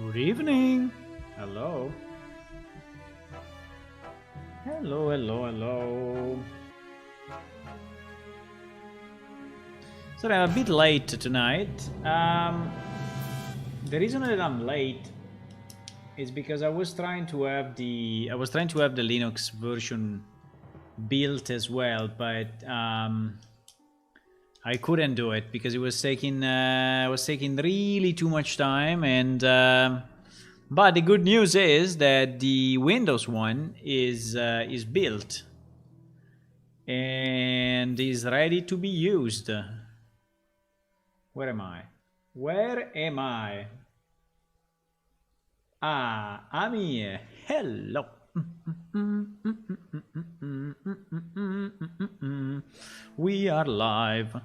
Good evening. Hello. Hello, hello, hello. Sorry, I'm a bit late tonight. The reason that I'm late is because I was trying to have the Linux version built as well, but I couldn't do it because it was taking really too much time. And but the good news is that the Windows one is built and is ready to be used. Where am I? Where am I? Ah, I'm here. Hello. We are live.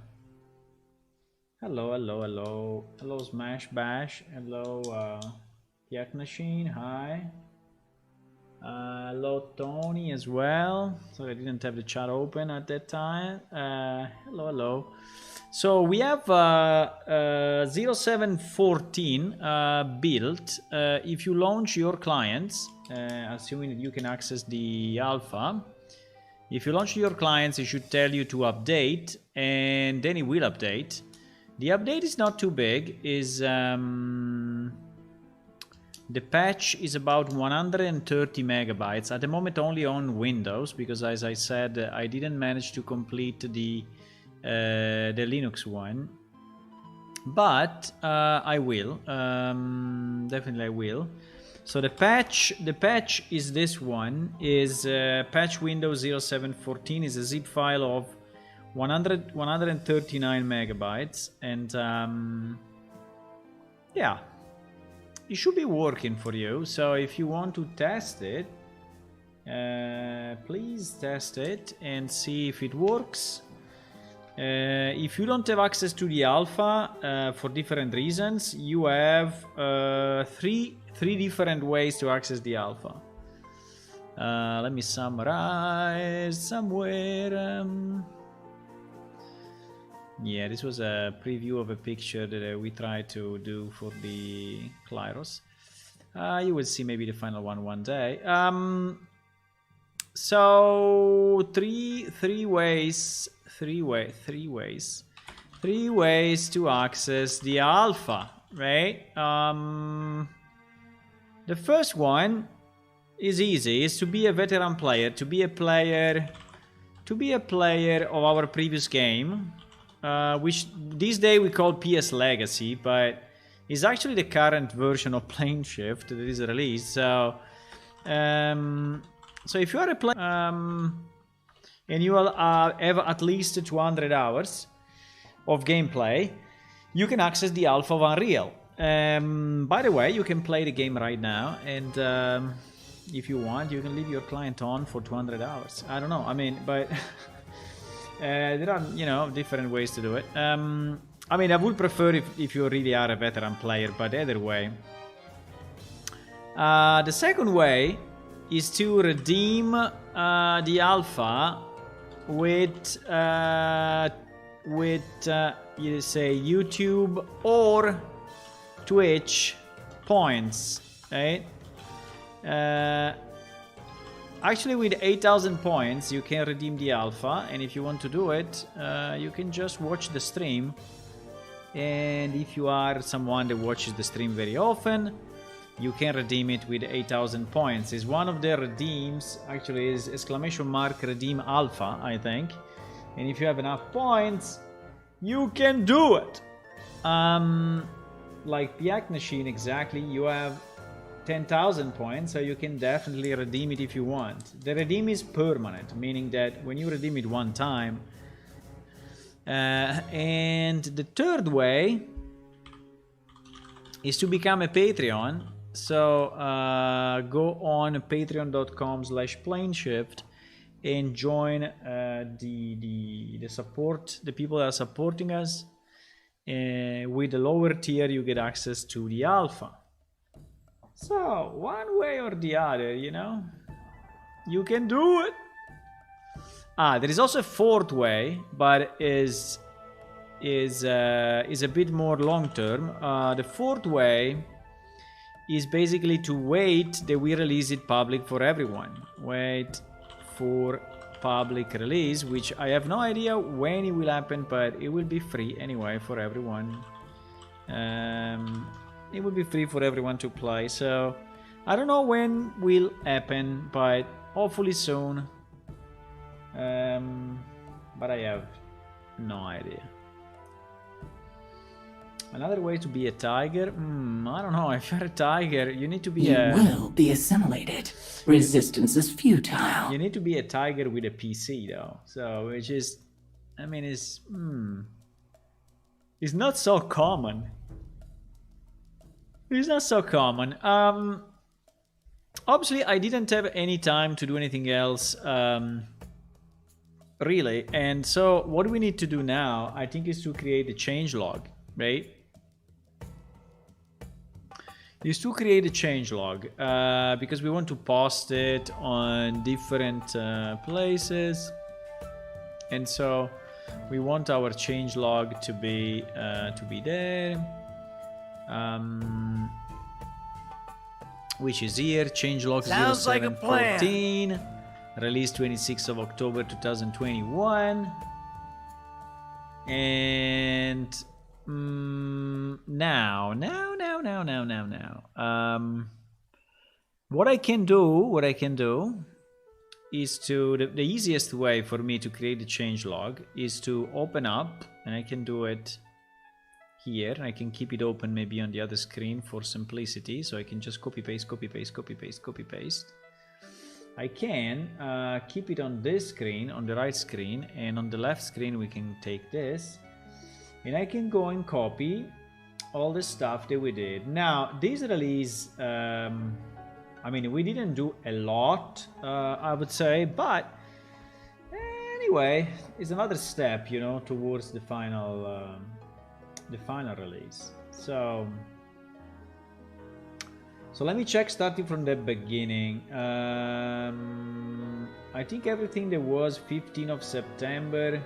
Hello, hello, hello. Hello, Smash Bash. Hello, Yak Machine. Hi. Hello, Tony as well. Sorry, I didn't have the chat open at that time. Hello, hello. So we have 0714 built. If you launch your clients, assuming that you can access the alpha, if you launch your clients, it should tell you to update, and then it will update. The update is not too big. The patch is about 130 megabytes at the moment, only on Windows, because as I said, I didn't manage to complete the Linux one, but I will, definitely I will. So the patch is this one, is patch Windows 0714, is a zip file of 139 megabytes, and yeah, it should be working for you. So if you want to test it, please test it and see if it works. If you don't have access to the alpha for different reasons, you have three different ways to access the alpha. Let me summarize somewhere. Yeah, this was a preview of a picture that we tried to do for the Klyros. You will see maybe the final one day. So three ways to access the alpha, right? The first one is easy, is to be a veteran player, to be a player of our previous game, which these days we call PS Legacy, but is actually the current version of Plane Shift that is released. So if you are a player and you will have at least 200 hours of gameplay, you can access the alpha of Unreal. By the way, you can play the game right now, and if you want, you can leave your client on for 200 hours. I don't know, I mean, but there are, different ways to do it. I mean, I would prefer if you really are a veteran player, but either way. The second way is to redeem the alpha with you say YouTube or Twitch points, right? Actually, with 8,000 points, you can redeem the alpha, and if you want to do it, you can just watch the stream. And if you are someone that watches the stream very often, you can redeem it with 8,000 points. Is one of the redeems, actually is !redeem alpha, I think. And if you have enough points, you can do it. Like Piak Machine, exactly, you have 10,000 points, so you can definitely redeem it if you want. The redeem is permanent, meaning that when you redeem it one time. And the third way is to become a Patreon. So go on patreon.com/planeshift and join the support, the people that are supporting us. With the lower tier, you get access to the alpha. So one way or the other, you can do it. There is also a fourth way, but is a bit more long term. The fourth way is basically to wait that we release it public for everyone. Wait for public release, which I have no idea when it will happen, but it will be free anyway for everyone. It will be free for everyone to play, so I don't know when will happen, but hopefully soon. But I have no idea. Another way to be a tiger? I don't know. If you're a tiger, you need to be You will be assimilated. Resistance is futile. You need to be a tiger with a PC, though. So, which is... I mean, it's not so common. It's not so common. Obviously, I didn't have any time to do anything else, really. And so, what we need to do now, I think, is to create a changelog, right? Is to create a changelog because we want to post it on different places, and so we want our changelog to be there, which is here. Changelog 0714, release 26th of October 2021, and now. What I can do is to the easiest way for me to create the changelog is to open up, and I can do it here. I can keep it open maybe on the other screen for simplicity, so I can just copy paste. I can keep it on this screen, on the right screen, and on the left screen we can take this, and I can go and copy all the stuff that we did. Now, this release, I mean, we didn't do a lot, I would say, but anyway, it's another step, you know, towards the final release. So let me check, starting from the beginning. I think everything that was 15th of September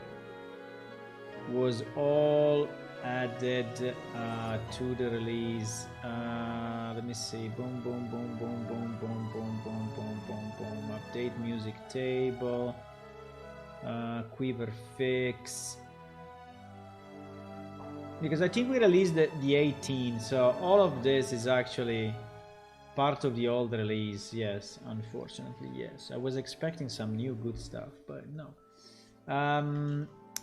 was all added to the release. Let me see. Boom. Update music table. Quiver fix. Because I think we released the 18th, so all of this is actually part of the old release. Yes, unfortunately, yes. I was expecting some new good stuff, but no.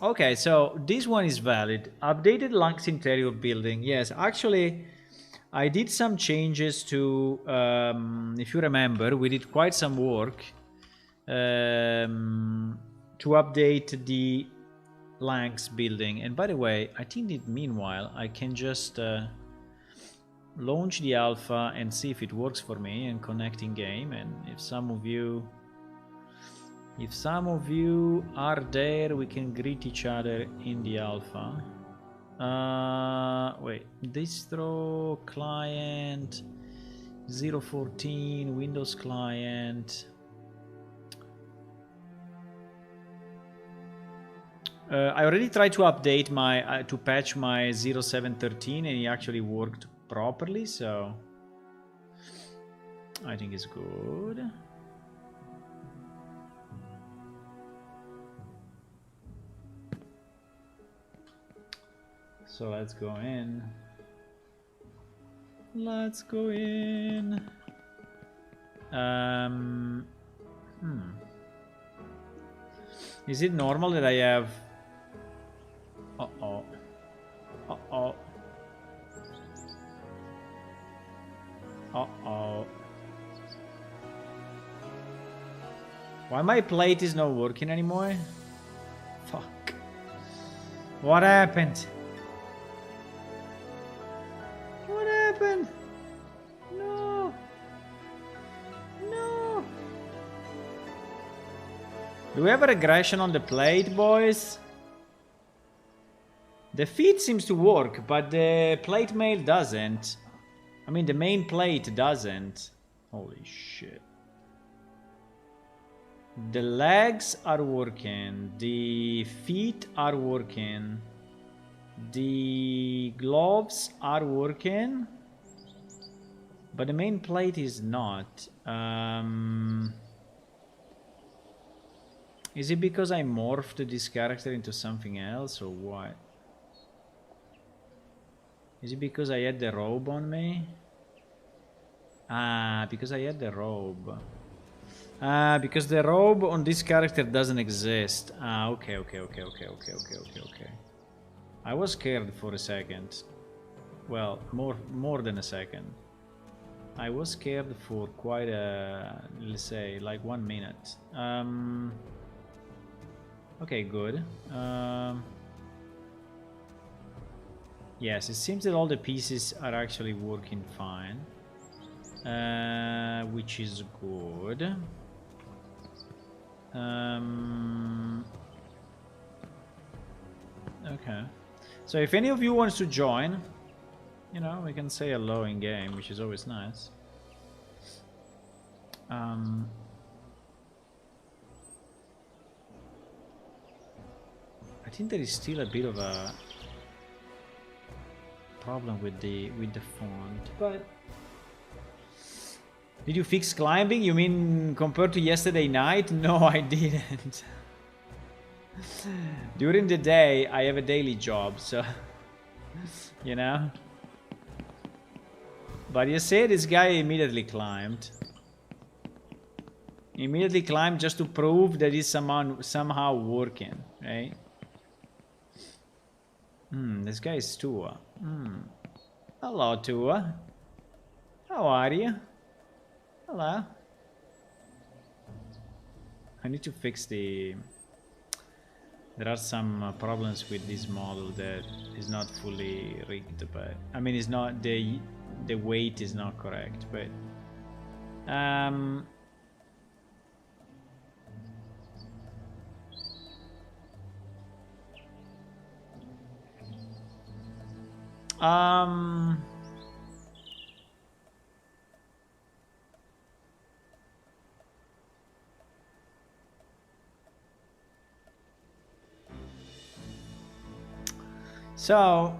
Okay, so this one is valid. Updated Lux interior building. Yes, actually, I did some changes to, if you remember, we did quite some work to update the Lanx building. And by the way, I think that meanwhile, I can just launch the alpha and see if it works for me and connect in game. And if some of you are there, we can greet each other in the alpha. Wait, distro client 014, Windows client. I already tried to update my to patch my 0713, and it actually worked properly, so I think it's good. So let's go in. Is it normal that I have... Uh-oh. Why my plate is not working anymore? Fuck. What happened? No. Do we have a regression on the plate, boys? The feed seems to work, but the plate mail doesn't. I mean, the main plate doesn't. Holy shit. The legs are working. The feet are working. The gloves are working. But the main plate is not. Is it because I morphed this character into something else or what? Is it because I had the robe on me? Ah, because I had the robe. Ah, because the robe on this character doesn't exist. Ah, okay. I was scared for a second. Well, more than a second. I was scared for quite a, let's say, like 1 minute. Okay, good. Yes, it seems that all the pieces are actually working fine. Which is good. Okay. So if any of you wants to join, you know, we can say hello in game, which is always nice. I think there is still a bit of a problem with the font, but did you fix climbing? You mean compared to yesterday night? No, I didn't. During the day, I have a daily job, so you know. But you see, this guy immediately climbed. Immediately climbed just to prove that it's somehow working, right? This guy is Tua. Hello, Tua. How are you? Hello. I need to fix the... There are some problems with this model that is not fully rigged, but... I mean, it's not... The weight is not correct, but... So,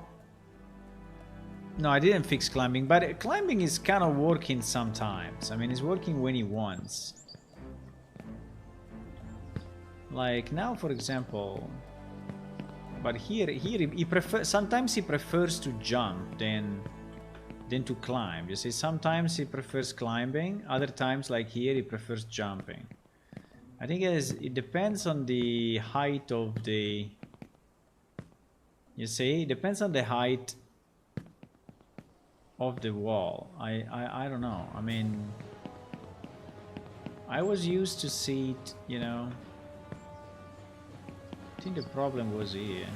no, I didn't fix climbing, but climbing is kind of working sometimes. I mean, it's working when he wants. Like now, for example, but here he prefers. Sometimes he prefers to jump than to climb. You see, sometimes he prefers climbing. Other times, like here, he prefers jumping. I think it depends on the height of the. You see, it depends on the height of the wall. I don't know. I mean, I was used to see it, you know. I think the problem was here.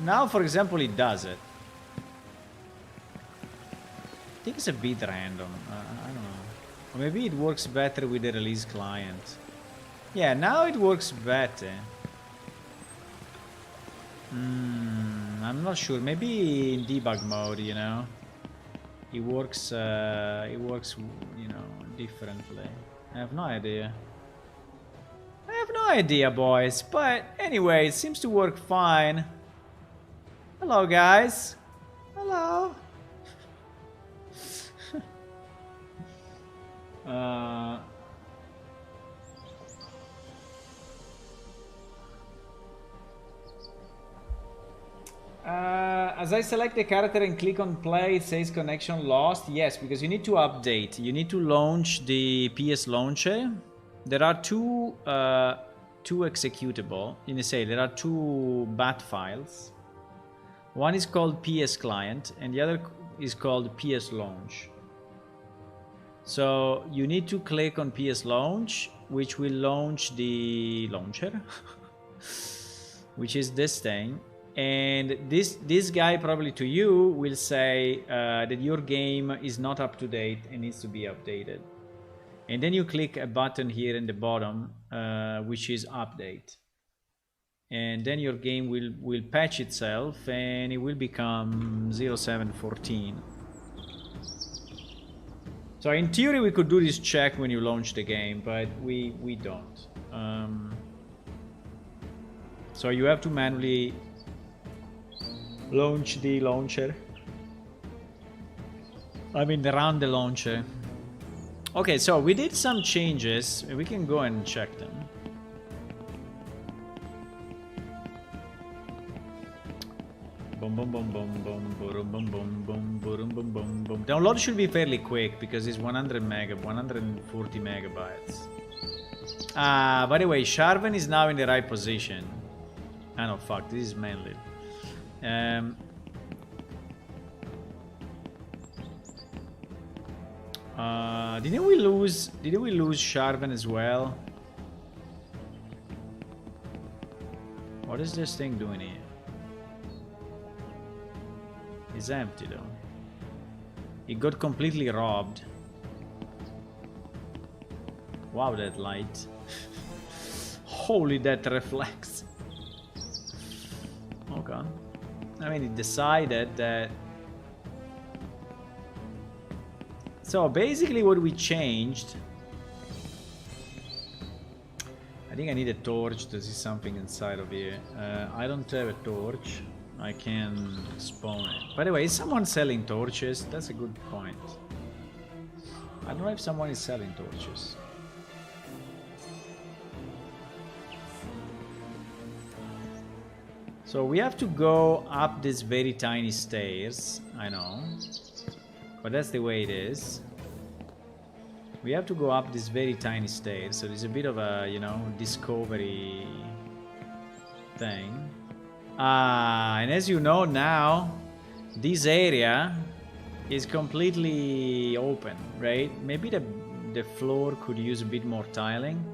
Now for example it does it. I think it's a bit random. I don't know. Or maybe it works better with the release client. Yeah, now it works better. I'm not sure. Maybe in debug mode, you know, it works, you know, differently. I have no idea. I have no idea, boys. But anyway, it seems to work fine. Hello, guys. Hello. As I select the character and click on play, it says connection lost. Yes, because you need to update. You need to launch the PS launcher. There are two executable. You say there are two bat files. One is called PS client, and the other is called PS launch. So you need to click on PS launch, which will launch the launcher, which is this thing. And this guy probably to you will say that your game is not up to date and needs to be updated. And then you click a button here in the bottom, which is update. And then your game will patch itself and it will become 0714. So in theory we could do this check when you launch the game, but we don't. So you have to manually launch the launcher. I mean, around the launcher. Okay, so we did some changes. We can go and check them. Boom, boom, boom, boom, boom, boom, boom, boom, boom, boom, boom, boom, boom. Download should be fairly quick because it's 140 megabytes. By the way, Sharvan is now in the right position. Ah, no, fuck, this is mainly. Didn't we lose Sharvan as well? What is this thing doing here? It's empty though. It got completely robbed. Wow, that light. Holy, that reflex. Okay. I mean, it decided that... So basically what we changed... I think I need a torch to see something inside of here. I don't have a torch. I can spawn it. By the way, is someone selling torches? That's a good point. I don't know if someone is selling torches. So we have to go up these very tiny stairs. I know. But that's the way it is. We have to go up these very tiny stairs. So there's a bit of a, you know, discovery thing. And as you know now, this area is completely open, right? Maybe the floor could use a bit more tiling.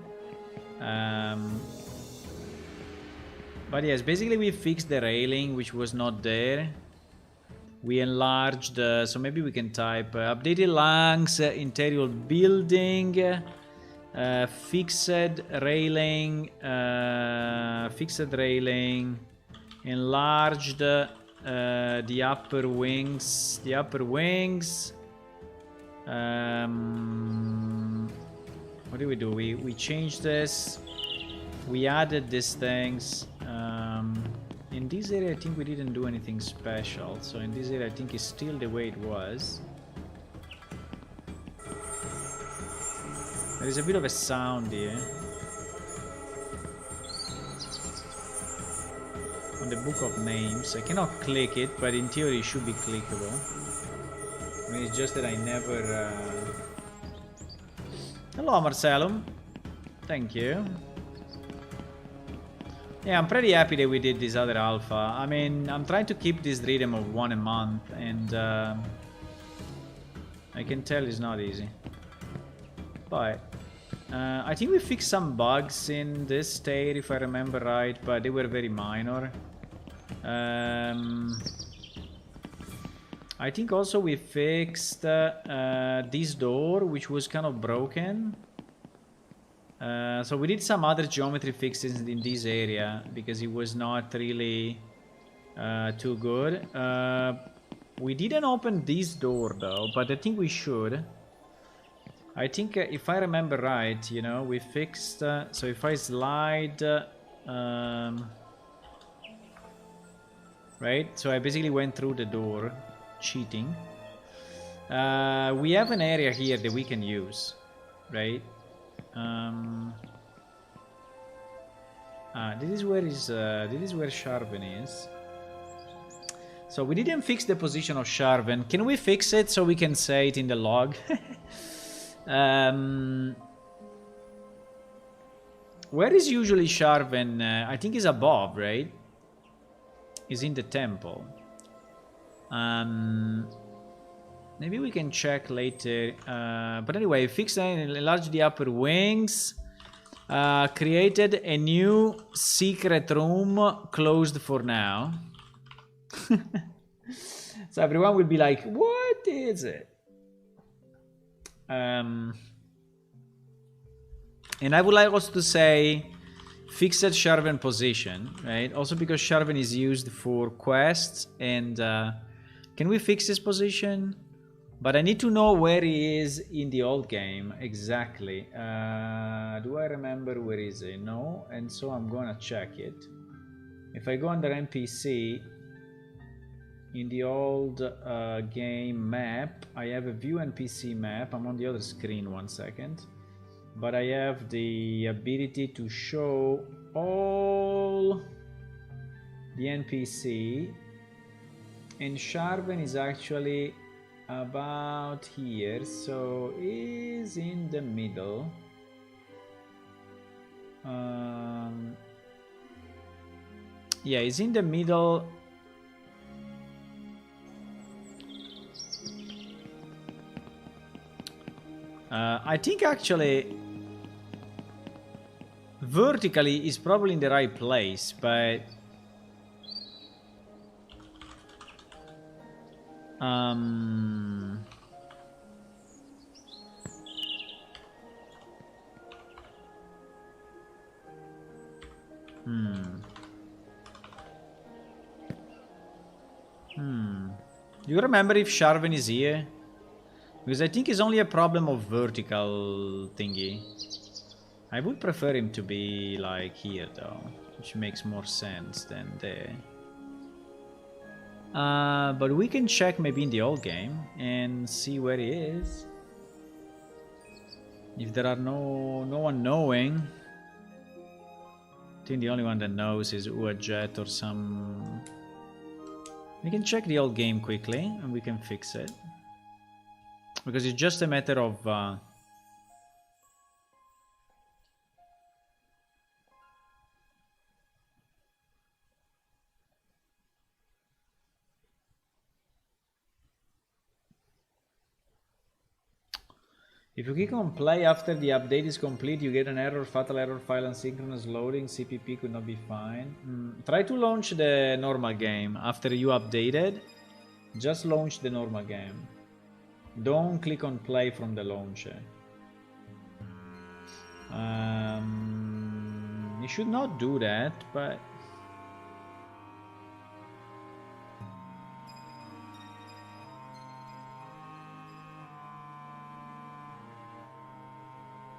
But yes, basically we fixed the railing, which was not there. We enlarged, so maybe we can type updated lungs, interior building, fixed railing, enlarged the upper wings. What do we do? We changed this. We added these things. In this area, I think we didn't do anything special. So in this area, I think it's still the way it was. There is a bit of a sound here. On the book of names. I cannot click it, but in theory it should be clickable. I mean, it's just that I never... Hello, Marcellum. Thank you. Yeah, I'm pretty happy that we did this other alpha. I mean, I'm trying to keep this rhythm of 1 a month, and I can tell it's not easy. But I think we fixed some bugs in this state, if I remember right, but they were very minor. I think also we fixed this door, which was kind of broken. So we did some other geometry fixes in this area because it was not really too good. We didn't open this door though, but I think we should. I think if I remember right, you know, we fixed... so if I slide... right, so I basically went through the door, cheating. We have an area here that we can use, right? This is where Sharvan is. So we didn't fix the position of Sharvan. Can we fix it so we can say it in the log? Where is usually Sharvan? I think he's above, right? He's in the temple. Maybe we can check later. But anyway, fix and enlarge the upper wings. Created a new secret room, closed for now. So everyone will be like, what is it? And I would like also to say fixed Sharvan position, right? Also because Sharvan is used for quests, and can we fix his position? But I need to know where he is in the old game exactly. Do I remember where is he? No, and so I'm gonna check it. If I go under NPC, in the old game map, I have a view NPC map. I'm on the other screen, 1 second. But I have the ability to show all the NPC. And Sharven is actually about here, so is in the middle. Yeah, he's in the middle. I think actually vertically is probably in the right place, but Do you remember if Sharven is here? Because I think it's only a problem of vertical thingy. I would prefer him to be like here though, which makes more sense than there. But we can check maybe in the old game and see where he is. If there are no one knowing. I think the only one that knows is Uajet or some... We can check the old game quickly and we can fix it. Because it's just a matter of... If you click on play after the update is complete, you get an error, fatal error, file asynchronous loading, CPP could not be fine. Try to launch the normal game after you updated. Just launch the normal game. Don't click on play from the launcher. You should not do that, but...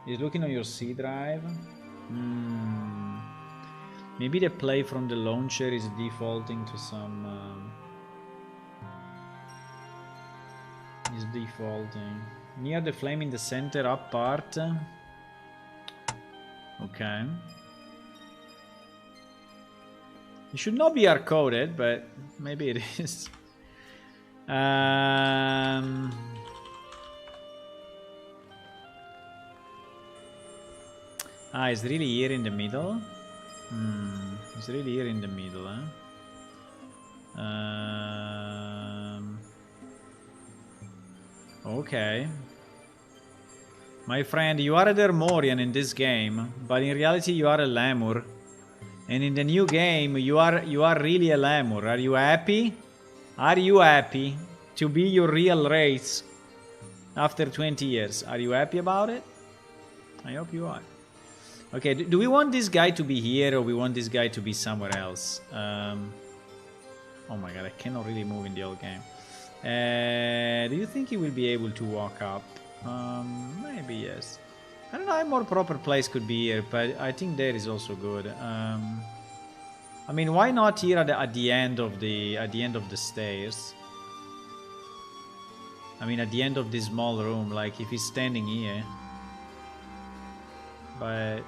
He's looking on your C drive. Maybe the play from the launcher is defaulting to some... is defaulting. Near the flame in the center up part. Okay. It should not be hard-coded, but maybe it is. It's really here in the middle. It's really here in the middle, huh? Okay. My friend, you are a Dermorian in this game, but in reality you are a Lemur. And in the new game, you are really a Lemur. Are you happy? Are you happy to be your real race after 20 years? Are you happy about it? I hope you are. Okay, do we want this guy to be here or we want this guy to be somewhere else? Oh my god, I cannot really move in the old game. Do you think he will be able to walk up? Maybe yes. I don't know, a more proper place could be here, but I think there is also good. I mean, why not here at the end of the stairs? I mean, at the end of this small room, like if he's standing here. But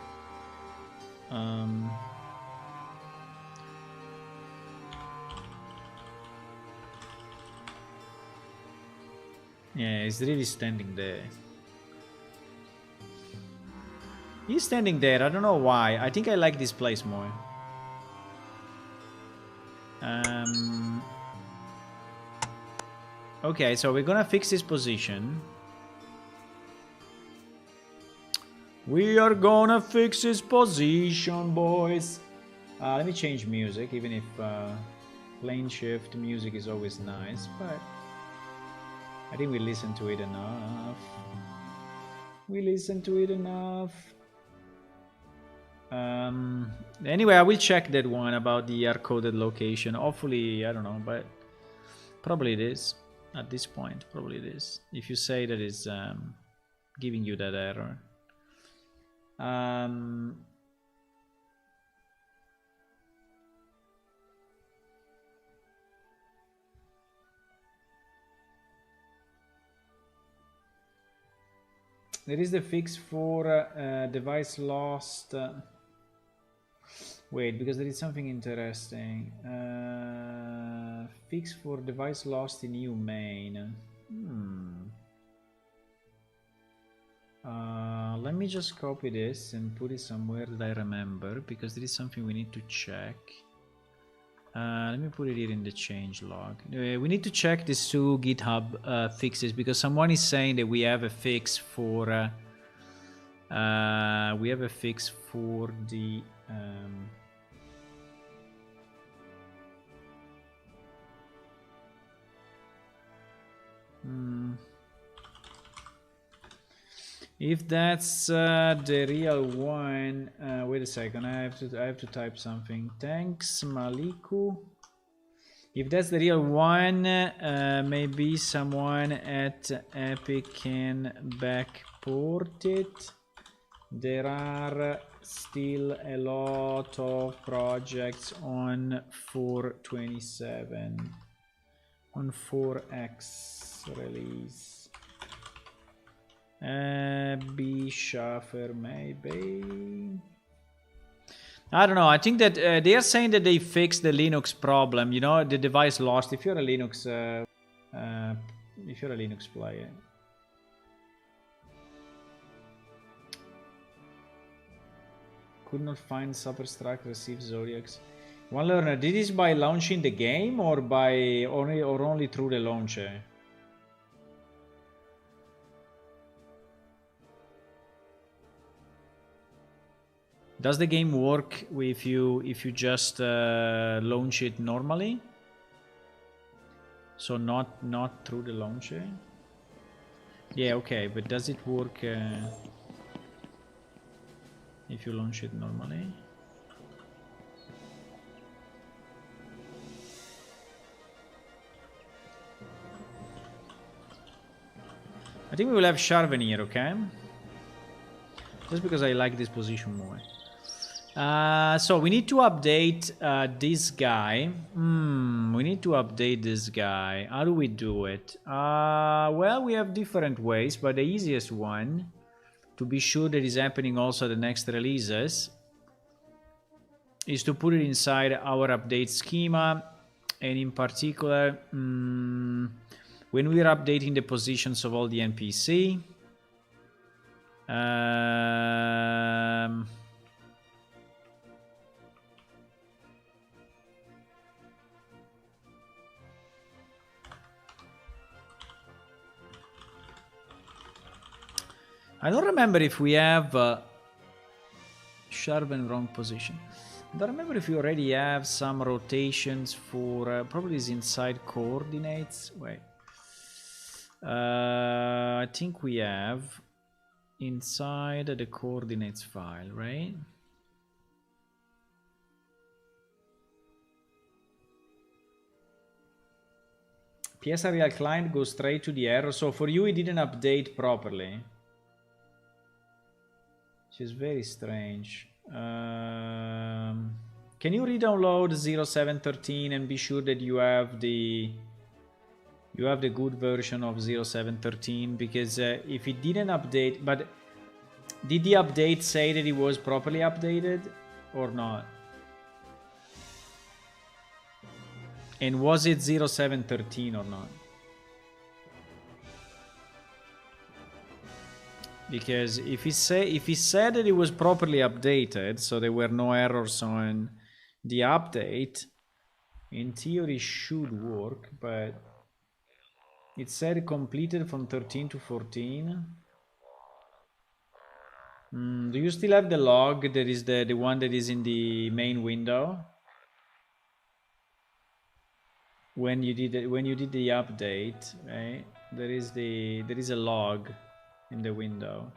yeah, he's really standing there. He's standing there. I don't know why. I think I like this place more. Okay, so we're gonna fix his position. We are gonna fix his position, boys. Let me change music, even if plane shift music is always nice, but I think we listen to it enough. We listen to it enough. Anyway, I will check that one about the hard-coded location. Hopefully, I don't know, but probably it is. At this point, probably it is. If you say that it's giving you that error. There is the fix for device lost. Wait, because there is something interesting. Fix for device lost in EU main. Let me just copy this and put it somewhere that I remember, because there is something we need to check. Let me put it here in the change log. We need to check these two GitHub fixes, because someone is saying that we have a fix for the if that's the real one. Wait a second, I have to type something. Thanks, Maliku. If that's the real one, maybe someone at Epic can backport it. There are still a lot of projects on 4.27, on 4x release. B Schaffer, maybe. I don't know. I think that they are saying that they fixed the Linux problem. You know, the device lost. If you're a Linux player. Could not find Superstruct receive Zodiacs. One learner, did this by launching the game or by only through the launcher? Does the game work if you just launch it normally? So not through the launcher? Yeah, okay, but does it work if you launch it normally? I think we will have Sharven here, okay? Just because I like this position more. So we need to update this guy. We need to update this guy. How do we do it? Well, we have different ways, but the easiest one, to be sure that is happening also the next releases, is to put it inside our update schema. And in particular, when we are updating the positions of all the NPC, I don't remember if we have sharp and wrong position. I don't remember if we already have some rotations for probably is inside coordinates. Wait, I think we have inside the coordinates file, right? PSReal client goes straight to the error. So for you, it didn't update properly. Which is very strange. Can you re-download 0713 and be sure that you have the good version of 0713? Because if it didn't update, but did the update say that it was properly updated or not? And was it 0713 or not? Because if he said that it was properly updated, so there were no errors on the update, in theory should work, but it said completed from 13 to 14. Do you still have the log that is the one that is in the main window? When you did the update, right? There is a log in the window,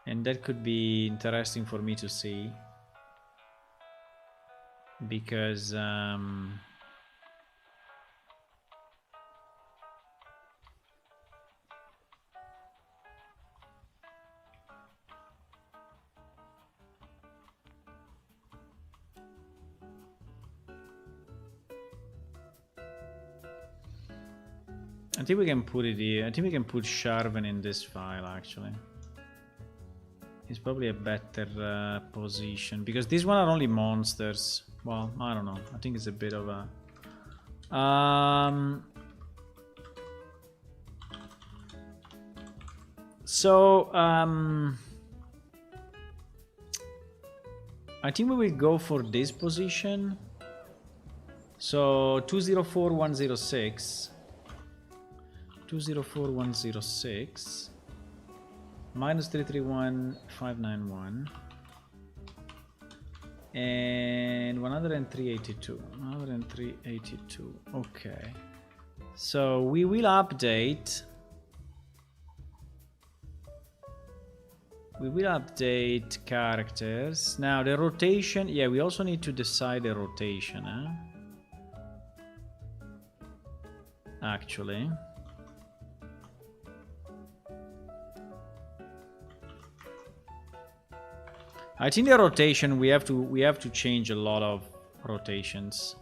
and that could be interesting for me to see, because I think we can put it here. I think we can put Sharven in this file actually. It's probably a better position because these one are only monsters. Well, I don't know. I think it's a bit of a I think we will go for this position. So 204106 204106 minus 331591 and 10382. 10382. Okay. So we will update. We will update characters. Now the rotation, yeah, we also need to decide the rotation, actually. I think the rotation we have to change a lot of rotations.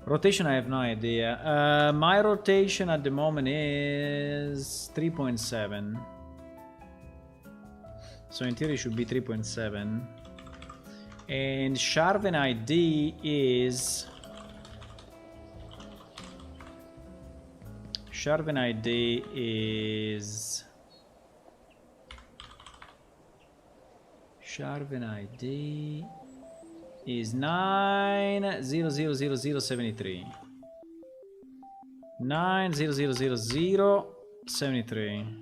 Rotation, I have no idea. My rotation at the moment is 3.7. So in theory it should be 3.7. And Sharven ID is... Sharven ID is... Sharven ID is 9000073. 9000073.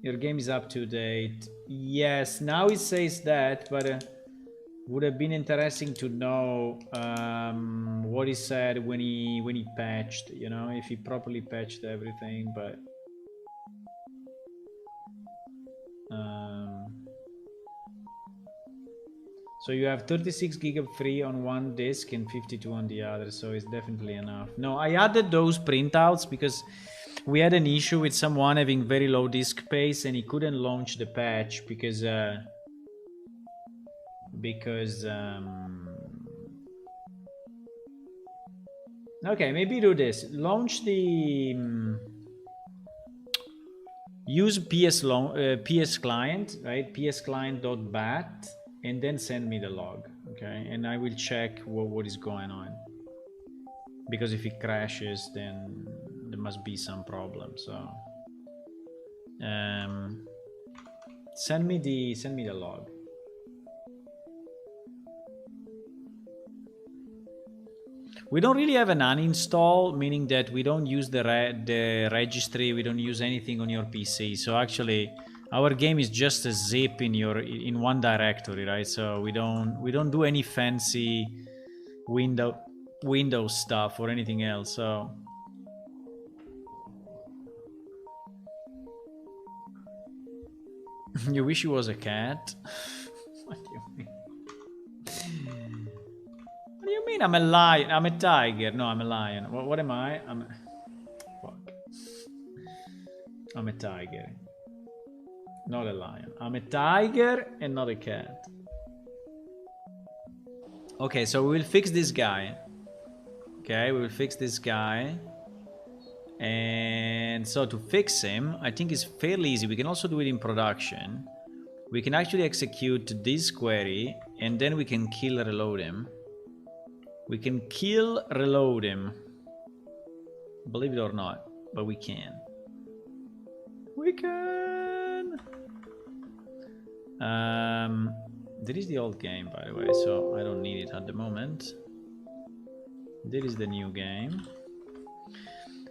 Your game is up to date. Yes, now it says that, but would have been interesting to know what he said when he patched. You know, if he properly patched everything. But so you have 36 gig of free on one disk and 52 on the other. So it's definitely enough. No, I added those printouts because we had an issue with someone having very low disk space and he couldn't launch the patch because okay, maybe do this. Launch the use PS client, right? PS client.bat and then send me the log, okay? And I will check what is going on. Because if it crashes, then there must be some problem. So send me the log. We don't really have an uninstall, meaning that we don't use the registry. We don't use anything on your PC. So actually, our game is just a zip in one directory, right? So we don't do any fancy Windows stuff or anything else. So you wish you was a cat? What do you mean? What do you mean? I'm a lion. I'm a tiger. No, I'm a lion. What am I? Fuck. I'm a tiger. Not a lion. I'm a tiger and not a cat. Okay, so we will fix this guy. Okay, we will fix this guy. And so to fix him, I think it's fairly easy. We can also do it in production. We can actually execute this query and then we can kill reload him. We can kill reload him. Believe it or not, but we can. We can. There is the old game, by the way, so I don't need it at the moment. There is the new game.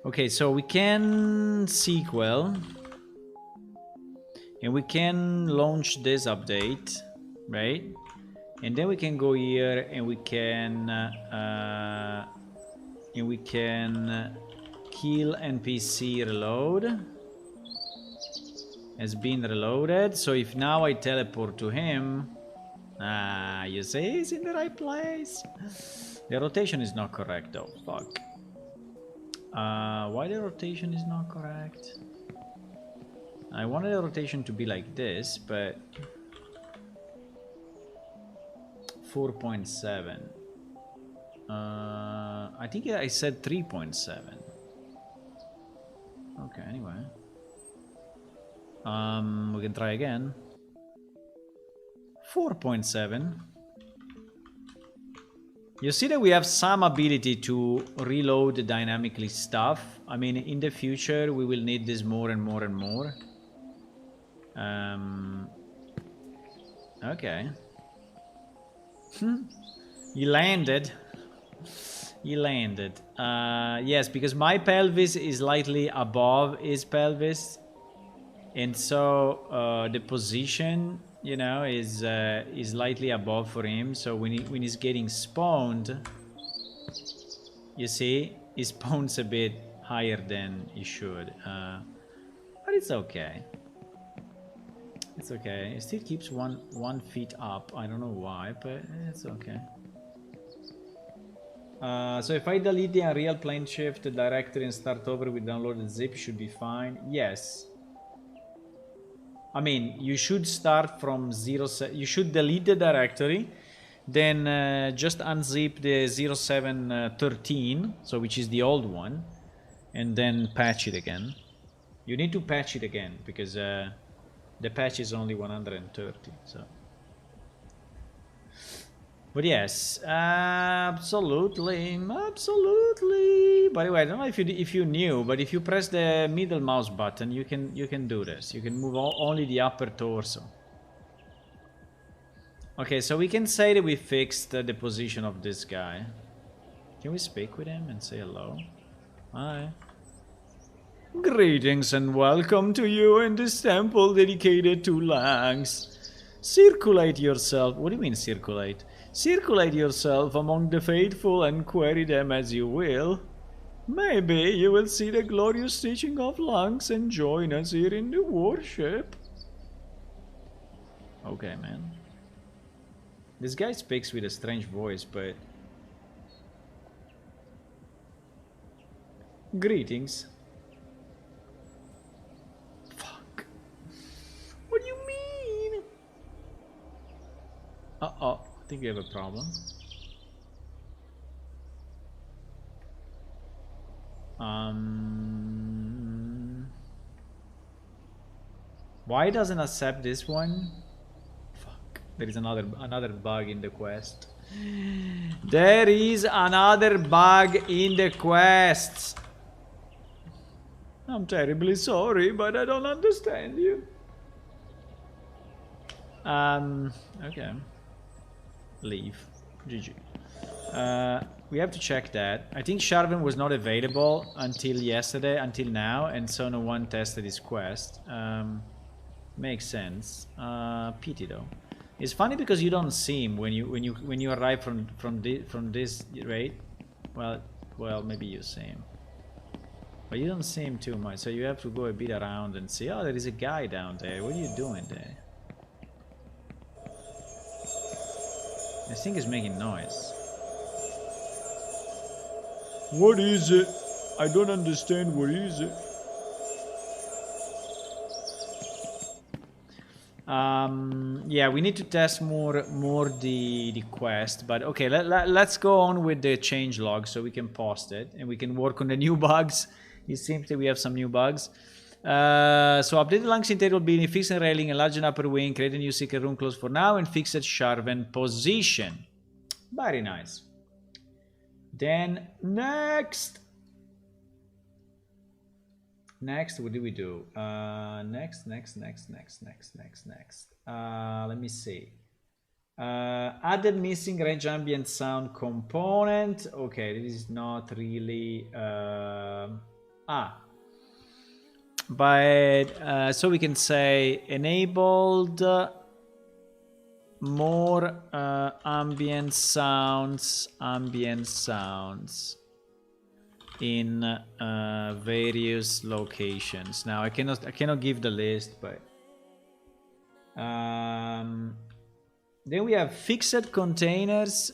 Okay, so we can sequel. And we can launch this update, right? And then we can go here and we can kill NPC reload. Has been reloaded. So if now I teleport to him, you see, he's in the right place. The rotation is not correct though. Fuck. Why the rotation is not correct? I wanted the rotation to be like this, but 4.7. I think I said 3.7. Okay, anyway. We can try again. 4.7. You see that we have some ability to reload dynamically stuff. I mean, in the future, we will need this more and more and more. Okay. He landed. He landed. Yes, because my pelvis is slightly above his pelvis. And so the position, you know, is slightly above for him. So when he's getting spawned, you see, he spawns a bit higher than he should. But it's okay. It's okay. It still keeps one feet up. I don't know why, but it's okay. So if I delete the Unreal Plane Shift directory and start over with downloaded zip, should be fine. Yes. I mean, you should start from 0. You should delete the directory, then just unzip the 0713, so which is the old one, and then patch it again. You need to patch it again because the patch is only 130. So. But yes, absolutely. By the way, I don't know if you knew, but if you press the middle mouse button, you can do this. You can move only the upper torso. Okay, so we can say that we fixed the position of this guy. Can we speak with him and say hello? Hi. Greetings and welcome to you in this temple dedicated to Langs. Circulate yourself. What do you mean circulate? Circulate yourself among the faithful and query them as you will. Maybe you will see the glorious teaching of Langs and join us here in the worship. Okay, man. This guy speaks with a strange voice, but... Greetings. Fuck. What do you mean? Uh-oh. I think we have a problem. Why doesn't accept this one? Fuck. There is another bug in the quest. There is another bug in the quest. I'm terribly sorry, but I don't understand you. Okay. Leave. GG. We have to check that. I think Sharvan was not available until yesterday, until now, and so no one tested his quest. Makes sense. Pity though. It's funny because you don't see him when you arrive from this rate. Well, maybe you see him, but you don't see him too much. So you have to go a bit around and see. Oh, there is a guy down there. What are you doing there? This thing is making noise. What is it? I don't understand. What is it? Yeah, we need to test more the quest, but okay, let's go on with the change log so we can post it and we can work on the new bugs. It seems that we have some new bugs. So update the Langs interior building, fix the railing, enlarge an upper wing, create a new secret room close for now, and fix the Sharvan position. Very nice. Then next, what do we do? Next. Let me see. Added missing range ambient sound component. Okay, this is not really. But so we can say enabled more ambient sounds in various locations. Now I cannot give the list, but then we have fixed containers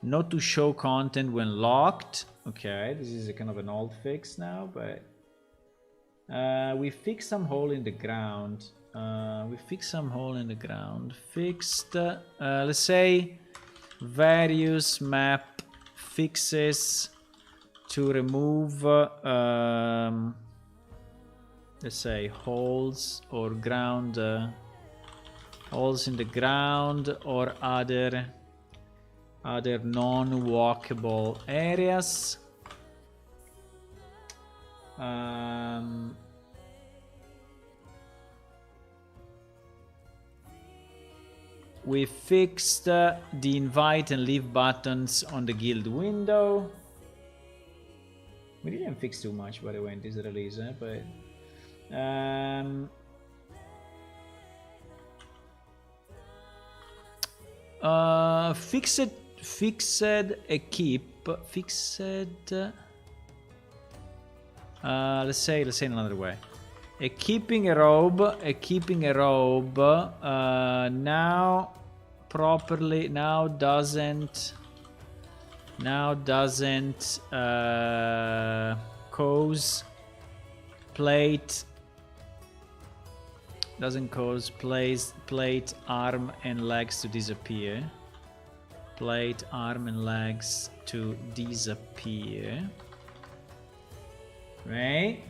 not to show content when locked. Okay, this is a kind of an old fix now, but we fixed some hole in the ground. Fixed, let's say, various map fixes to remove, let's say, holes or ground, holes in the ground or other non-walkable areas. We fixed the invite and leave buttons on the guild window. We didn't fix too much, by the way, in this release, but fixed a keep. Let's say in another way. A keeping a robe now properly doesn't cause plate arm and legs to disappear. Right?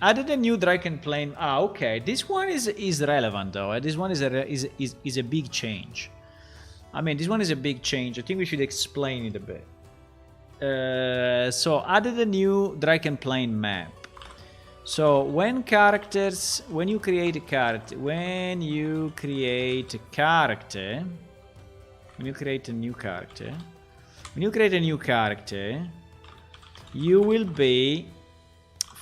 Added a new Draken plane. Okay. This one is relevant though. This one is a big change. I mean, this one is a big change. I think we should explain it a bit. So added a new Draken plane map. So when you create a character, when you create a new character, you will be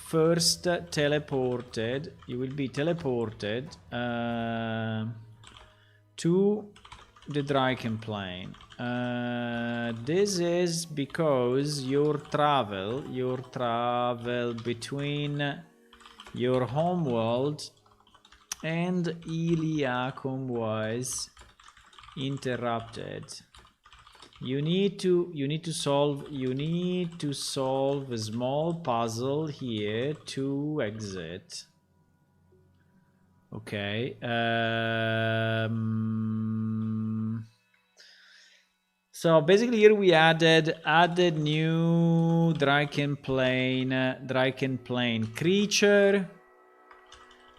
first teleported. You will be teleported to the Draken plane. This is because your travel between your homeworld and Iliacum was interrupted. You need to solve a small puzzle here to exit. Okay. So basically here we added new Draken plane creature,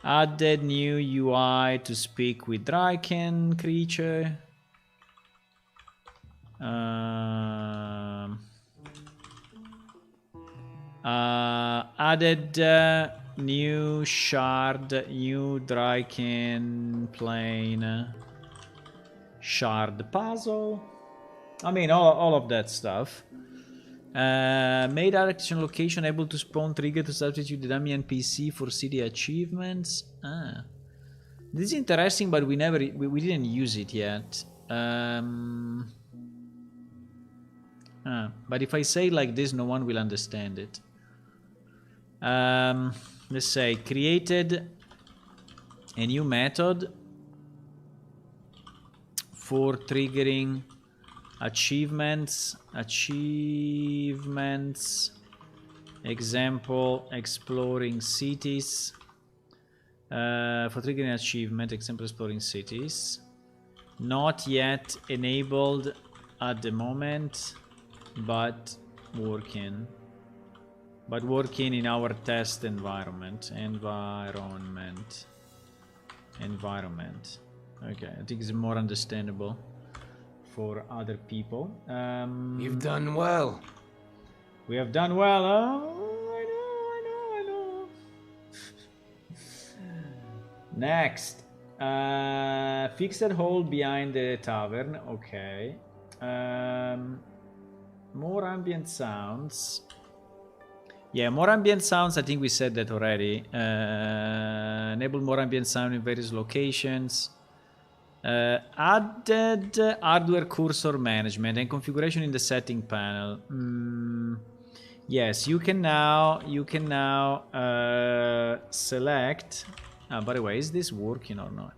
added new UI to speak with Draken creature, added new Draken plane shard puzzle. I mean, all of that stuff. Made action location able to spawn trigger to substitute the dummy NPC for city achievements. This is interesting, but we didn't use it yet. But if I say like this, no one will understand it. Let's say created a new method for triggering achievements. Example, exploring cities. For triggering achievement, example, exploring cities. Not yet enabled at the moment, but working in our test environment. Okay, I think it's more understandable for other people. You've done well. We have done well. Oh, I know. Next, fixed hole behind the tavern. Okay. More ambient sounds. Yeah, more ambient sounds. I think we said that already. Enable more ambient sound in various locations. Added hardware cursor management and configuration in the setting panel. Yes, you can now select. By the way, is this working or not?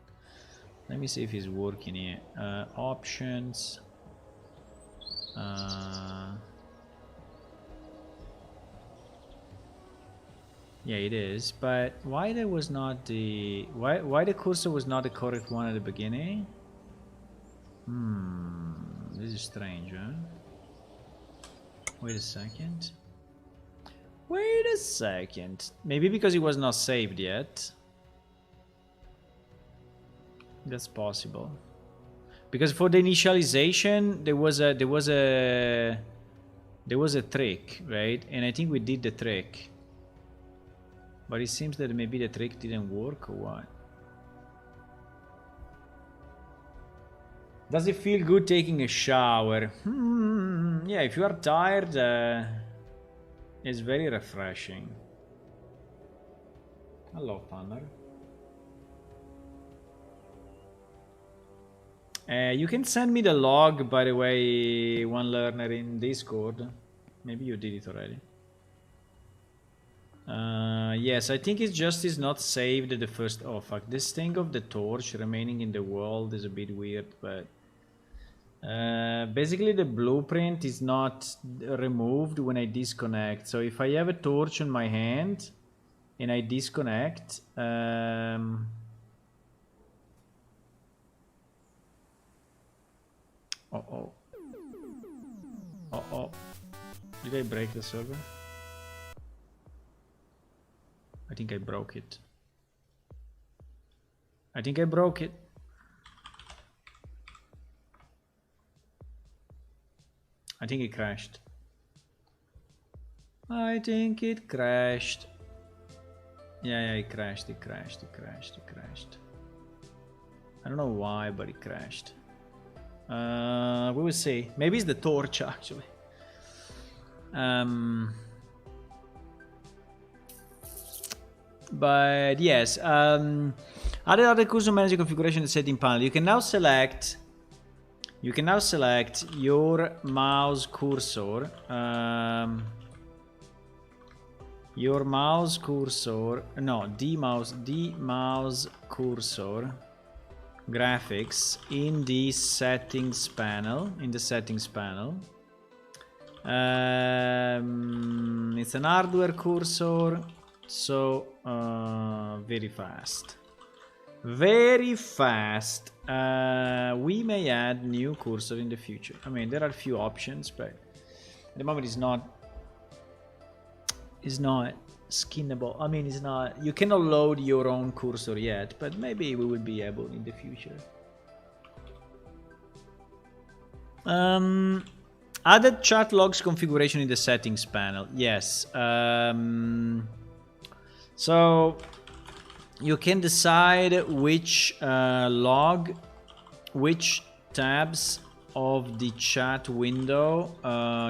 Let me see if it's working here. Options. Yeah, it is. But why there was not the why the cursor was not the correct one at the beginning? This is strange, huh? Wait a second. Wait a second. Maybe because it was not saved yet. That's possible. Because for the initialization there was a trick, right? And I think we did the trick. But it seems that maybe the trick didn't work or what? Does it feel good taking a shower? Yeah, if you are tired, it's very refreshing. Hello, Thunder. You can send me the log, by the way, one learner in Discord. Maybe you did it already. Yes, I think it's just is not saved at the first. Oh fuck! This thing of the torch remaining in the world is a bit weird, but basically the blueprint is not removed when I disconnect. So if I have a torch in my hand and I disconnect, oh, did I break the server? I think I broke it. I think I broke it. I think it crashed. I think it crashed. Yeah, it crashed. I don't know why, but it crashed. We will see. Maybe it's the torch, actually. But yes, other cursor manager configuration and setting panel. You can now select your mouse cursor. The mouse cursor graphics in the settings panel. It's an hardware cursor. So very fast. We may add new cursor in the future. I mean, there are a few options, but at the moment it's not skinnable. I mean, it's not, you cannot load your own cursor yet, but maybe we will be able in the future. Added chat logs configuration in the settings panel. Yes. So you can decide which which tabs of the chat window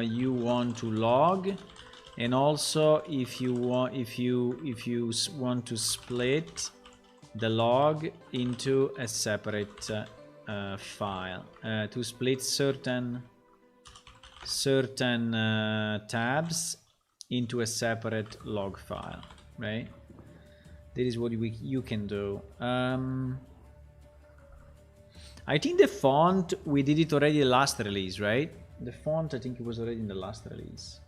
you want to log, and also if you want to split the log into a separate file to split certain tabs into a separate log file, right? That is what you can do. I think the font, we did it already the last release, right? The font, I think it was already in the last release.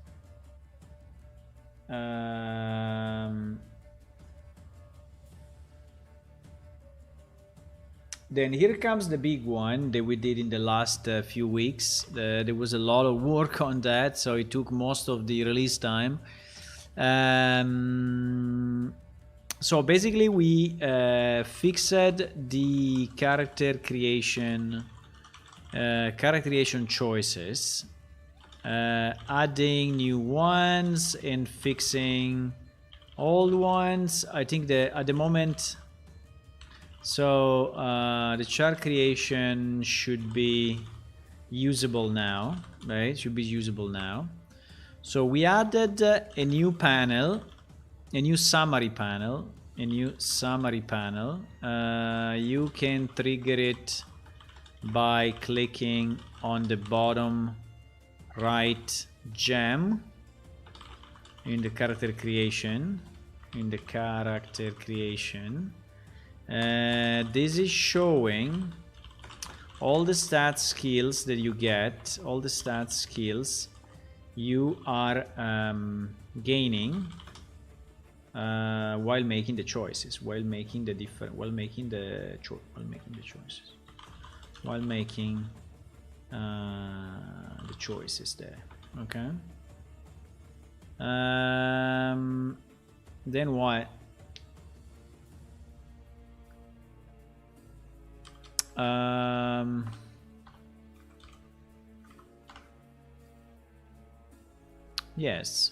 Then here comes the big one that we did in the last few weeks. There was a lot of work on that, so it took most of the release time. So basically we fixed the character creation choices, adding new ones and fixing old ones. I think that at the moment, so the chart creation should be usable now, right? Should be usable now. So we added a new panel, a new summary panel. You can trigger it by clicking on the bottom right gem in the character creation. This is showing all the stat skills that you get, all the stat skills you are gaining while making the choices, while making the choices there. Okay. Then what? Yes.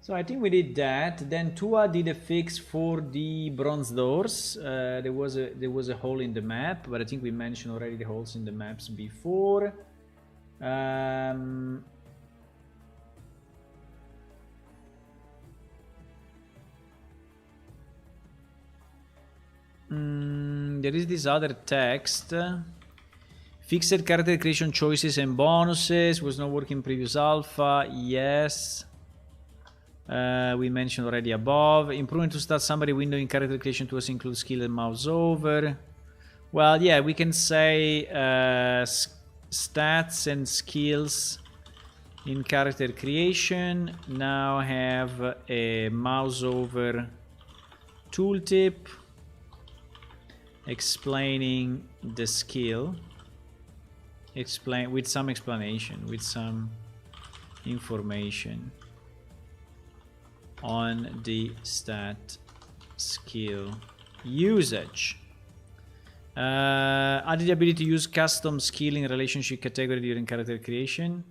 So I think we did that. Then Tua did a fix for the bronze doors. There was a hole in the map, but I think we mentioned already the holes in the maps before. There is this other text. Fixed character creation choices and bonuses was not working previous alpha. Yes. We mentioned already above. Improvement to start summary window in character creation to include skill and mouse over. Well, yeah, we can say stats and skills in character creation now have a mouse over tooltip explaining the skill, with some explanation, with some information on the stat skill usage. Added the ability to use custom skill in relationship category during character creation.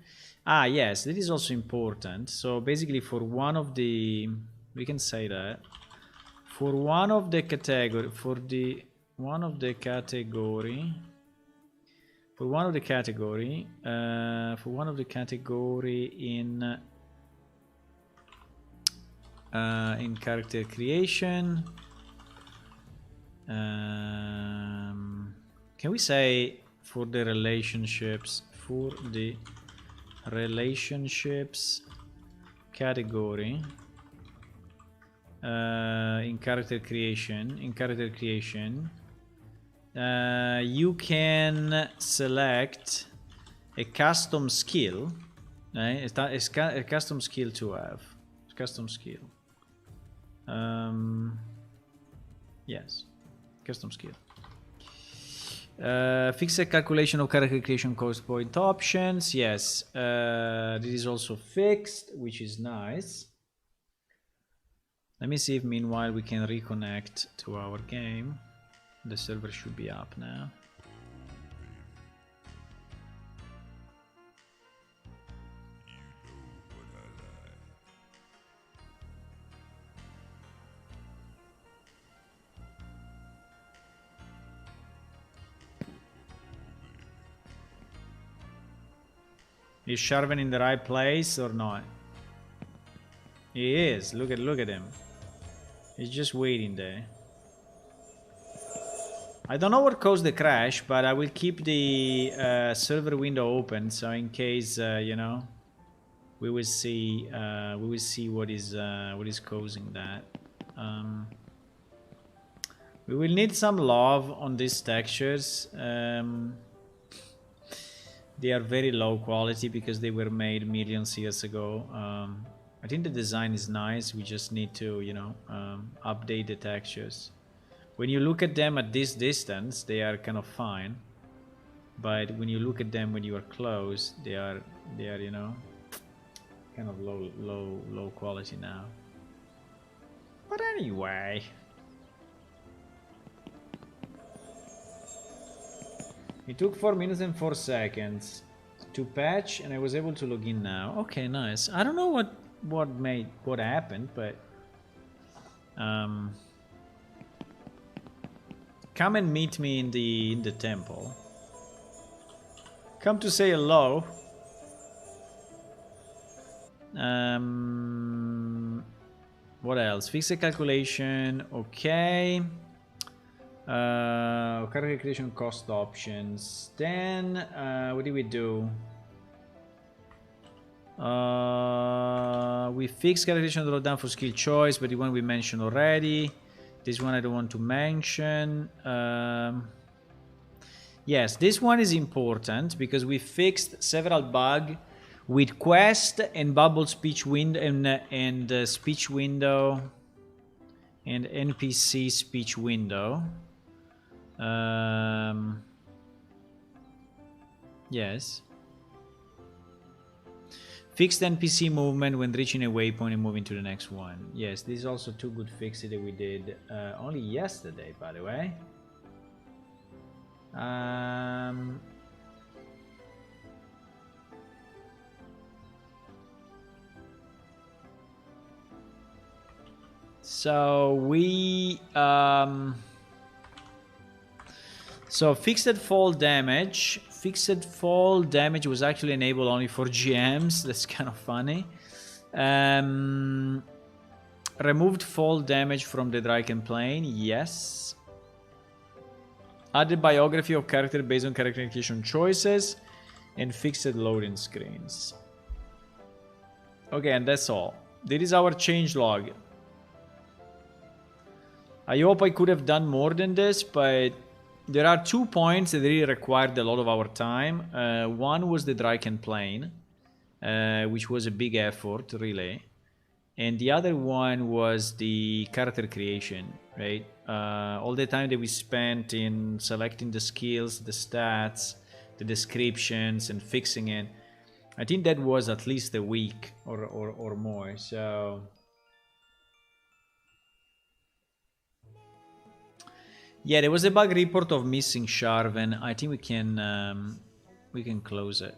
Ah, yes, that is also important. So basically for one of the, we can say that for one of the category, for one of the category in character creation, can we say for the relationships category in character creation, you can select a custom skill, a custom skill to have, custom skill. Yes, custom skill. Fixed calculation of character creation cost point options. Yes, this is also fixed, which is nice. Let me see if meanwhile we can reconnect to our game. The server should be up now. Is Sharvan in the right place or not? He is. Look at him. He's just waiting there. I don't know what caused the crash, but I will keep the server window open, so in case you know, we will see what is causing that. We will need some love on these textures. They are very low quality because they were made millions years ago. I think the design is nice. We just need to, you know, update the textures. When you look at them at this distance, they are kind of fine. But when you look at them when you are close, they are you know, kind of low quality now. But anyway. It took 4 minutes and 4 seconds to patch, and I was able to log in now. Okay, nice. I don't know what happened, but come and meet me in the temple. Come to say hello. What else? Fix the calculation. Okay. Character creation cost options. Then what did we do? We fixed calculation drawdown for skill choice, but the one we mentioned already. This one I don't want to mention. Yes, this one is important because we fixed several bugs with quest and bubble speech window and speech window and NPC speech window. Yes. Fixed NPC movement when reaching a waypoint and moving to the next one. Yes, this is also two good fixes that we did only yesterday, by the way. So we so fixed fall damage. Fixed fall damage was actually enabled only for GMs. That's kind of funny. Removed fall damage from the Draken plane. Yes. Added biography of character based on character creation choices. And fixed loading screens. Okay, and that's all. This is our change log. I hope I could have done more than this, but there are 2 points that really required a lot of our time. One was the Draken plane, which was a big effort, really. And the other one was the character creation, right? All the time that we spent in selecting the skills, the stats, the descriptions, and fixing it. I think that was at least a week or more, so... Yeah, there was a bug report of missing Sharven. I think we can close it.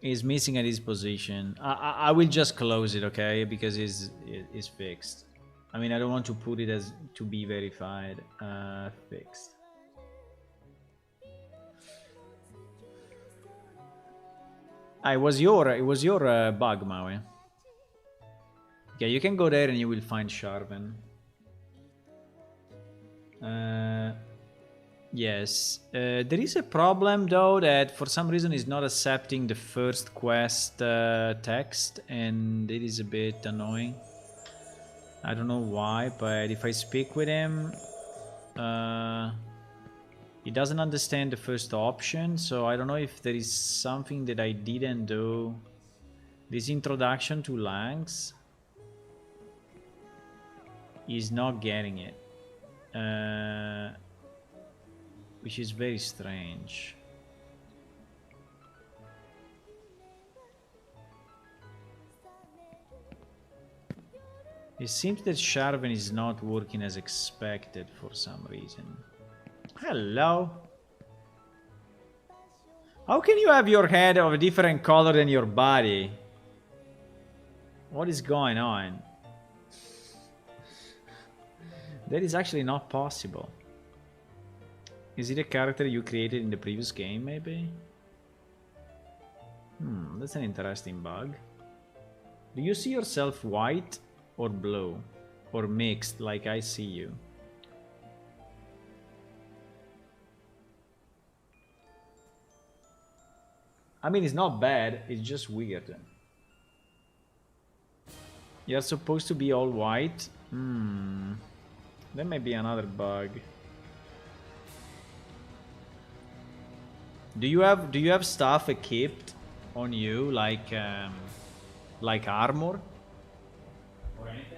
Is missing at his position. I will just close it, okay? Because it's fixed. I mean, I don't want to put it as to be verified. Fixed. It was your bug, Maui. Yeah, you can go there and you will find Sharven. Yes. There is a problem though that for some reason is not accepting the first quest text, and it is a bit annoying. I don't know why, but if I speak with him, he doesn't understand the first option, so I don't know if there is something that I didn't do. This introduction to Langs, he's not getting it, which is very strange. It seems that Sharven is not working as expected for some reason. Hello. How can you have your head of a different color than your body? What is going on? That is actually not possible. Is it a character you created in the previous game, maybe? That's an interesting bug. Do you see yourself white or blue? Or mixed, like I see you? I mean, it's not bad, it's just weird. You're supposed to be all white? That may be another bug. Do you have stuff equipped on you like armor? Or anything?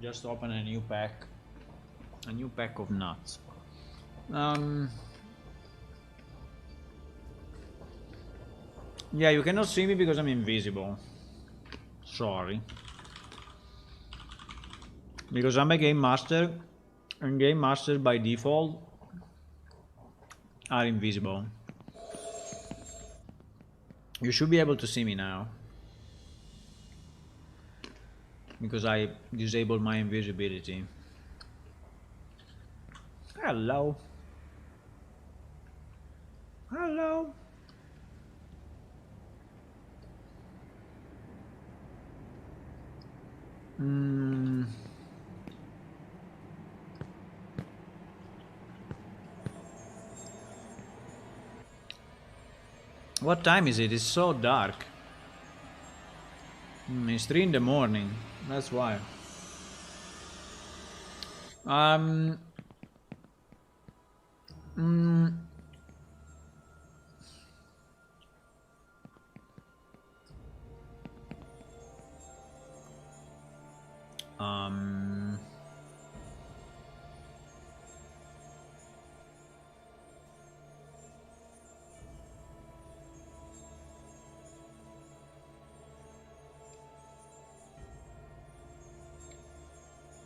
Just open a new pack of nuts. Yeah, you cannot see me because I'm invisible. Sorry. Because I'm a game master, and game masters by default are invisible. You should be able to see me now. Because I disabled my invisibility. Hello. Hello. What time is it? It's so dark. It's 3 in the morning. That's why.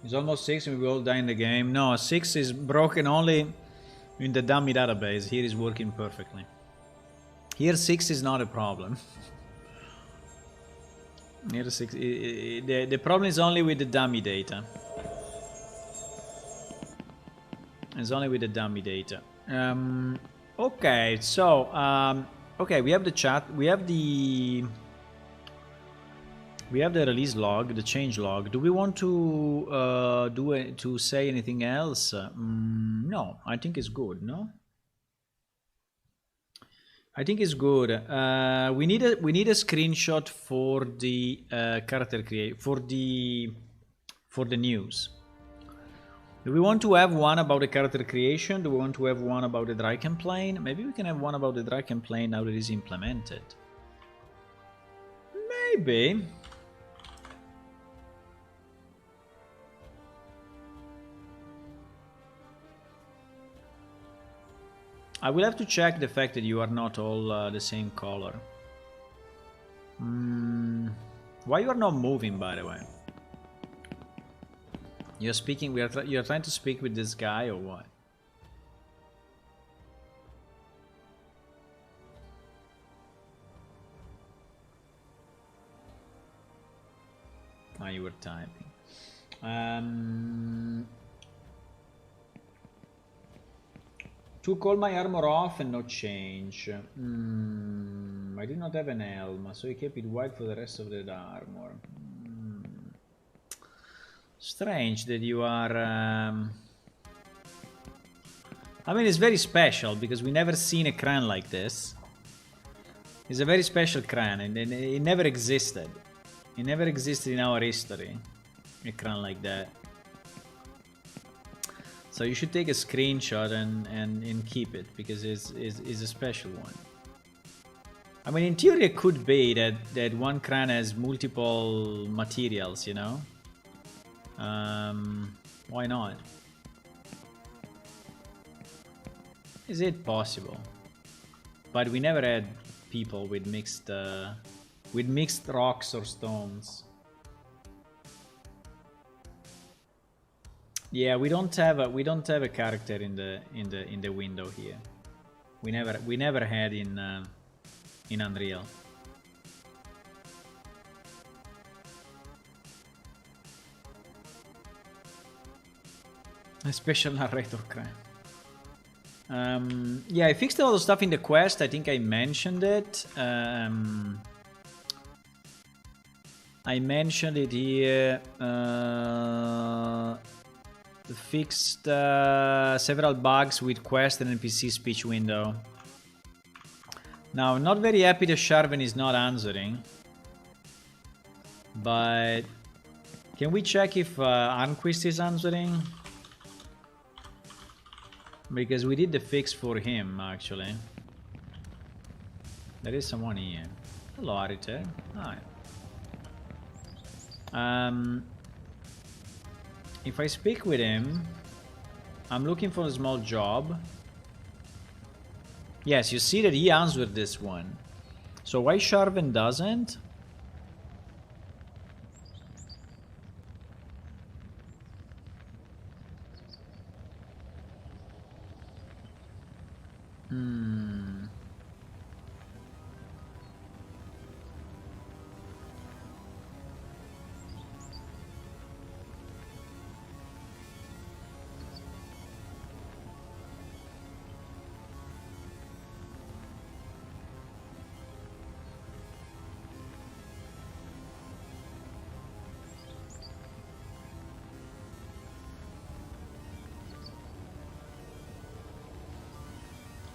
It's almost 6 and we all die in the game. No, 6 is broken only in the dummy database. Here is working perfectly. Here 6 is not a problem. Here 6, the problem is only with the dummy data. It's only with the dummy data. Okay, so okay, we have the chat. We have the release log, the change log. Do we want to to say anything else? No, I think it's good. No, I think it's good. We need a screenshot for the character create for the news. Do we want to have one about the character creation? Do we want to have one about the Draken plane? Maybe we can have one about the Draken plane now that it is implemented. Maybe. I will have to check the fact that you are not all the same color. Why you are not moving, by the way? You're speaking. You're trying to speak with this guy or what? Ah, you were typing. To call my armor off and not change. I did not have an helm, so I kept it white for the rest of the armor. Strange that you are... I mean, it's very special because we never seen a cran like this. It's a very special cran and it never existed. It never existed in our history, a cran like that. So you should take a screenshot and keep it because it's a special one. I mean, in theory, it could be that one cran has multiple materials, you know? Why not? Is it possible? But we never had people with mixed rocks or stones. Yeah, we don't have a character in the window here. We never had in Unreal. A special narrator crime. Yeah, I fixed all the stuff in the quest. I think I mentioned it. I mentioned it here. Fixed several bugs with quest and NPC speech window. Now, I'm not very happy that Sharven is not answering. But can we check if Arnquist is answering? Because we did the fix for him, actually. There is someone here. Hello, Ariter. Hi. If I speak with him, I'm looking for a small job. Yes, you see that he answered this one. So why Sharven doesn't?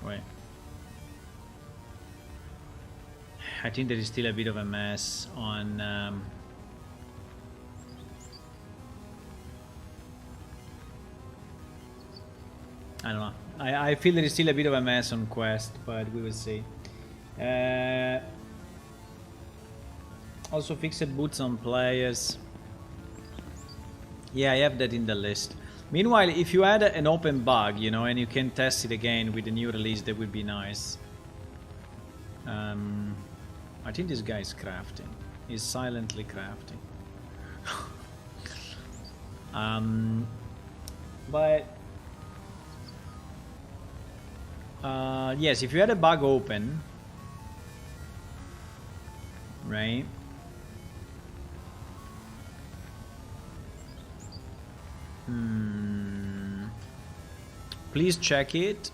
Wait. I think there is still a bit of a mess on... I don't know. I feel there is still a bit of a mess on Quest, but we will see. Also fixed boots on players. Yeah, I have that in the list. Meanwhile, if you add an open bug, you know, and you can test it again with the new release, that would be nice. I think this guy is crafting. He's silently crafting. But yes, if you had a bug open, right? Please check it,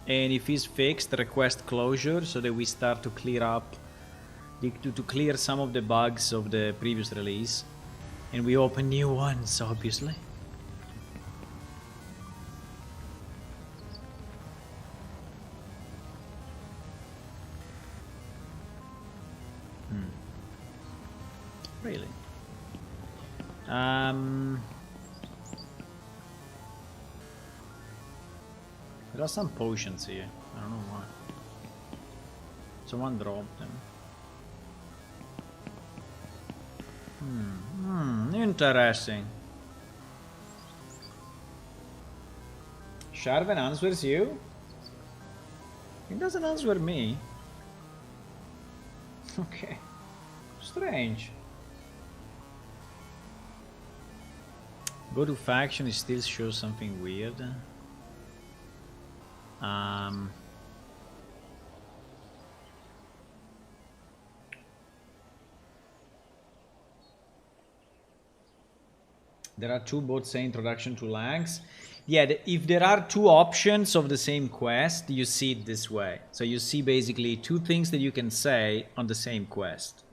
and if it's fixed, request closure so that we start to clear up, to clear some of the bugs of the previous release, and we open new ones, obviously. Really? There are some potions here. I don't know why. Someone dropped them. Interesting. Sharven answers you? He doesn't answer me. Okay. Strange. Go to faction, it still shows something weird. There are two both say introduction to Langs. Yeah, if there are two options of the same quest, you see it this way. So you see basically two things that you can say on the same quest.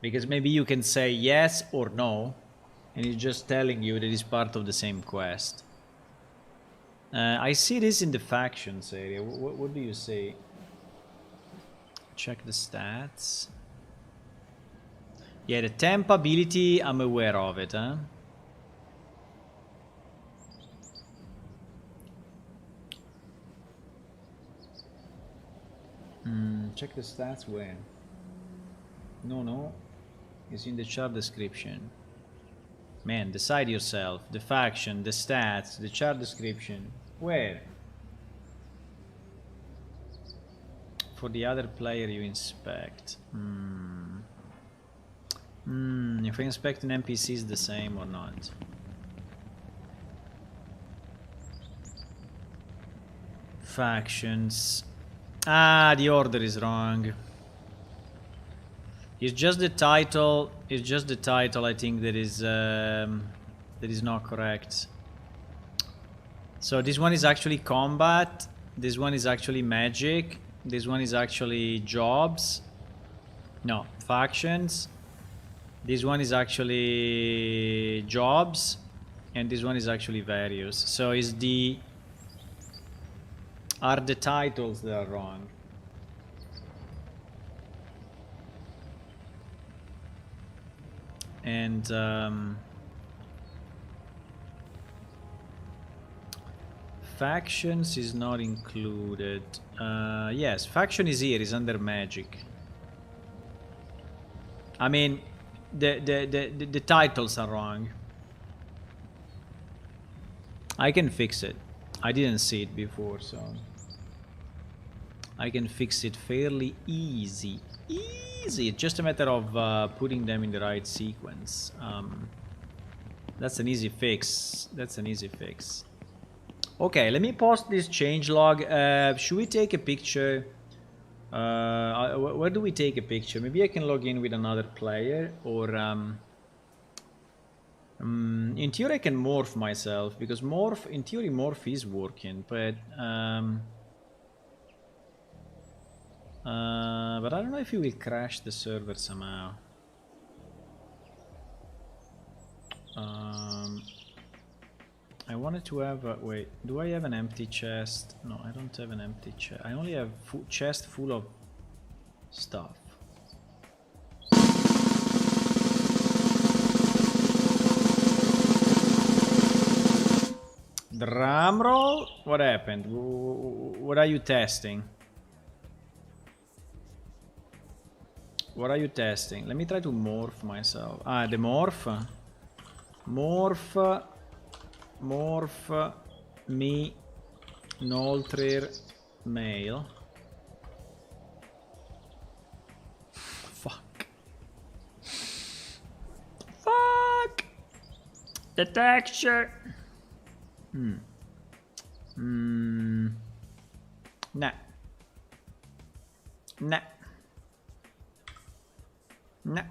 Because maybe you can say yes or no, and it's just telling you that it's part of the same quest. I see this in the factions area. What do you see? Check the stats. Yeah, the temp ability, I'm aware of it, huh? Check the stats where? No. It's in the chart description. Man, decide yourself. The faction, the stats, the chart description. Where? For the other player you inspect. If I inspect an NPC, is the same or not? Factions. Ah, the order is wrong. It's just the title. It's just the title. I think that is not correct. So this one is actually combat. This one is actually magic. This one is actually jobs. No, factions. This one is actually jobs, and this one is actually various. So is the titles that are wrong. And factions is not included. Yes, faction is here, is under magic. I mean, the titles are wrong. I can fix it. I didn't see it before, so I can fix it fairly easy. Easy. It's just a matter of putting them in the right sequence. That's an easy fix. That's an easy fix. Okay, let me post this changelog. Should we take a picture? Where do we take a picture? Maybe I can log in with another player, or in theory I can morph myself, because in theory morph is working, but I don't know if it will crash the server somehow. I wanted to have a, wait, do I have an empty chest? No, I don't have an empty chest. I only have chest full of stuff. Drum roll? What happened? What are you testing? What are you testing? Let me try to morph myself. Ah, the morph. Morph me Noltrir male. Fuck. Fuck. The texture. Nah. Nah. Nah.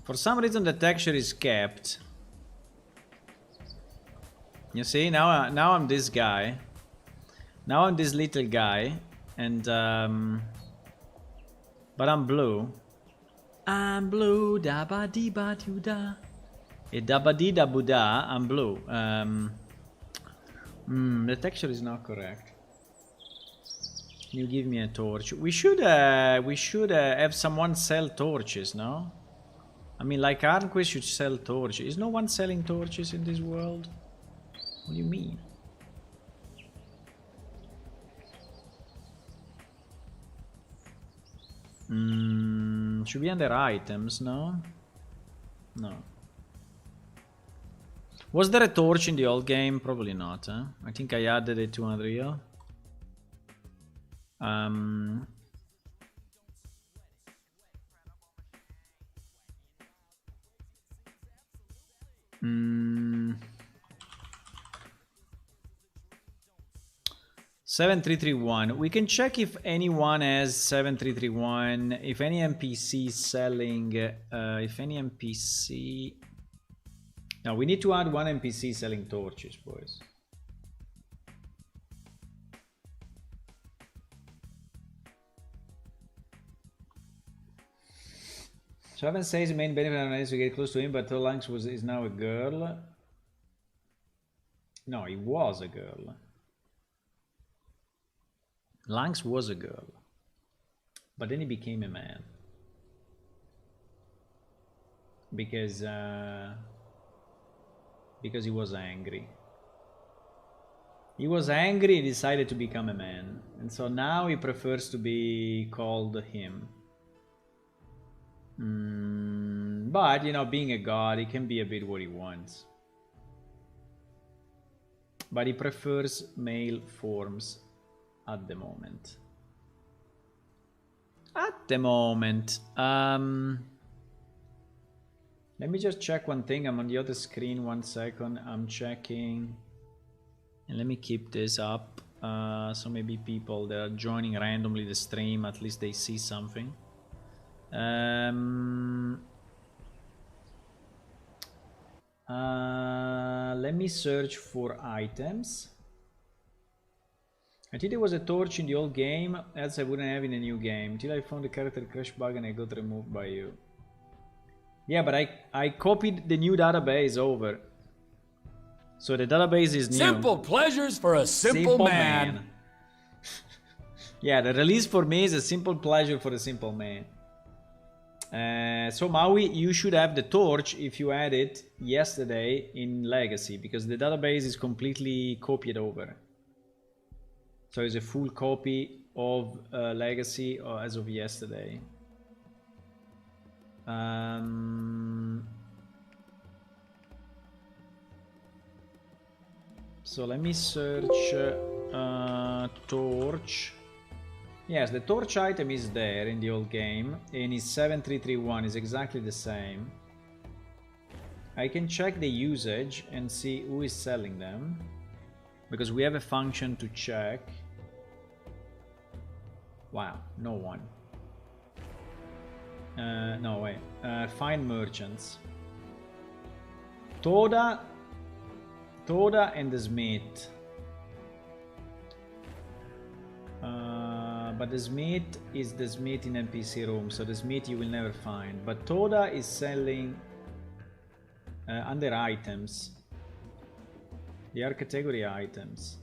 For some reason the texture is kept. You see, now I'm this guy. Now I'm this little guy, and but I'm blue. I'm blue, da ba dee ba doo da. Da ba dee da boo da. I'm blue. The texture is not correct. You give me a torch. We should have someone sell torches, no? I mean, like Arnquist should sell torches. Is no one selling torches in this world? What do you mean? Should be under items, no? No. Was there a torch in the old game? Probably not, huh? I think I added it to Unreal. Mm. 7331. We can check if anyone has 7331. If any NPC is selling. If any NPC. Now we need to add one NPC selling torches, boys. Shaven says the main benefit is to get close to him, but Lanx is now a girl. No, he was a girl. Lanx was a girl, but then he became a man because he was angry. He was angry. He decided to become a man, and so now he prefers to be called him. But you know, being a god, he can be a bit what he wants. But he prefers male forms. At the moment. At the moment. Let me just check one thing. I'm on the other screen. 1 second. I'm checking. And let me keep this up. So maybe people that are joining randomly the stream, at least they see something. Let me search for items. I think there was a torch in the old game, else I wouldn't have in a new game. Till I found the character crash bug and I got removed by you. Yeah, but I copied the new database over. So the database is new. Simple pleasures for a simple man. Yeah, the release for me is a simple pleasure for a simple man. So Maui, you should have the torch if you had it yesterday in Legacy, because the database is completely copied over. So it's a full copy of Legacy as of yesterday. So let me search torch. Yes, the torch item is there in the old game, and it's 7331, is exactly the same. I can check the usage and see who is selling them, because we have a function to check. Wow, no one. No, wait. Find merchants. Toda and the Smith. But the Smith is the Smith in NPC room, so the Smith you will never find. But Toda is selling under items. They are category items.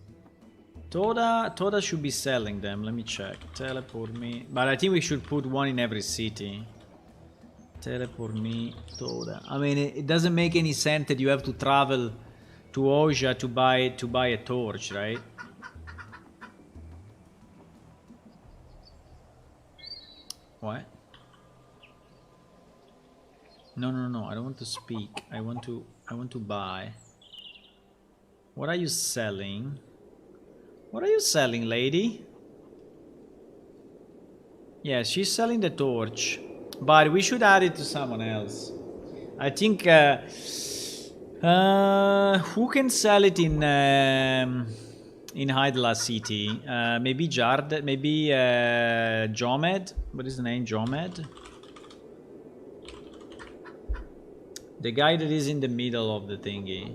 Toda should be selling them. Let me check. Teleport me. But I think we should put one in every city. Teleport me, Toda. I mean, it doesn't make any sense that you have to travel to Oja to buy a torch, right? What? No, I don't want to speak. I want to buy. What are you selling? What are you selling, lady? Yeah, she's selling the torch. But we should add it to someone else. I think who can sell it in Hydla City? Maybe Jard, maybe Jomed. What is the name? Jomed? The guy that is in the middle of the thingy.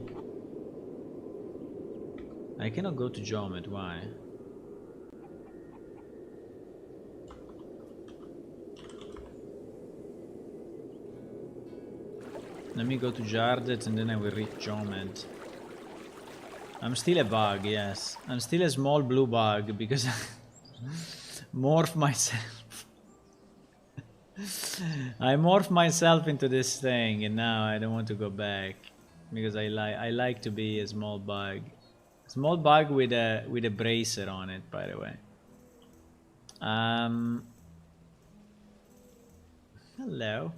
I cannot go to Jomed, why? Let me go to Jardet and then I will reach Jomed. I'm still a bug, yes. I'm still a small blue bug because I morph myself. I morph myself into this thing and now I don't want to go back because I like to be a small bug. Small bug with a bracer on it, by the way. Hello.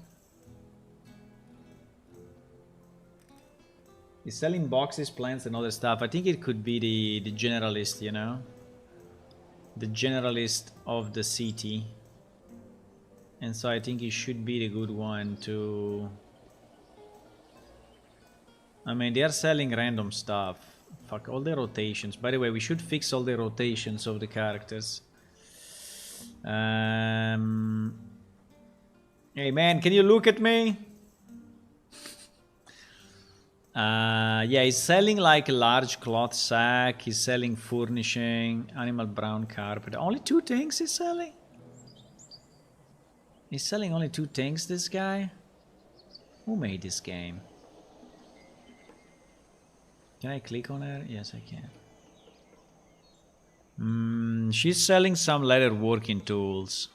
He's selling boxes, plants, and other stuff. I think it could be the generalist, you know? The generalist of the city. And so I think he should be the good one to... I mean, they are selling random stuff. Fuck, all the rotations. By the way, we should fix all the rotations of the characters. Hey man, can you look at me? Yeah, he's selling like a large cloth sack. He's selling furnishing, animal brown carpet. Only 2 things he's selling? He's selling only 2 things, this guy? Who made this game? Can I click on her? Yes, I can. She's selling some leather working tools.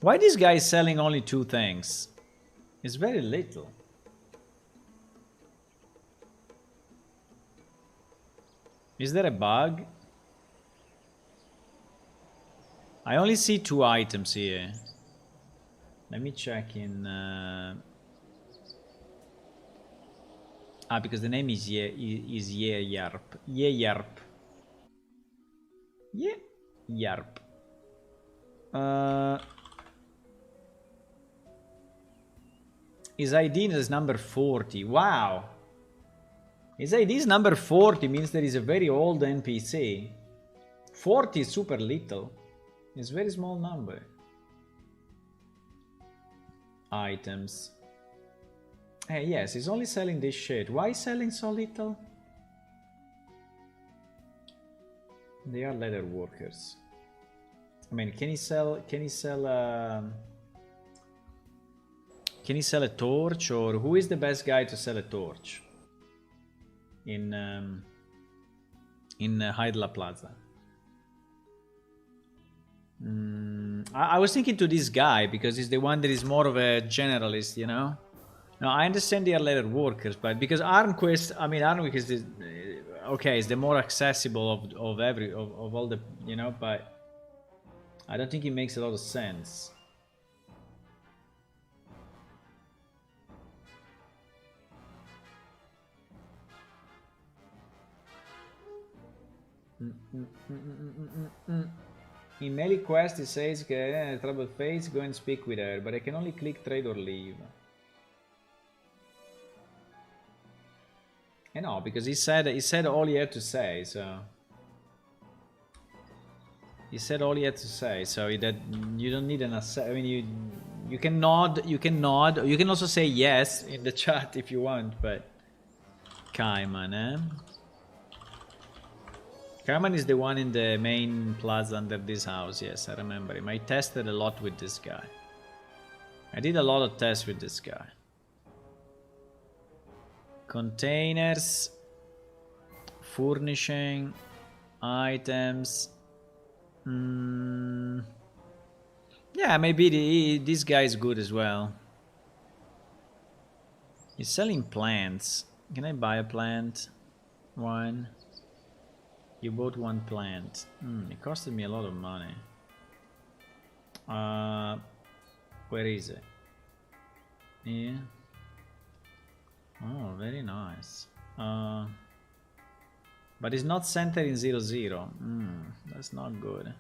Why this guy is selling only 2 things? It's very little. Is there a bug? I only see 2 items here. Let me check in... because the name is Yarp. Yarp. Yarp. His ID is number 40. Wow. His ID is number 40, means there is a very old NPC. 40 is super little. It's a very small number. Items. Hey, yes, he's only selling this shit. Why is selling so little? They are leather workers. I mean, can he sell a torch, or who is the best guy to sell a torch? In Hydla Plaza. I was thinking to this guy because he's the one that is more of a generalist, you know. Now I understand they are leather workers, but because Arnquist, I mean Arnquist is okay, it's the more accessible of all the, you know, but I don't think it makes a lot of sense. In Melee Quest it says trouble face, go and speak with her, but I can only click trade or leave. No, because he said all he had to say, so he said all he had to say, so that you don't need an I mean you can nod, you can also say yes in the chat if you want, but Kaiman, eh? Kaiman is the one in the main plaza under this house, yes, I remember him. I tested a lot with this guy. I did a lot of tests with this guy. Containers, furnishing, items. Yeah, maybe this guy is good as well. He's selling plants. Can I buy a plant? One. You bought one plant. It costed me a lot of money. Where is it? Yeah. Oh, very nice. But it's not centered in 0-0. That's not good.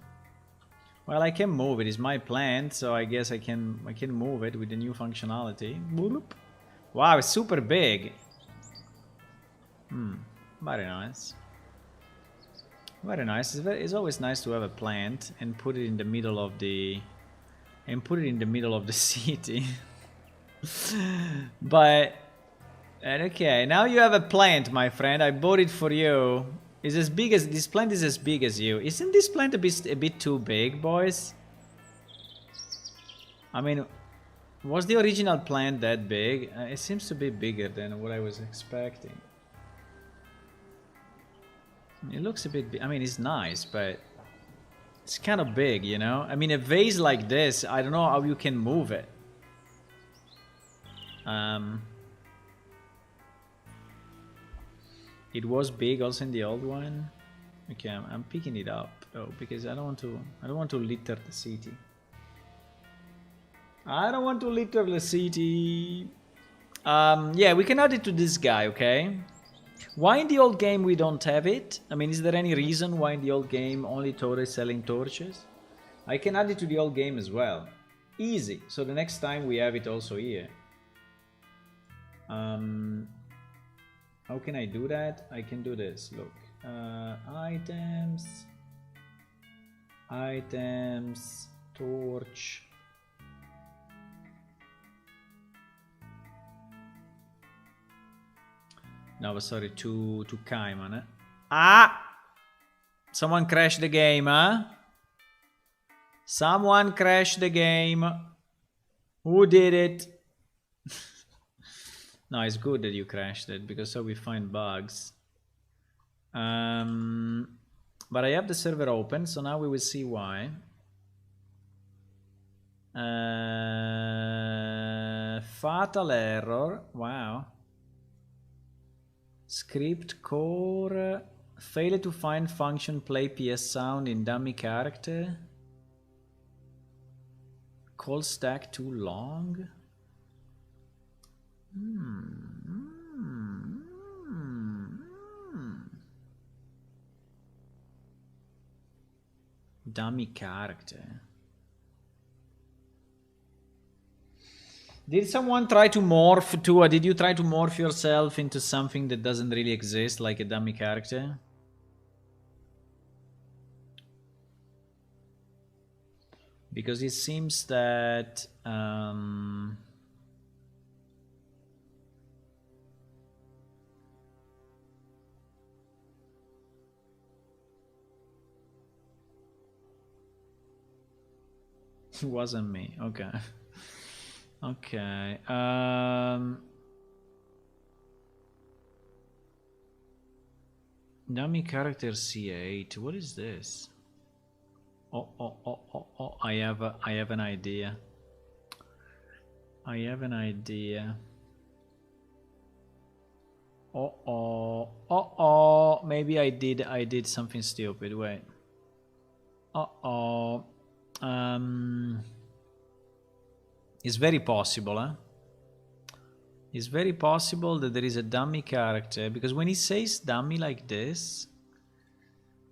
Well, I can move it. It's my plant, so I guess I can move it with the new functionality. Boop. Wow, it's super big. Very nice. Very nice. It's always nice to have a plant and put it in the middle of the city. But okay, now you have a plant, my friend. I bought it for you. It's as big as this plant is as big as you. Isn't this plant a bit too big, boys? I mean, was the original plant that big? It seems to be bigger than what I was expecting. It looks a bit big. I mean, it's nice, but it's kind of big, you know? I mean, a vase like this, I don't know how you can move it. It was big also in the old one. Okay, I'm picking it up. Oh, because I don't want to litter the city. I don't want to litter the city. Yeah, we can add it to this guy, okay? Why in the old game we don't have it? I mean, is there any reason why in the old game only Toro is selling torches? I can add it to the old game as well. Easy. So the next time we have it also here. How can I do that? I can do this. Look. Items. Torch. No, sorry, to Kaiman. Eh? Ah! Someone crashed the game, huh? Someone crashed the game. Who did it? No, it's good that you crashed it, because so we find bugs. But I have the server open, so now we will see why. Fatal error. Wow. Script core. Failed to find function play PS sound in dummy character. Call stack too long. Dummy character. Did someone try to morph to, did you try to morph yourself into something that doesn't really exist, like a dummy character? Because it seems that it wasn't me. Okay. Okay. Dummy character C8. What is this? Oh! I have an idea. I have an idea. Oh! Maybe I did something stupid. Wait. It's very possible, huh? It's very possible that there is a dummy character, because when he says dummy like this,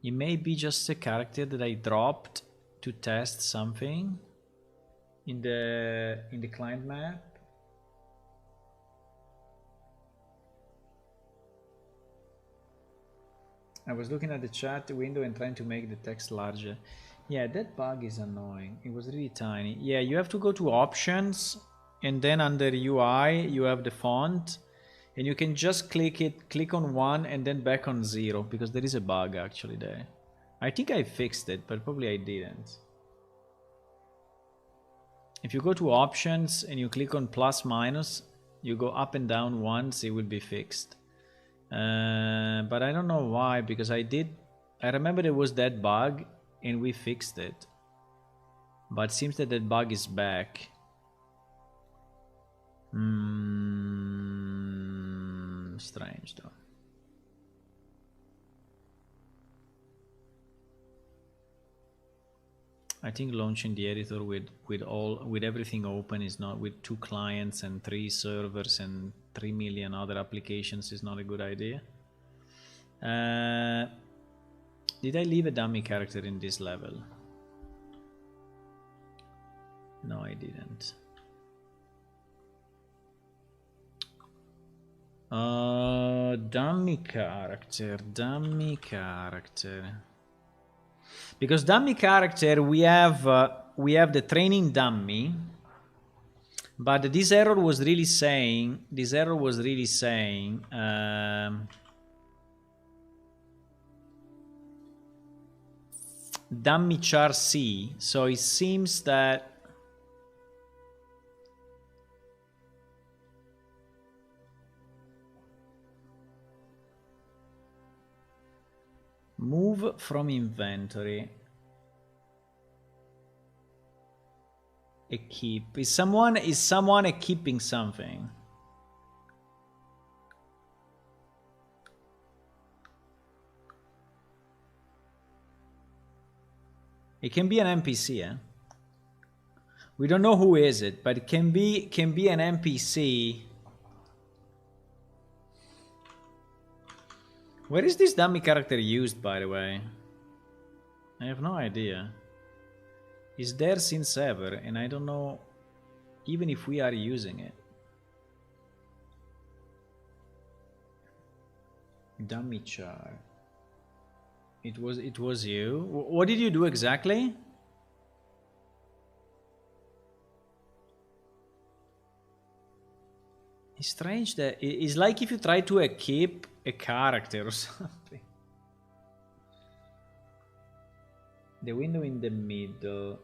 It may be just a character that I dropped to test something in the client map. I was looking at the chat window and trying to make the text larger. Yeah, that bug is annoying. It was really tiny. Yeah, you have to go to options and then under UI you have the font and you can just click on 1 and then back on 0 because there is a bug actually there. I think I fixed it, but probably I didn't. If you go to options and you click on plus minus, you go up and down once, it will be fixed. But I don't know why, because I remember there was that bug and we fixed it. But it seems that that bug is back. Strange though. I think launching the editor with everything open is not, with 2 clients and 3 servers and 3 million other applications, is not a good idea. Did I leave a dummy character in this level? No, I didn't. Dummy character. Because dummy character, we have the training dummy, but this error was really saying dummy char C. So it seems that move from inventory. Equip. Is someone equipping something? It can be an NPC, eh? We don't know who is it, but it can be an NPC. Where is this dummy character used, by the way? I have no idea. It's there since ever, and I don't know even if we are using it. Dummy char. It was you. What did you do exactly? It's strange that it's like if you try to equip a character or something. The window in the middle.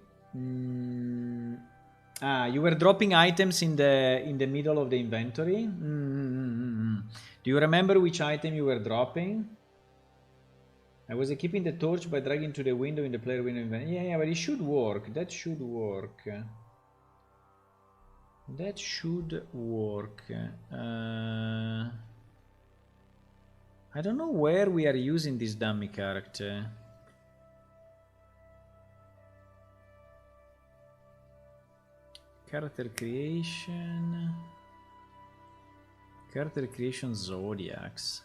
You were dropping items in the middle of the inventory. Do you remember which item you were dropping? I was equipping the torch by dragging to the window in the player window inventory. Yeah, but it should work. That should work. That should work. I don't know where we are using this dummy character. Character creation. Character creation zodiacs.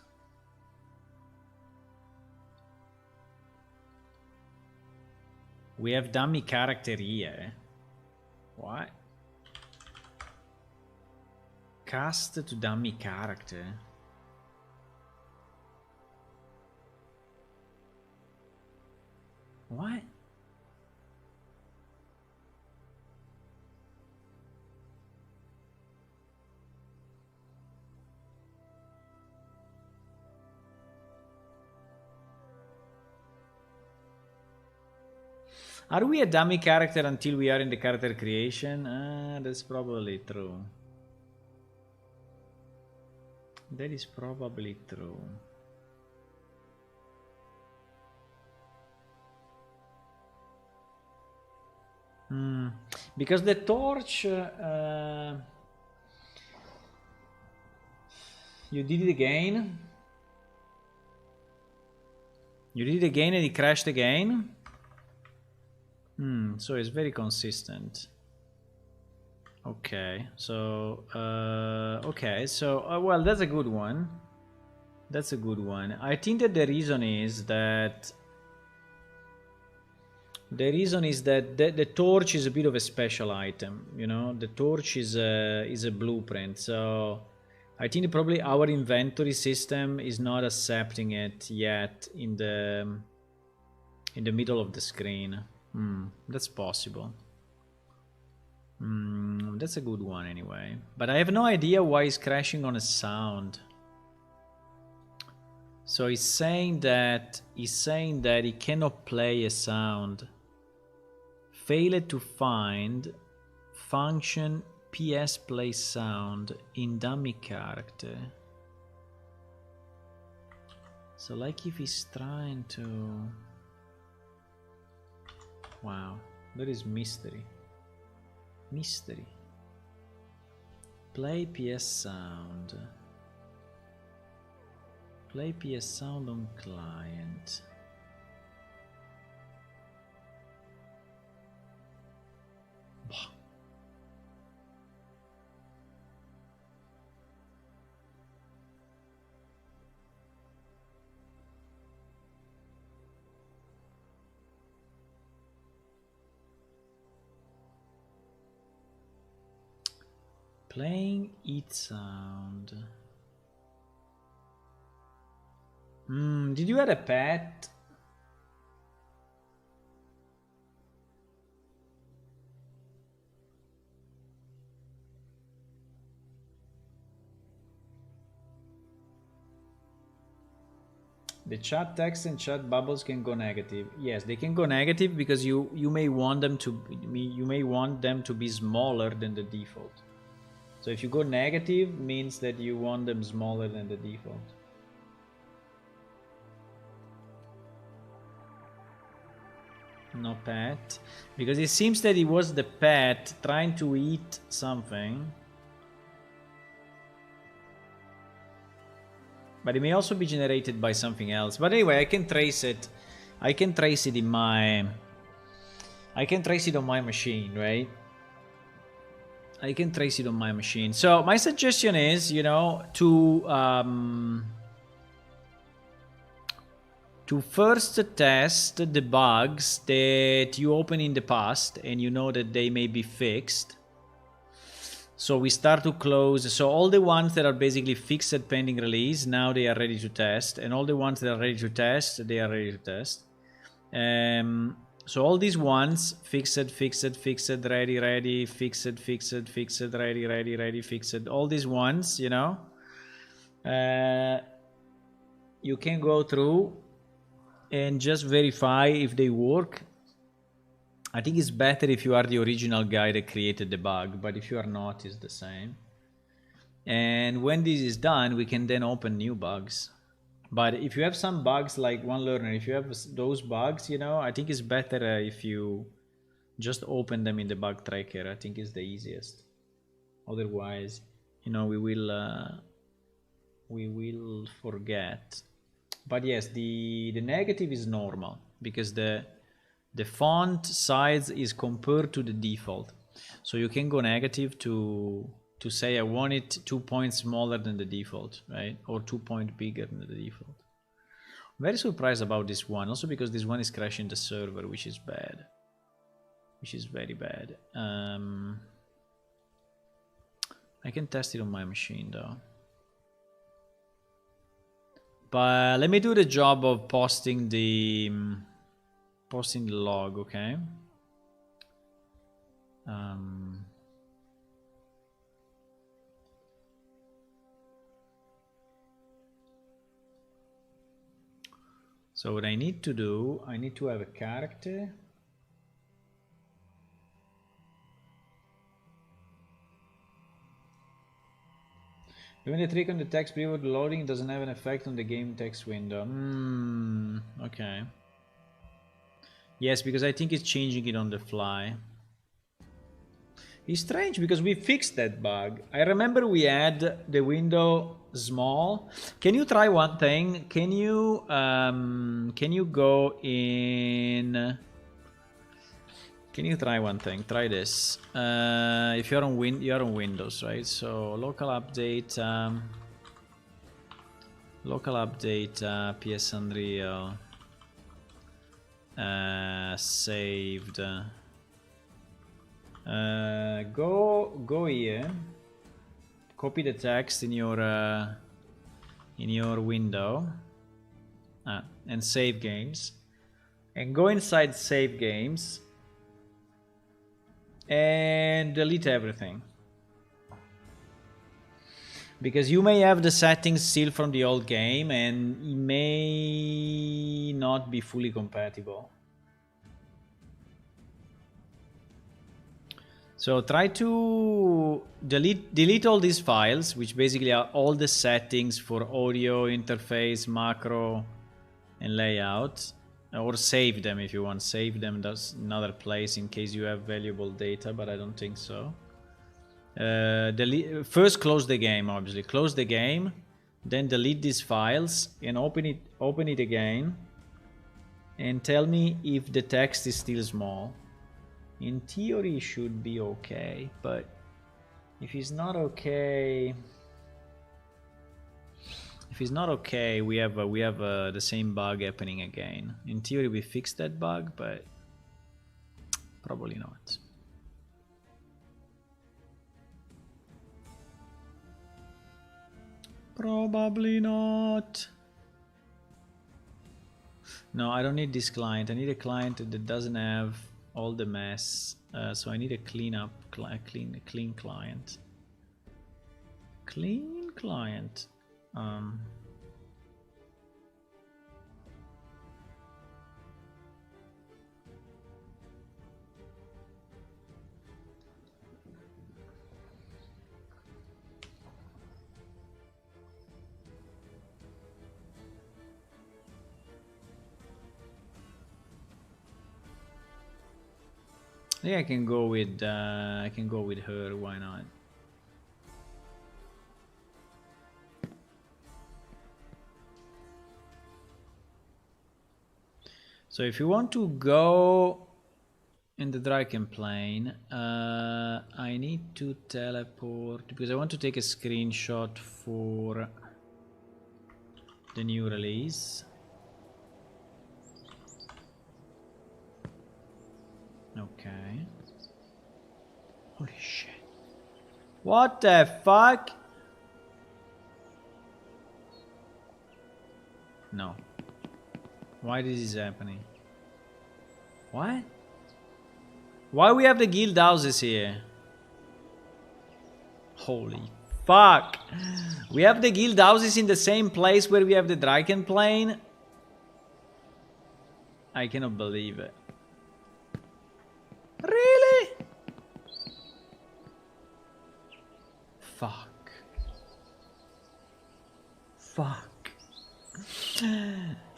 We have dummy character here. What? Cast to dummy character. What? Are we a dummy character until we are in the character creation? That's probably true. That is probably true. Because the torch... you did it again? You did it again and it crashed again? So it's very consistent. Okay, so well, that's a good one. That's a good one. I think that the reason is that The reason is that the torch is a bit of a special item, you know. The torch is a blueprint, so I think probably our inventory system is not accepting it yet in the middle of the screen. That's possible. That's a good one anyway. But I have no idea why it's crashing on a sound. So he's saying that he cannot play a sound. Failed to find function PS play sound in dummy character. So like if he's trying to... Wow, that is mystery. Mystery. Play PS sound. Play PS sound on client. Playing it sound. Did you add a pet? The chat text and chat bubbles can go negative. Yes, they can go negative because you may want them to be smaller than the default. So if you go negative, means that you want them smaller than the default. No pet, because it seems that it was the pet trying to eat something. But it may also be generated by something else. But anyway, I can trace it. I can trace it on my machine, right? I can trace it on my machine. So my suggestion is, you know, to first test the bugs that you opened in the past and you know that they may be fixed. So we start to close. So all the ones that are basically fixed pending release, now they are ready to test. And all the ones that are ready to test, they are ready to test. So all these ones, fixed, ready, fixed, ready, fixed. All these ones, you know, you can go through and just verify if they work. I think it's better if you are the original guy that created the bug, but if you are not, it's the same. And when this is done, we can then open new bugs. But if you have some bugs like one learner, if you have those bugs, you know, I think it's better if you just open them in the bug tracker. I think it's the easiest. Otherwise, you know, we will forget. But yes, the negative is normal because the font size is compared to the default. So you can go negative to say I want it 2 points smaller than the default, right? Or 2 points bigger than the default. I'm very surprised about this one, also because this one is crashing the server, which is bad. Which is very bad. I can test it on my machine though. But let me do the job of posting the log, okay? So what I need to do, I need to have a character. Doing the trick on the text preview loading doesn't have an effect on the game text window. Okay. Yes, because I think it's changing it on the fly. It's strange because we fixed that bug. I remember we had the window small. Can you try one thing? Can you go in? Can you try one thing? Try this. If you're on Windows, right? So local update, PS Unreal. saved. Go here. Copy the text in your window and save games, and go inside save games and delete everything, because you may have the settings still from the old game and it may not be fully compatible. So try to delete all these files, which basically are all the settings for audio, interface, macro, and layout. Or save them if you want. Save them, that's another place in case you have valuable data, but I don't think so. First close the game, obviously. Close the game, then delete these files and open it again. And tell me if the text is still small. In theory, it should be okay, but if it's not okay, we have the same bug happening again. In theory, we fixed that bug, but probably not. Probably not. No, I don't need this client. I need a client that doesn't have all the mess. So I need a clean client. Clean client. Yeah, I can go with her. Why not? So if you want to go in the Draken plane, I need to teleport because I want to take a screenshot for the new release. Okay. Holy shit. What the fuck? No. Why this is happening? What? Why we have the guild houses here? Holy fuck. We have the guild houses in the same place where we have the Draken plane? I cannot believe it. Really? Fuck. Fuck.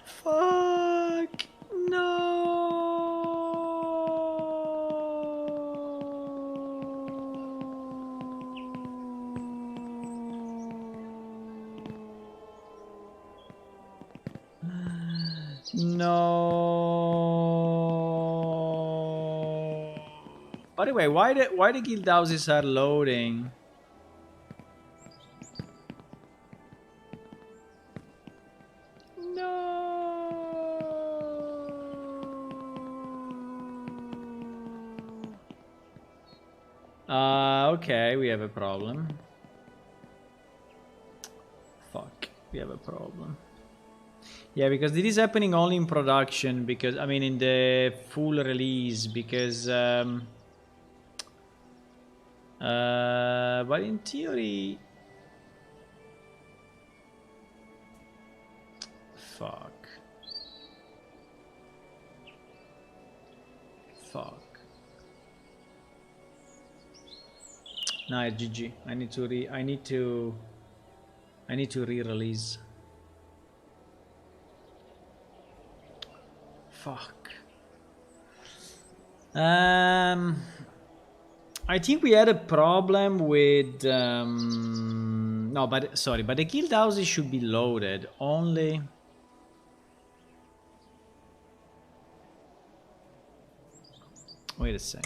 Fuck. No. By the way, why the guild houses are loading? Okay, we have a problem. Fuck, we have a problem. Yeah, because this is happening only in production, because, I mean, in the full release, because, but in theory... Fuck. Fuck. Nah, GG. I need to re-release. Fuck. I think we had a problem with no, but sorry, but the guild houses should be loaded only. Wait a sec.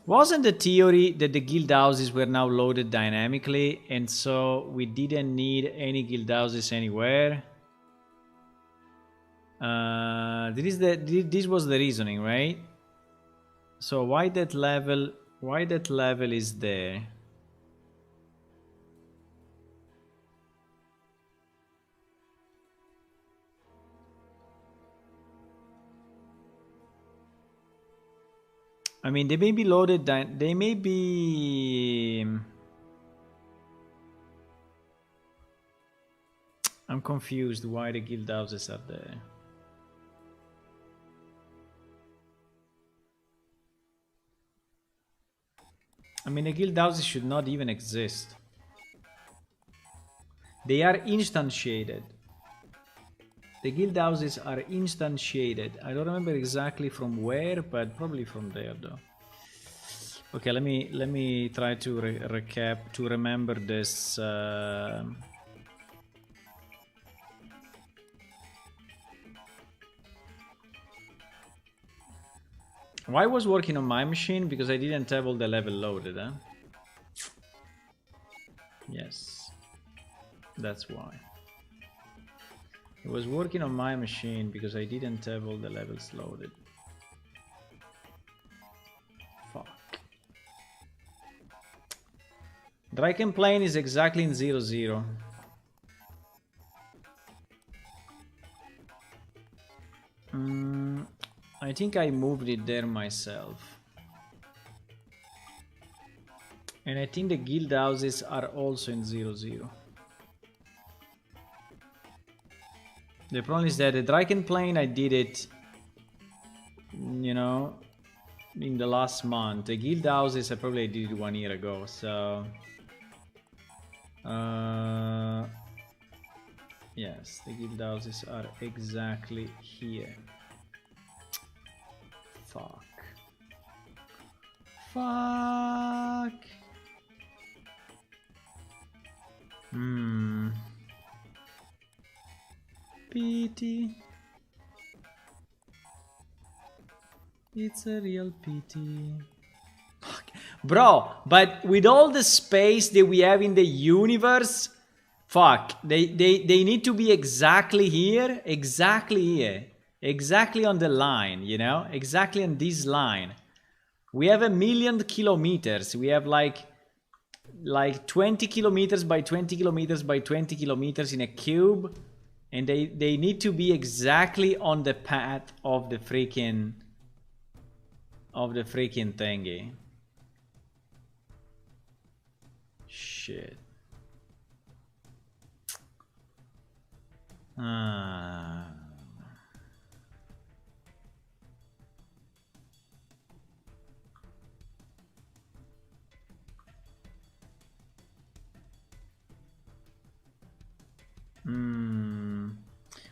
Wasn't the theory that the guild houses were now loaded dynamically, and so we didn't need any guild houses anywhere? this was the reasoning, right? So why that level is there? I mean, they may be loaded. They may be. I'm confused why the guild houses are there. I mean, the guild houses should not even exist. They are instantiated. The guild houses are instantiated. I don't remember exactly from where, but probably from there though. Okay, let me try to recap to remember this. Why was working on my machine? Because I didn't have all the level loaded, huh? Yes, that's why. It was working on my machine because I didn't have all the levels loaded. Fuck. Draken Plane is exactly in 0-0. I think I moved it there myself. And I think the guild houses are also in 0-0. The problem is that the Draken Plane, I did it, you know, in the last month. The guild houses, I probably did it 1 year ago, so... yes, the guild houses are exactly here. Fuck. Fuck. Pity. It's a real pity. Fuck. Bro, but with all the space that we have in the universe, fuck, they need to be exactly here, exactly on the line, you know, exactly on this line. We have 1,000,000 kilometers. We have like 20 kilometers by 20 kilometers by 20 kilometers in a cube, and they need to be exactly on the path of the freaking thingy. Shit.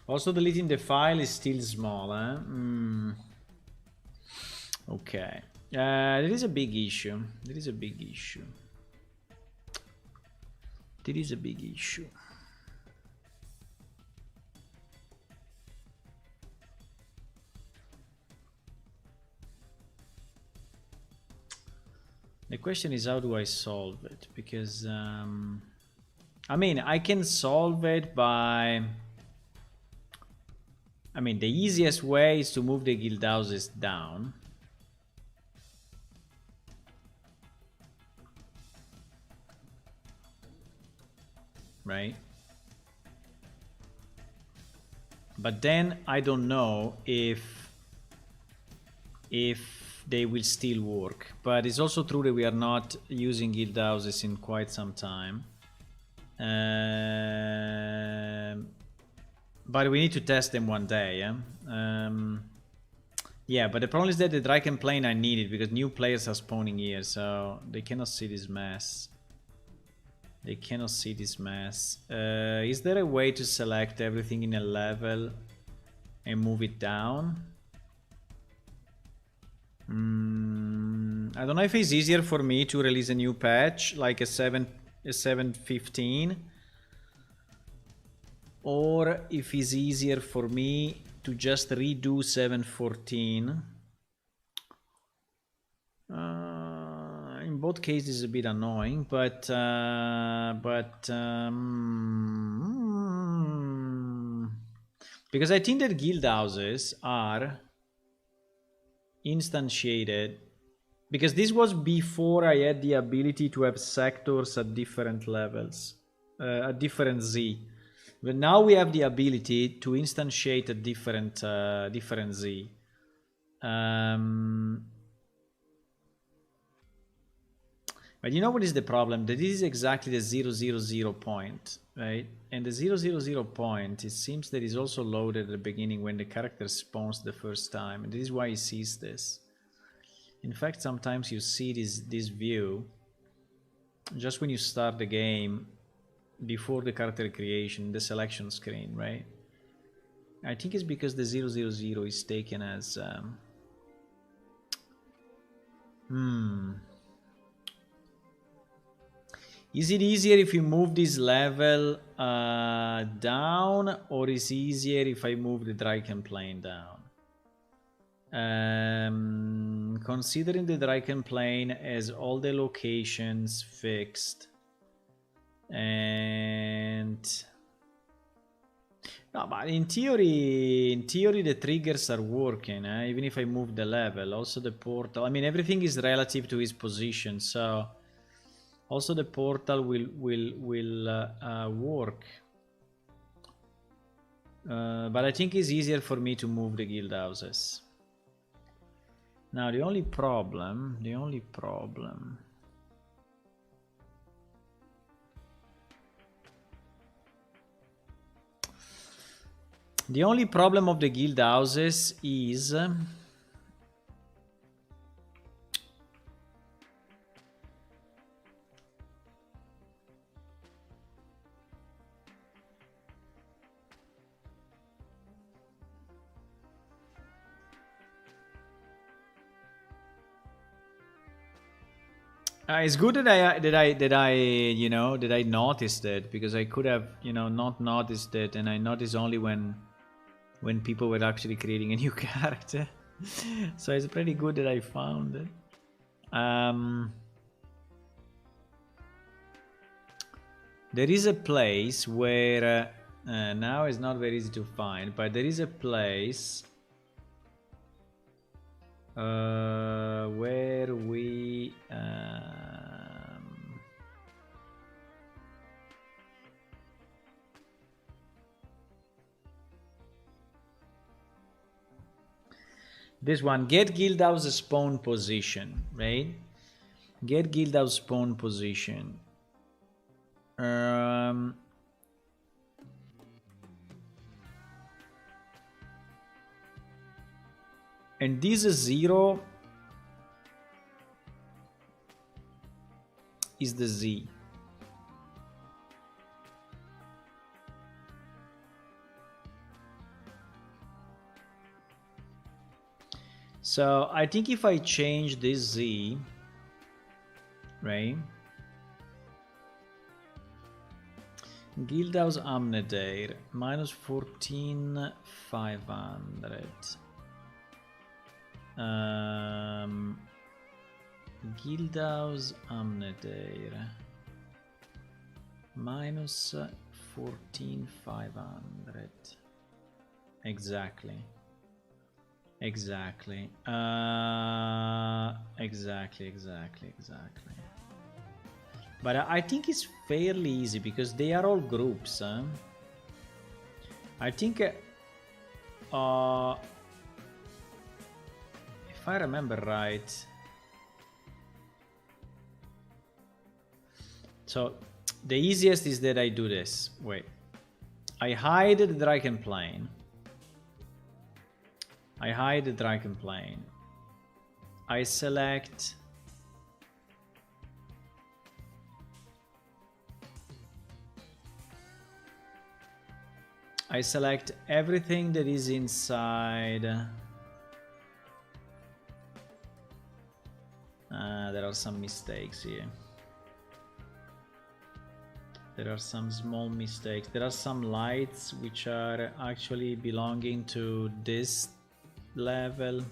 Also, deleting the file is still small, eh? Okay. There is a big issue. There is a big issue. There is a big issue. The question is, how do I solve it? Because, I mean, I can solve it by... I mean, the easiest way is to move the guild houses down. Right? But then I don't know if they will still work. But it's also true that we are not using guild houses in quite some time. But we need to test them one day, yeah? Yeah, but the problem is that the Draken Plane I need it because new players are spawning here, so they cannot see this mess. They cannot see this mess. Is there a way to select everything in a level and move it down? I don't know if it's easier for me to release a new patch, like a 7.15, or if it's easier for me to just redo 7.14. In both cases it's a bit annoying, but Because I think that guild houses are instantiated, because this was before I had the ability to have sectors at different levels, at different Z. But now we have the ability to instantiate a different Z. But you know what is the problem? That this is exactly the 000 point, right? And the 000 point, it seems that is also loaded at the beginning when the character spawns the first time. And this is why he sees this. In fact, sometimes you see this view just when you start the game, before the character creation, the selection screen, right? I think it's because the 000 is taken as... Is it easier if you move this level down, or is it easier if I move the Draken plane down? Considering the Draken plane as all the locations fixed, and no, but in theory the triggers are working, even if I move the level. Also the portal, I mean, everything is relative to his position, so also the portal will work. But I think it's easier for me to move the guild houses. Now the only problem of the guild houses is it's good that I noticed it, because I could have not noticed it, and I noticed only when people were actually creating a new character. So it's pretty good that I found it. There is a place where now it's not very easy to find, but there is a place where we this one, get guild house spawn position, right? Get guild house spawn position. And this 0 is the Z. So I think if I change this Z, right? Guildhouse Amnedair minus 14,500. Guildhouse Amnedair minus 14,500. Exactly. Exactly. But I think it's fairly easy because they are all groups. Huh? I think if I remember right. So the easiest is that I do this. Wait. I hide the Draken plane. I hide the Draken plane. I select everything that is inside. There are some mistakes here. There are some small mistakes. There are some lights which are actually belonging to this level,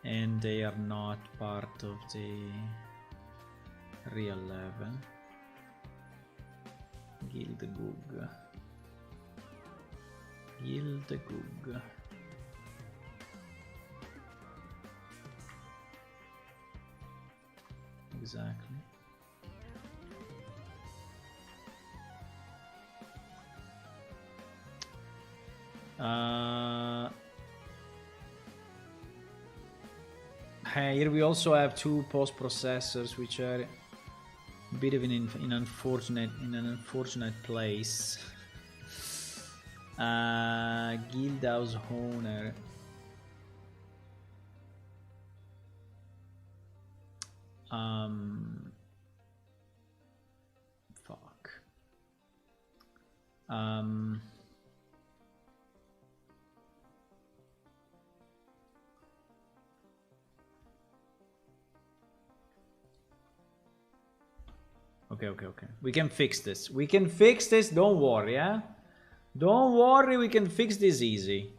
and they are not part of the real level. Guild Gug. Guild Gug. Exactly. Here we also have two post processors, which are a bit of an unfortunate place. Guildhouse owner. Fuck. Okay. We can fix this. We can fix this. Don't worry, yeah? Don't worry, we can fix this easy.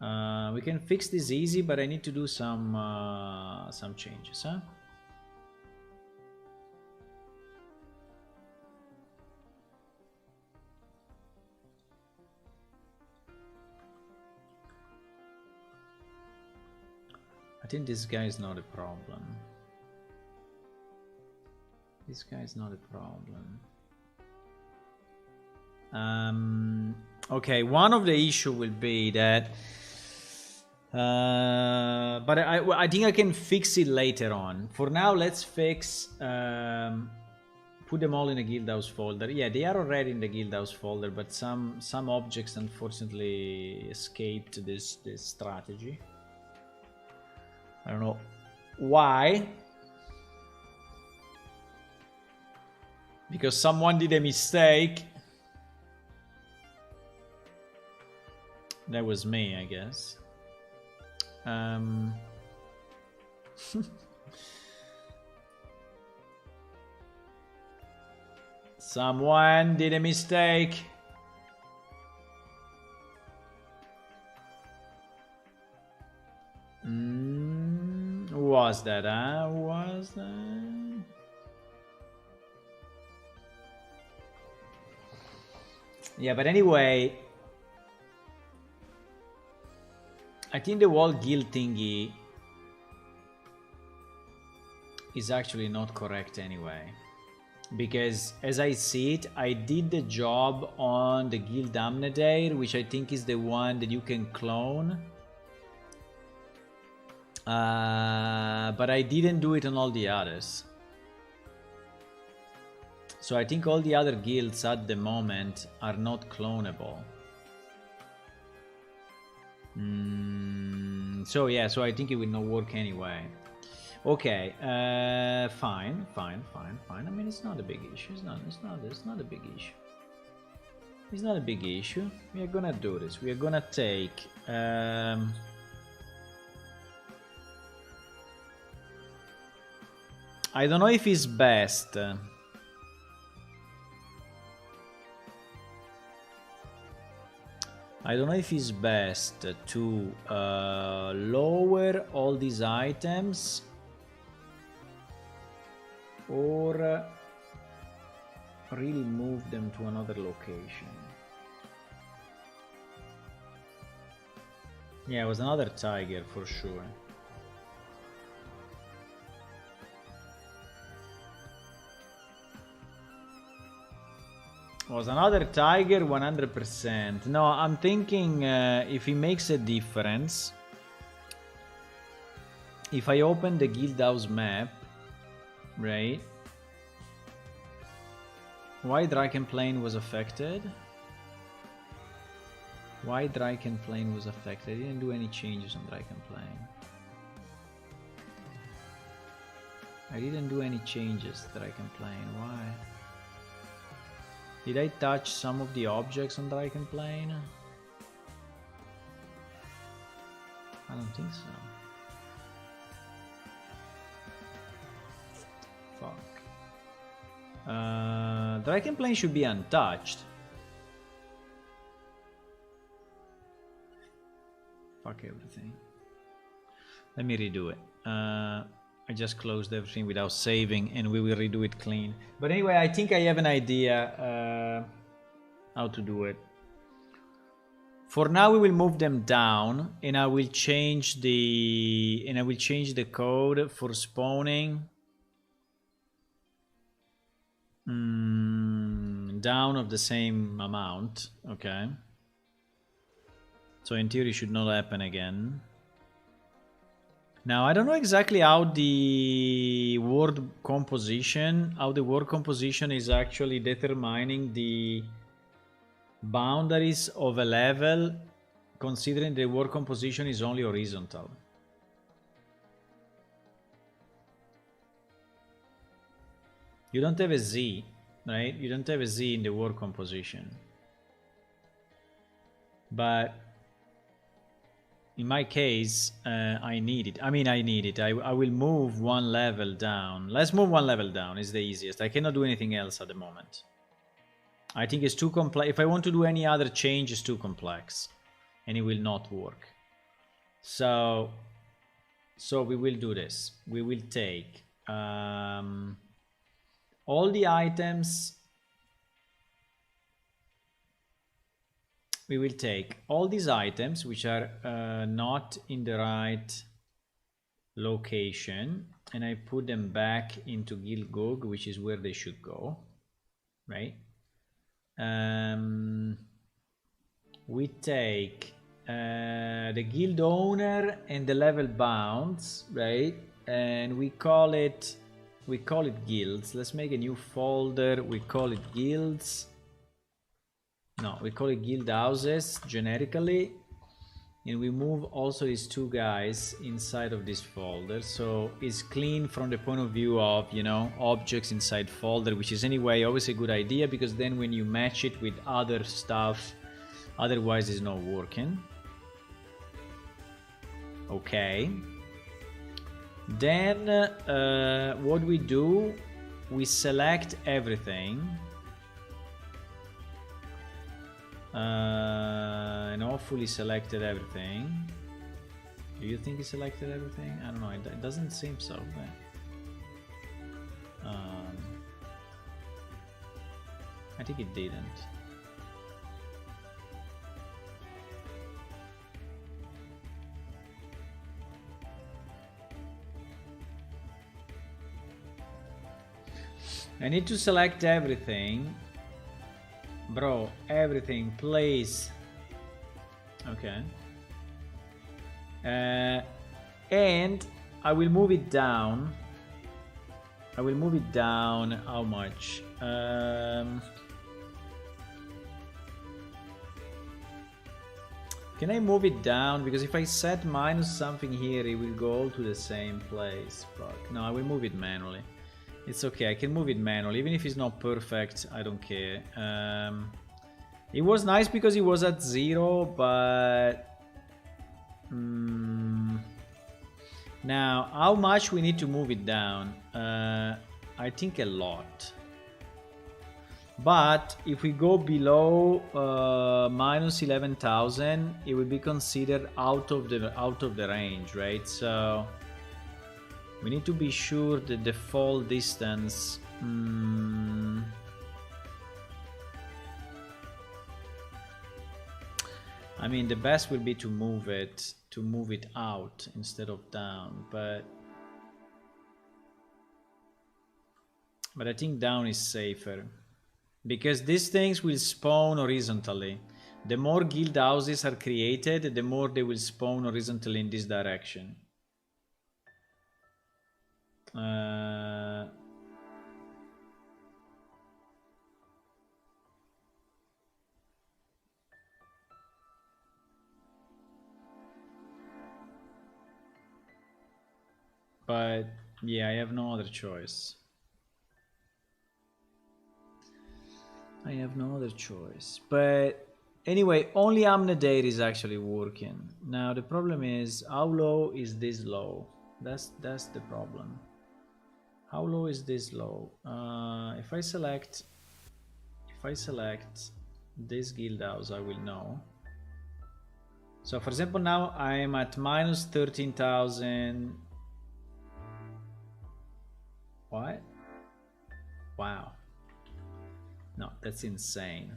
We can fix this easy, but I need to do some changes, huh? I think this guy is not a problem. This guy is not a problem. Okay, one of the issue will be that, but I think I can fix it later on. For now, let's fix. Put them all in a Guildhouse folder. Yeah, they are already in the Guildhouse folder, but some objects unfortunately escaped this strategy. I don't know why. Because someone did a mistake. That was me, I guess. Someone did a mistake. Who was that, huh? Who was that? Yeah, but anyway, I think the whole guild thingy is actually not correct anyway. Because as I see it, I did the job on the Guild Amnedair, which I think is the one that you can clone. But I didn't do it on all the others. So I think all the other guilds at the moment are not clonable. So yeah, so I think it will not work anyway. Okay, fine. I mean, it's not a big issue. It's not a big issue. It's not a big issue. We are gonna do this. We are gonna take. I don't know if it's best. I don't know if it's best to lower all these items or really move them to another location. Yeah, it was another tiger for sure. Was another tiger 100%. No, I'm thinking if it makes a difference. If I open the Guildhouse map, right? Why Drakenplane was affected? Why Drakenplane was affected? I didn't do any changes on Drakenplane. I didn't do any changes to Drakenplane. Why? Did I touch some of the objects on Drakenplane? I don't think so. Fuck. Drakenplane should be untouched. Fuck everything. Let me redo it. I just closed everything without saving and we will redo it clean. But anyway, I think I have an idea how to do it. For now, we will move them down, and I will change the code for spawning down of the same amount. Okay. So in theory, it should not happen again. Now I don't know exactly how the word composition is actually determining the boundaries of a level, considering the word composition is only horizontal. You don't have a Z, right? You don't have a Z in the word composition. But in my case, I need it. I need it. I will move one level down. Let's move one level down. It's the easiest. I cannot do anything else at the moment. I think it's too complex. If I want to do any other change, it's too complex. And it will not work. So we will do this. We will take all the items. We will take all these items which are not in the right location, and I put them back into Gilgog, which is where they should go, right? We take the guild owner and the level bounds, right? And we call it guilds. Let's make a new folder. We call it guilds. No, we call it guild houses generically, and we move also these two guys inside of this folder, so it's clean from the point of view of, you know, objects inside folder, which is anyway always a good idea, because then when you match it with other stuff, otherwise it's not working. Okay, then what we do, we select everything. And hopefully selected everything. Do you think he selected everything? I don't know, it doesn't seem so, but I think it didn't. I need to select everything. Bro, everything, please. Okay. And I will move it down. I will move it down. How much? Can I move it down? Because if I set minus something here, it will go all to the same place. Fuck. No, I will move it manually. It's okay, I can move it manually, even if it's not perfect, I don't care. It was nice because it was at 0, but... now, how much we need to move it down? I think a lot. But if we go below minus 11,000, it will be considered out of the range, right? So... we need to be sure the default distance. I mean, the best will be to move it out instead of down, but I think down is safer, because these things will spawn horizontally. The more guild houses are created, the more they will spawn horizontally in this direction. But yeah, I have no other choice. But anyway, only Amnedate is actually working. Now the problem is, how low is this low? That's the problem. How low is this low? If I select this guild house, I will know. So for example, now I am at minus 13,000. What? Wow. No, that's insane.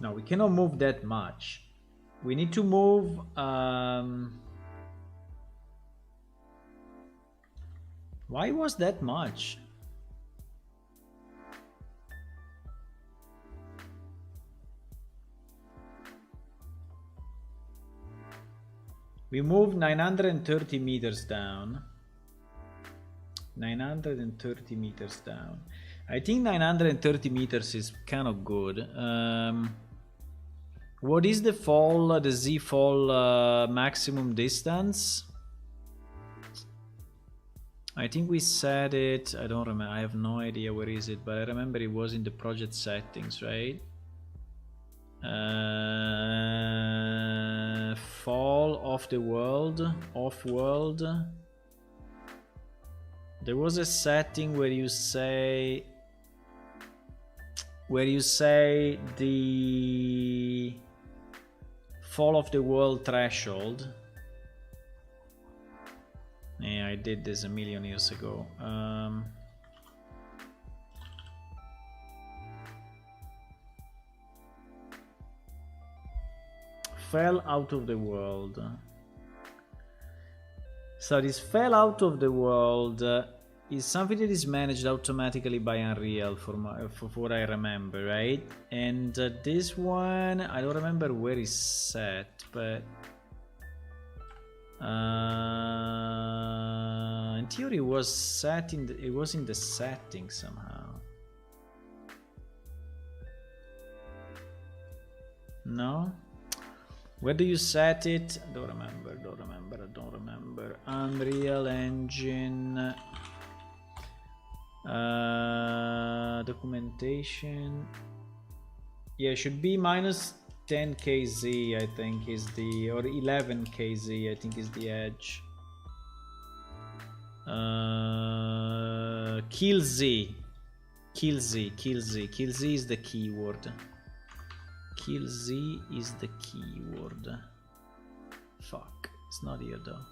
No, we cannot move that much. We need to move... Why was that much? We moved 930 meters down. 930 meters down. I think 930 meters is kind of good. What is the fall, the Z fall maximum distance? I think we set it, I don't remember, I have no idea where is it, but I remember it was in the project settings, right? Fall of the world, off-world. There was a setting where you say the fall of the world threshold. Yeah, I did this a million years ago. Fell out of the world. So this fell out of the world is something that is managed automatically by Unreal for what I remember, right? And this one, I don't remember where it's set, but in theory it was set in it was in the settings somehow. No? Where do you set it? I don't remember. Unreal Engine documentation. Yeah, it should be minus 10 kz, I think is the, or 11 kz, I think is the edge. Kill Z is the keyword. Kill Z is the keyword. Fuck, it's not here though.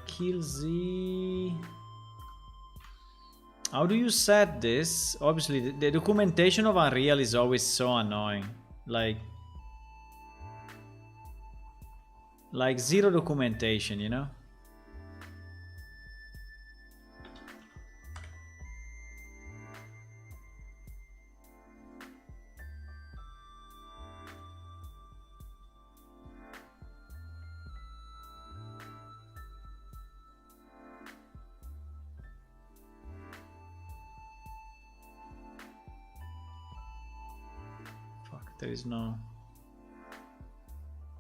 Kill Z. How do you set this? Obviously, the documentation of Unreal is always so annoying. Like zero documentation, you know?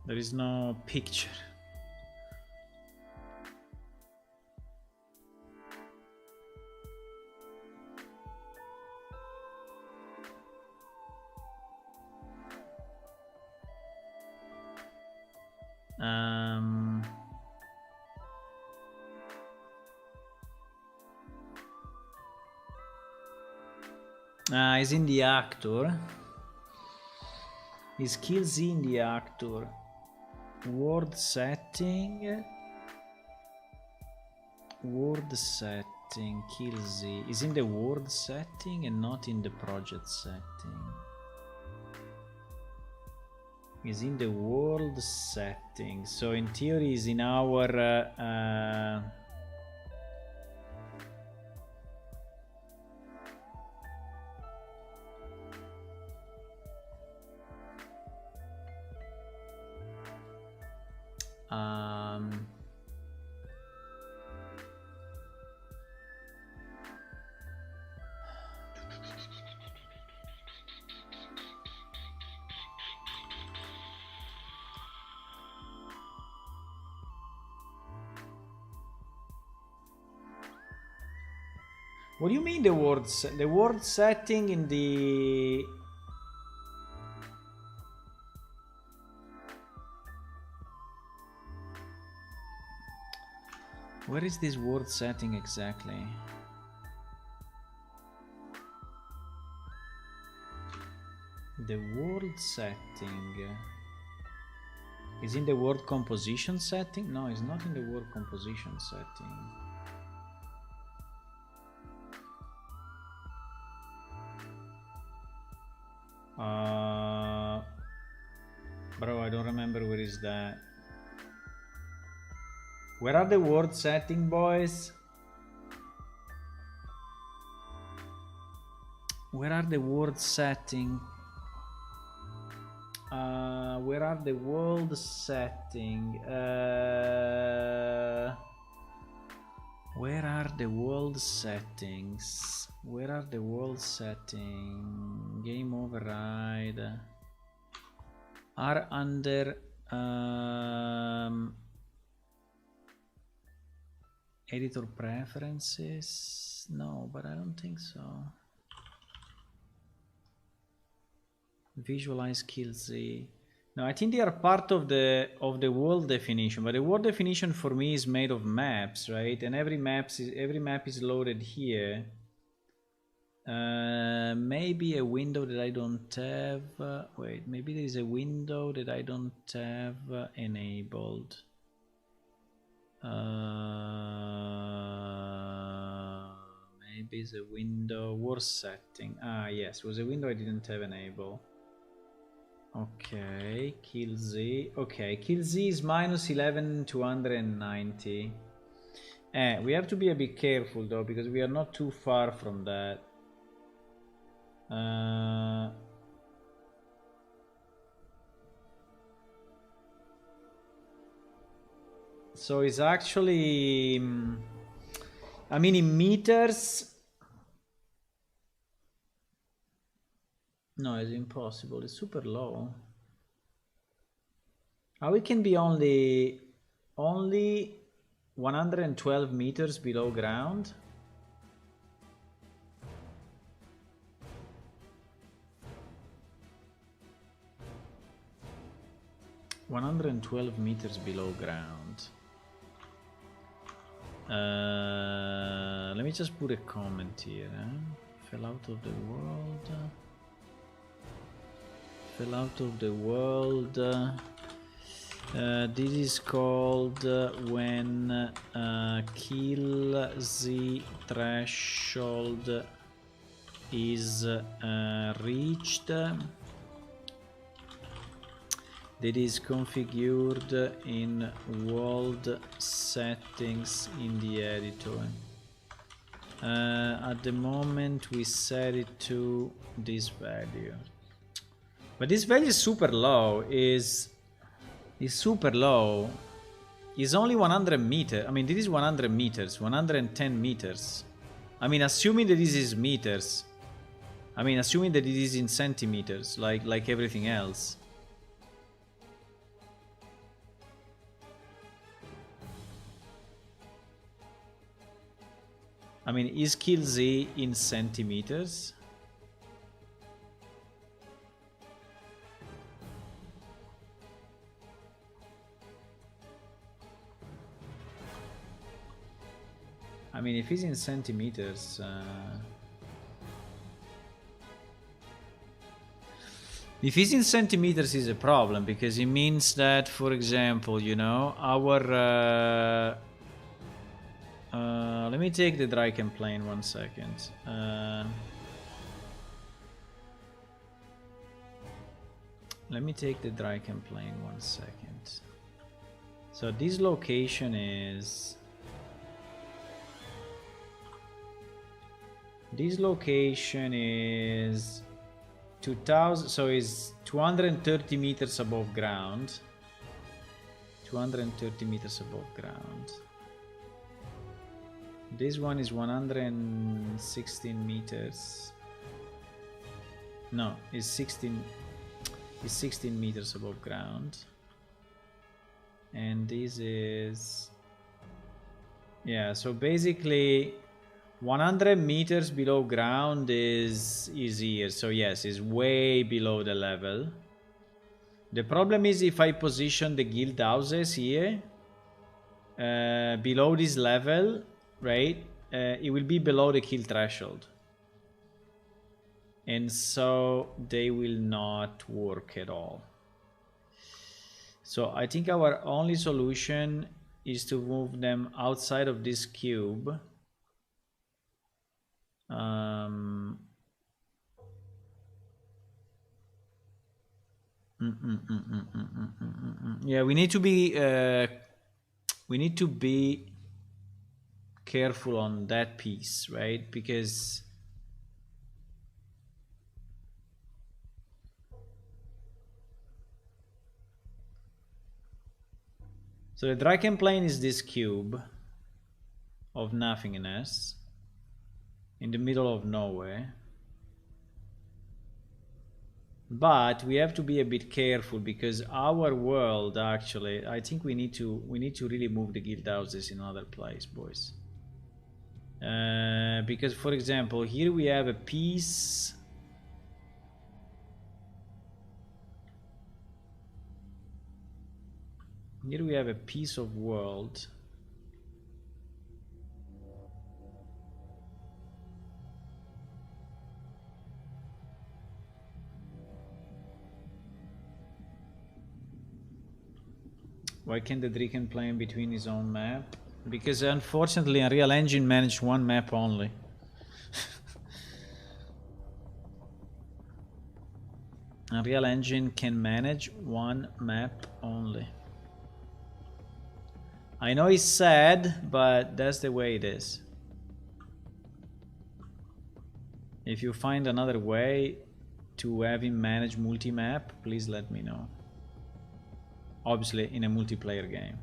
There is no picture. Is in the actor. Is Kill Z in the actor? Word setting. Kill Z is in the word setting and not in the project setting. Is in the world setting. So in theory is in our what do you mean the word setting in the where is this word setting exactly? The word setting is in the word composition setting? No, it's not in the word composition setting. Bro, I don't remember where is that. Where are the world setting, boys? Where are the world setting? Where are the world setting? Where are the world settings? Where are the world setting? Game override. Are under editor preferences? No, but I don't think so. Visualize kill Z. No, I think they are part of the world definition, but the world definition for me is made of maps, right? And every map is loaded here. Maybe a window that I don't have. Wait, maybe there is a window that I don't have enabled. Maybe it's a window world setting. Ah, yes, it was a window I didn't have enabled. Okay, kill Z. Okay, kill Z is minus 11,290. We have to be a bit careful though, because we are not too far from that. So it's actually, I mean, in meters. No, it's impossible. It's super low. How it can be only 112 meters below ground? (112 meters below ground). Let me just put a comment here. Fell out of the world. Fell out of the world. This is called when kill Z threshold is reached. That is configured in world settings in the editor. At the moment we set it to this value, but this value is super low. Is super low. Is only 100 meters. I mean, this is 100 meters, 110 meters. I mean, assuming that this is meters. I mean, assuming that it is in centimeters, like everything else. I mean, is kill Z in centimeters? I mean, if it's in centimeters, if it's in centimeters is a problem, because it means that, for example, you know, our let me take the Draken plane 1 second. Let me take the Draken plane 1 second. So this location is... This location is 2000, so is 230 meters above ground. 230 meters above ground. This one is 116 meters. No, it's 16 meters above ground. And this is... Yeah, so basically 100 meters below ground is here. So yes, it's way below the level. The problem is if I position the guild houses here below this level, right, it will be below the kill threshold, and so they will not work at all. So I think our only solution is to move them outside of this cube. Yeah, we need to be careful on that piece, right? Because so the Draken plane is this cube of nothingness in the middle of nowhere. But we have to be a bit careful because our world, actually, I think we need to really move the guild houses in another place, boys. Because, for example, here we have a piece. Here we have a piece of world. Why can't the Draken play in between his own map? Because unfortunately Unreal Engine managed one map only. Unreal Engine can manage one map only. I know it's sad, but that's the way it is. If you find another way to have him manage multi-map, please let me know. Obviously in a multiplayer game.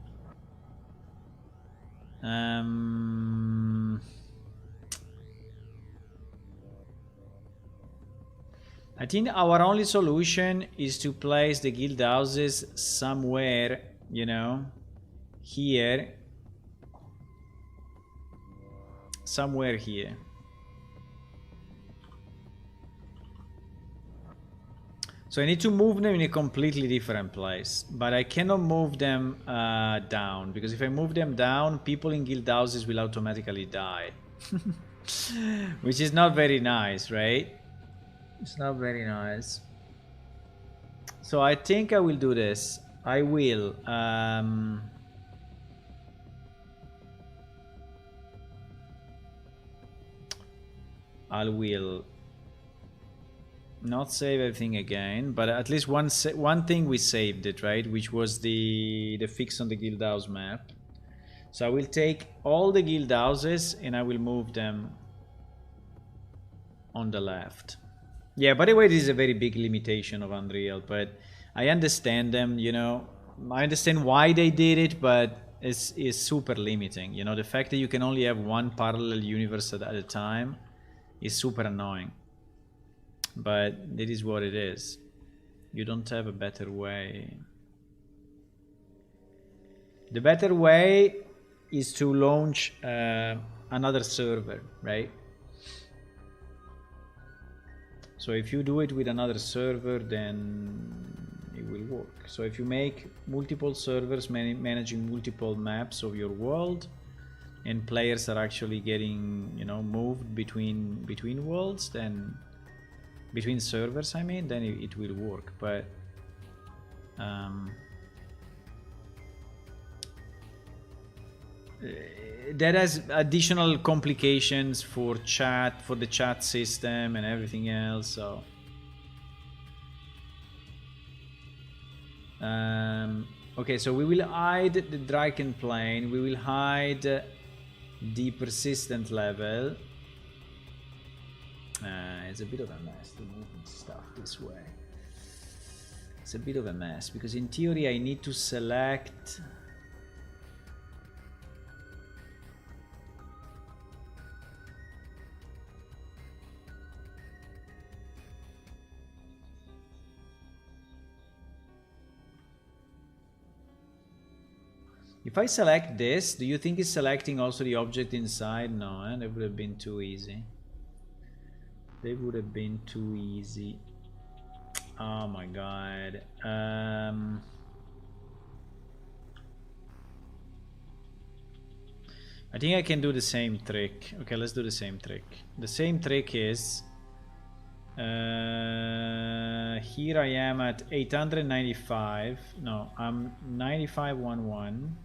I think our only solution is to place the guild houses somewhere, you know, here. Somewhere here. So I need to move them in a completely different place, but I cannot move them down, because if I move them down, people in guild houses will automatically die. Which is not very nice, right? It's not very nice. So I think I will do this. I will. I will not save everything again, but at least one thing we saved it, right? Which was the fix on the guild house map. So I will take all the guild houses and I will move them on the left. Yeah, by the way, this is a very big limitation of Unreal, but I understand them, you know. I understand why they did it, but it's super limiting. You know, the fact that you can only have one parallel universe at a time is super annoying. But it is what it is. You don't have a better way. The better way is to launch another server, right? So if you do it with another server, then it will work. So if you make multiple servers managing multiple maps of your world, and players are actually getting, you know, moved between worlds, then between servers, I mean, then it will work. But that has additional complications for the chat system and everything else. So okay, so we will hide the Draken plane, we will hide the persistent level. It's a bit of a mess to move stuff this way. It's a bit of a mess because in theory I need to select if I select this, do you think it's selecting also the object inside? No, and it would have been too easy. They would have been too easy. Oh my god. I think I can do the same trick. Okay, let's do the same trick. The same trick is here I am at 895. No, I'm 9511.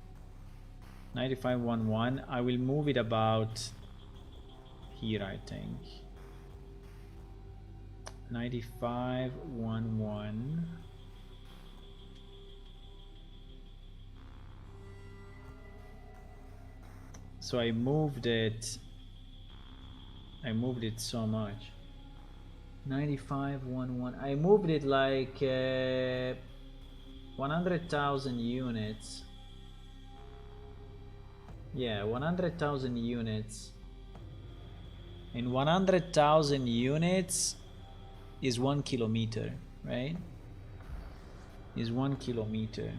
9511. I will move it about here, I think. 9511. So I moved it so much. 9511. I moved it like 100,000 units. Yeah, 100,000 units. And 100,000 units is 1 kilometer, right? Is 1 kilometer.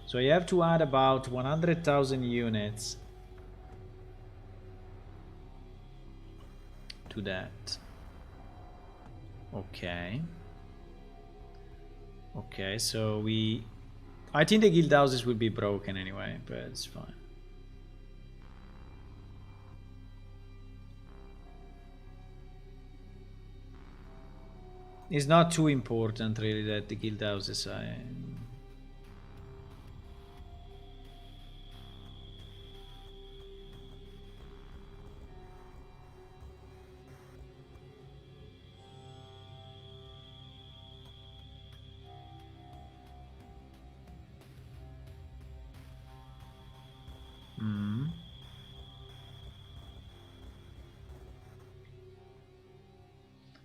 So you have to add about 100,000 units to that. Okay. Okay, so I think the guild houses will be broken anyway, but it's fine. It's not too important really that the guild houses are...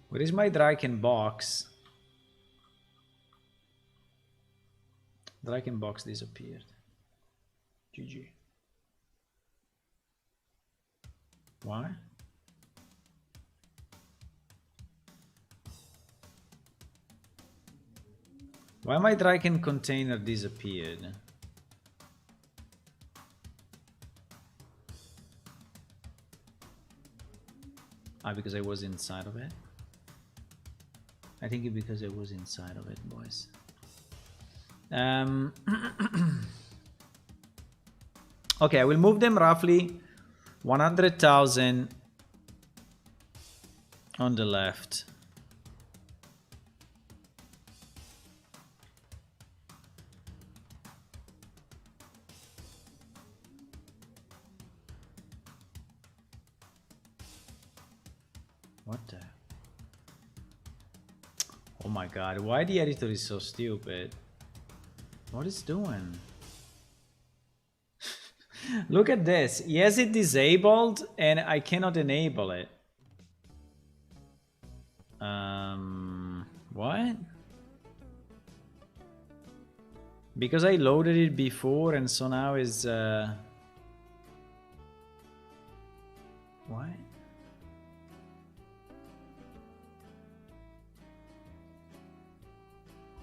Where is my Draken box? Draken box disappeared. GG. Why? Why my Draken container disappeared? Ah, because I was inside of it? I think it's because I was inside of it, boys. Okay, I will move them roughly 100,000 on the left. What the? Oh my god, why the editor is so stupid? What is doing? Look at this. He has it disabled and I cannot enable it. What? Because I loaded it before and so now is what?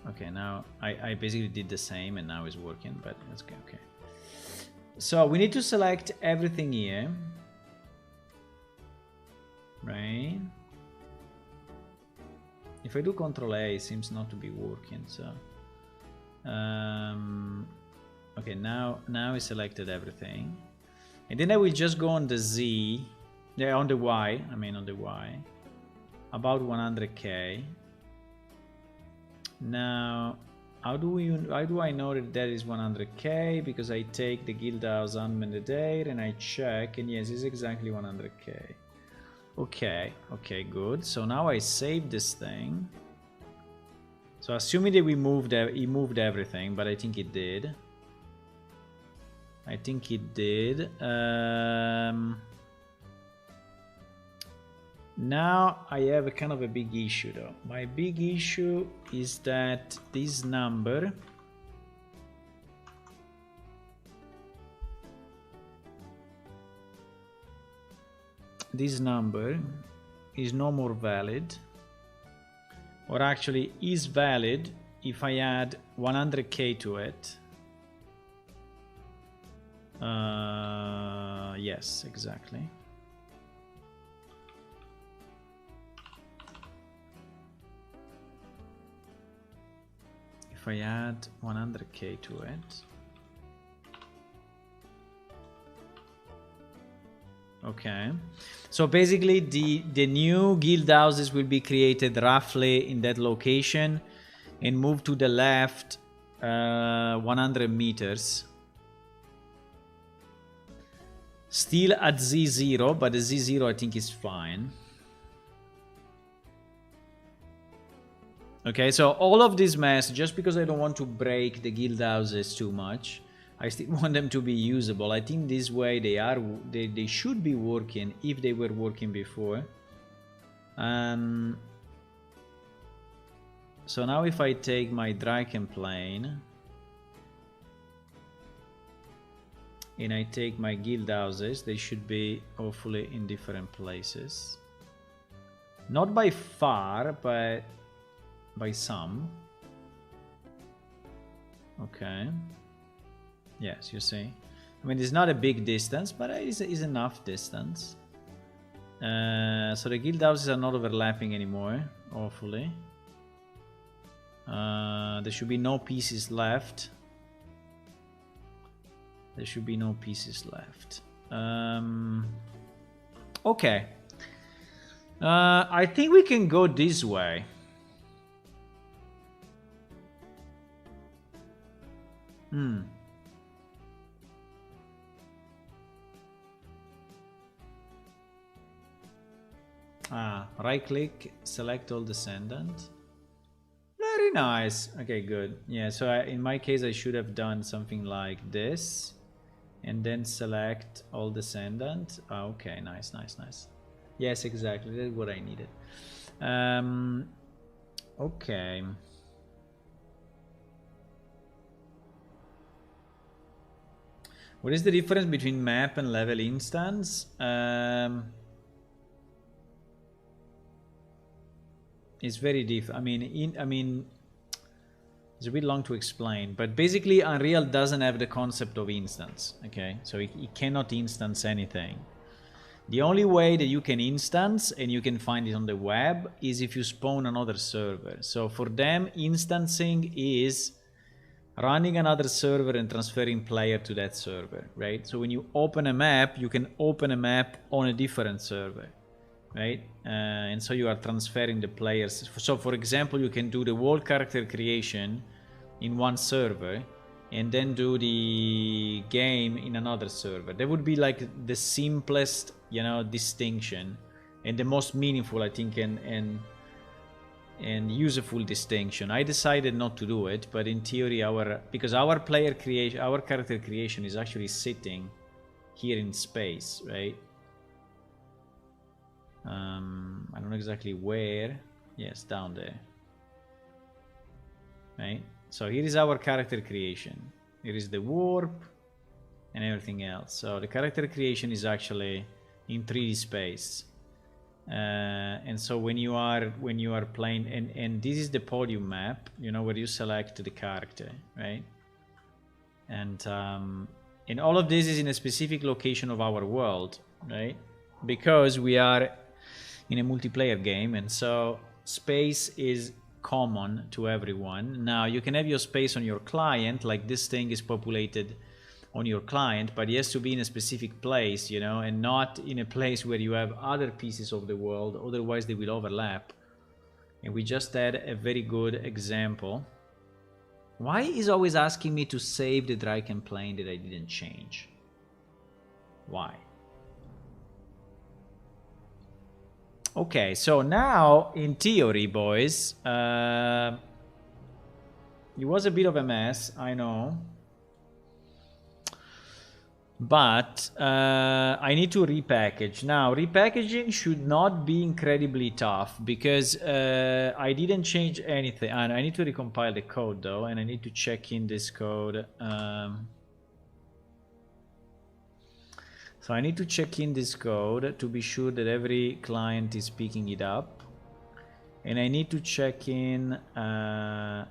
Okay, now I basically did the same and now it's working, but that's okay. Okay. So we need to select everything here, right? If I do Control A, it seems not to be working. So, okay, now I selected everything, and then I will just go on the Z, yeah, on the Y. I mean on the Y, about 100K. Now, how do I know that is 100K? Because I take the guild house unmanned date and I check, and yes, it's exactly 100K. Okay, okay, good. So now I save this thing. So assuming that he moved everything, but I think it did. I think it did. Now I have a kind of a big issue though. My big issue is that this number is no more valid, or actually is valid if I add 100K to it. Yes, exactly. If I add 100K to it. Okay, so basically the new guild houses will be created roughly in that location and move to the left 100 meters. Still at Z0, but the Z0 I think is fine. Okay, so all of this mess, just because I don't want to break the guild houses too much, I still want them to be usable. I think this way they should be working if they were working before. So now if I take my Drakenplane and I take my guild houses, they should be hopefully in different places. Not by far, but by some. Okay. Yes, you see. I mean, it's not a big distance, but it is enough distance. So the guild houses are not overlapping anymore, hopefully. There should be no pieces left. There should be no pieces left. Okay. I think we can go this way. Right click, select all descendant. Very nice. Okay, good. Yeah, so in my case I should have done something like this and then select all descendant. Okay, nice. Yes, exactly. That's what I needed. Okay. What is the difference between map and level instance? It's very different. I mean, it's a bit long to explain, but basically Unreal doesn't have the concept of instance. Okay, so it cannot instance anything. The only way that you can instance, and you can find it on the web, is if you spawn another server. So for them, instancing is running another server and transferring player to that server, right? So when you open a map, you can open a map on a different server, right? And so you are transferring the players. So for example, you can do the whole character creation in one server and then do the game in another server. That would be like the simplest, you know, distinction and the most meaningful, I think, and useful distinction. I decided not to do it, but in theory because our character creation is actually sitting here in space, right? I don't know exactly where. Yes, down there, right? So here is our character creation. Here is the warp and everything else. So the character creation is actually in 3D space. And so when you are playing, and this is the podium map, you know, where you select the character, right? And all of this is in a specific location of our world, right? Because we are in a multiplayer game, and so space is common to everyone. Now you can have your space on your client, like this thing is populated on your client, but it has to be in a specific place, you know, and not in a place where you have other pieces of the world, otherwise they will overlap. And we just had a very good example. Why is always asking me to save the Drakenplane that I didn't change? Why? Okay, so now, in theory, boys, it was a bit of a mess, I know. But I need to repackage. Now, repackaging should not be incredibly tough because I didn't change anything. And I need to recompile the code, though, and I need to check in this code. So I need to check in this code to be sure that every client is picking it up. And I need to check in the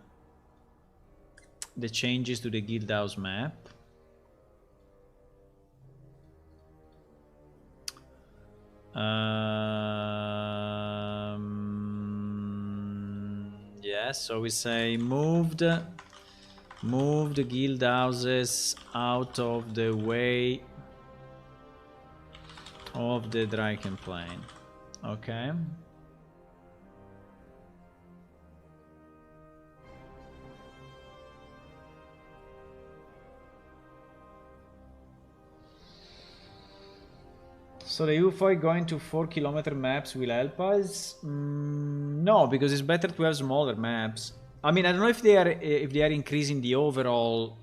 changes to the guildhouse map. Yes, so we say move the guild houses out of the way of the Drakenplane. Okay. So the UFO going to 4-kilometer maps will help us? No, because it's better to have smaller maps. I mean, I don't know if they are increasing the overall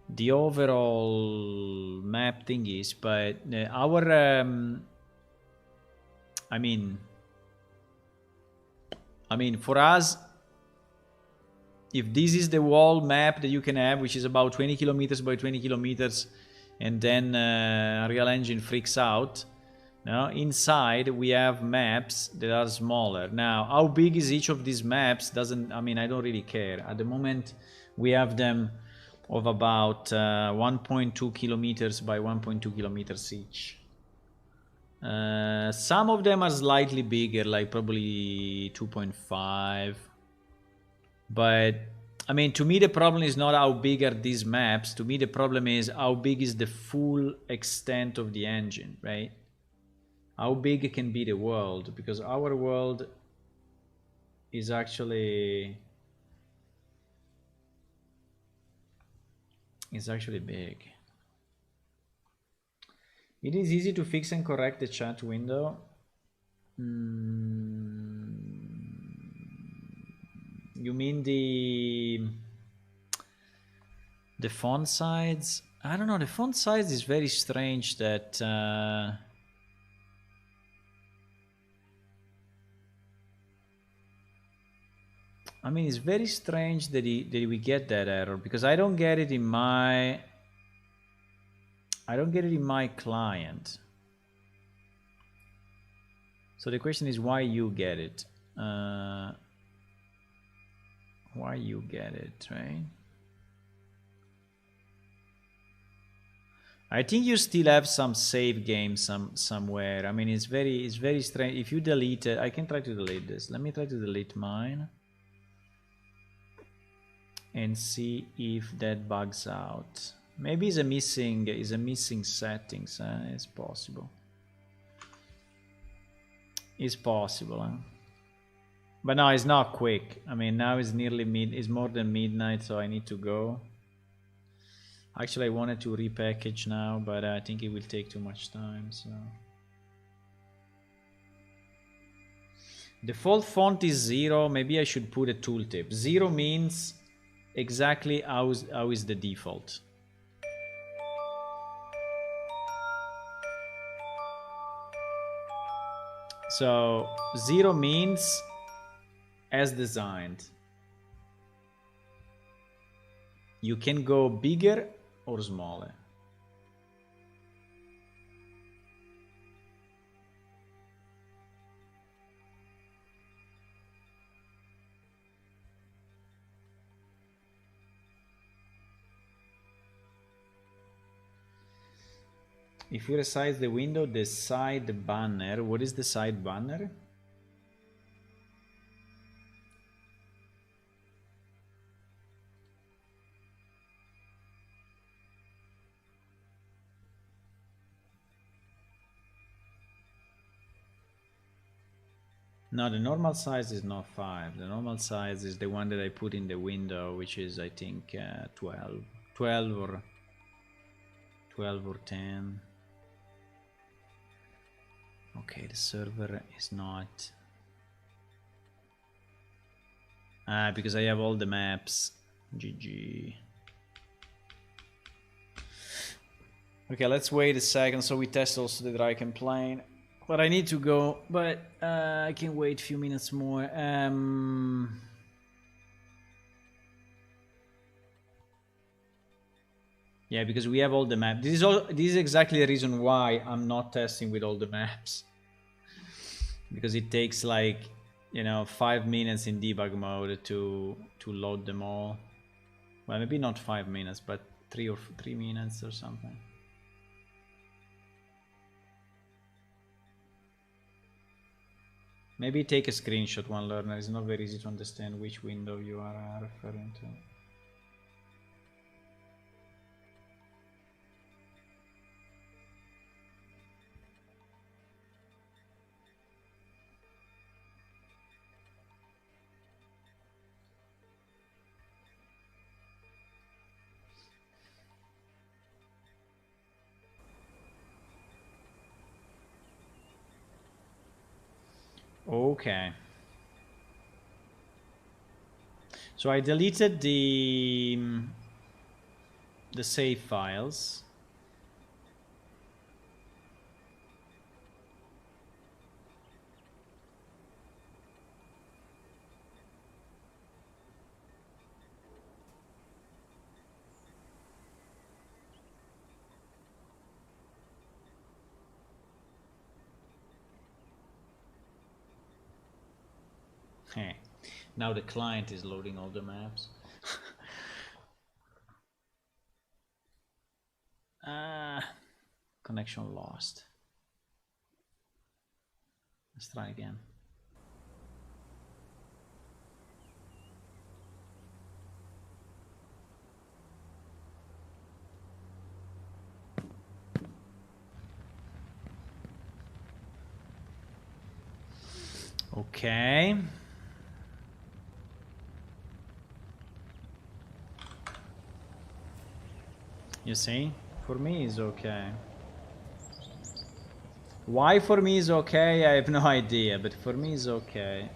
the overall map thingies, but our I mean for us, if this is the wall map that you can have, which is about 20 kilometers by 20 kilometers, and then Unreal Engine freaks out, now inside we have maps that are smaller. Now, how big is each of these maps doesn't, I don't really care. At the moment, we have them of about 1.2 kilometers by 1.2 kilometers each. Some of them are slightly bigger, like probably 2.5. But to me the problem is not how big are these maps. To me the problem is how big is the full extent of the engine, right? How big can be the world, because our world is actually big. It is easy to fix and correct the chat window. You mean the font size? I don't know, the font size is very strange that it's very strange that we get that error, because I don't get it in my client. So the question is why you get it. Why you get it, right? I think you still have some save games somewhere. It's very strange. If you delete it, I can try to delete this. Let me try to delete mine and see if that bugs out. Maybe it's a missing settings. It's possible. It's possible, huh? But no, it's not quick. Now it's nearly it's more than midnight, so I need to go. Actually, I wanted to repackage now, but I think it will take too much time, so. Default font is 0. Maybe I should put a tooltip. 0 means exactly how is the default. So 0 means as designed. You can go bigger or smaller. If you resize the window, the side banner, what is the side banner? No, the normal size is not 5. The normal size is the one that I put in the window, which is, I think, 12 or 10. Okay, the server is not... because I have all the maps. GG. Okay, let's wait a second so we test also the dry plane. But I need to go, but I can wait a few minutes more. Yeah, because we have all the maps. This is exactly the reason why I'm not testing with all the maps. Because it takes like, 5 minutes in debug mode to load them all. Well, maybe not 5 minutes, but 3 minutes or something. Maybe take a screenshot, one learner. It's not very easy to understand which window you are referring to. Okay. So I deleted the the save files. Hey, now the client is loading all the maps. Connection lost. Let's try again. Okay. You see, for me is okay. Why for me is okay, I have no idea, but for me is okay.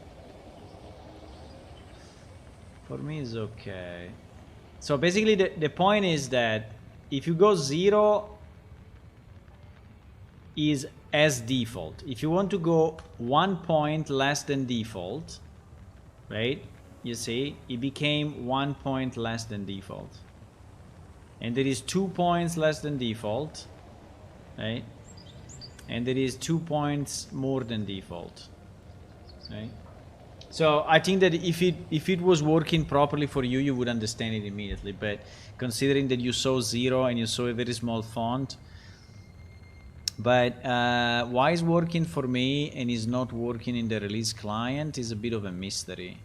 For me is okay. So basically the point is that if you go 0 is as default. If you want to go 1 point less than default, right? You see, it became 1 point less than default. And there is 2 points less than default, right? And there is 2 points more than default, right? So I think that if it was working properly for you, you would understand it immediately. But considering that you saw 0 and you saw a very small font, but why is working for me and is not working in the release client is a bit of a mystery.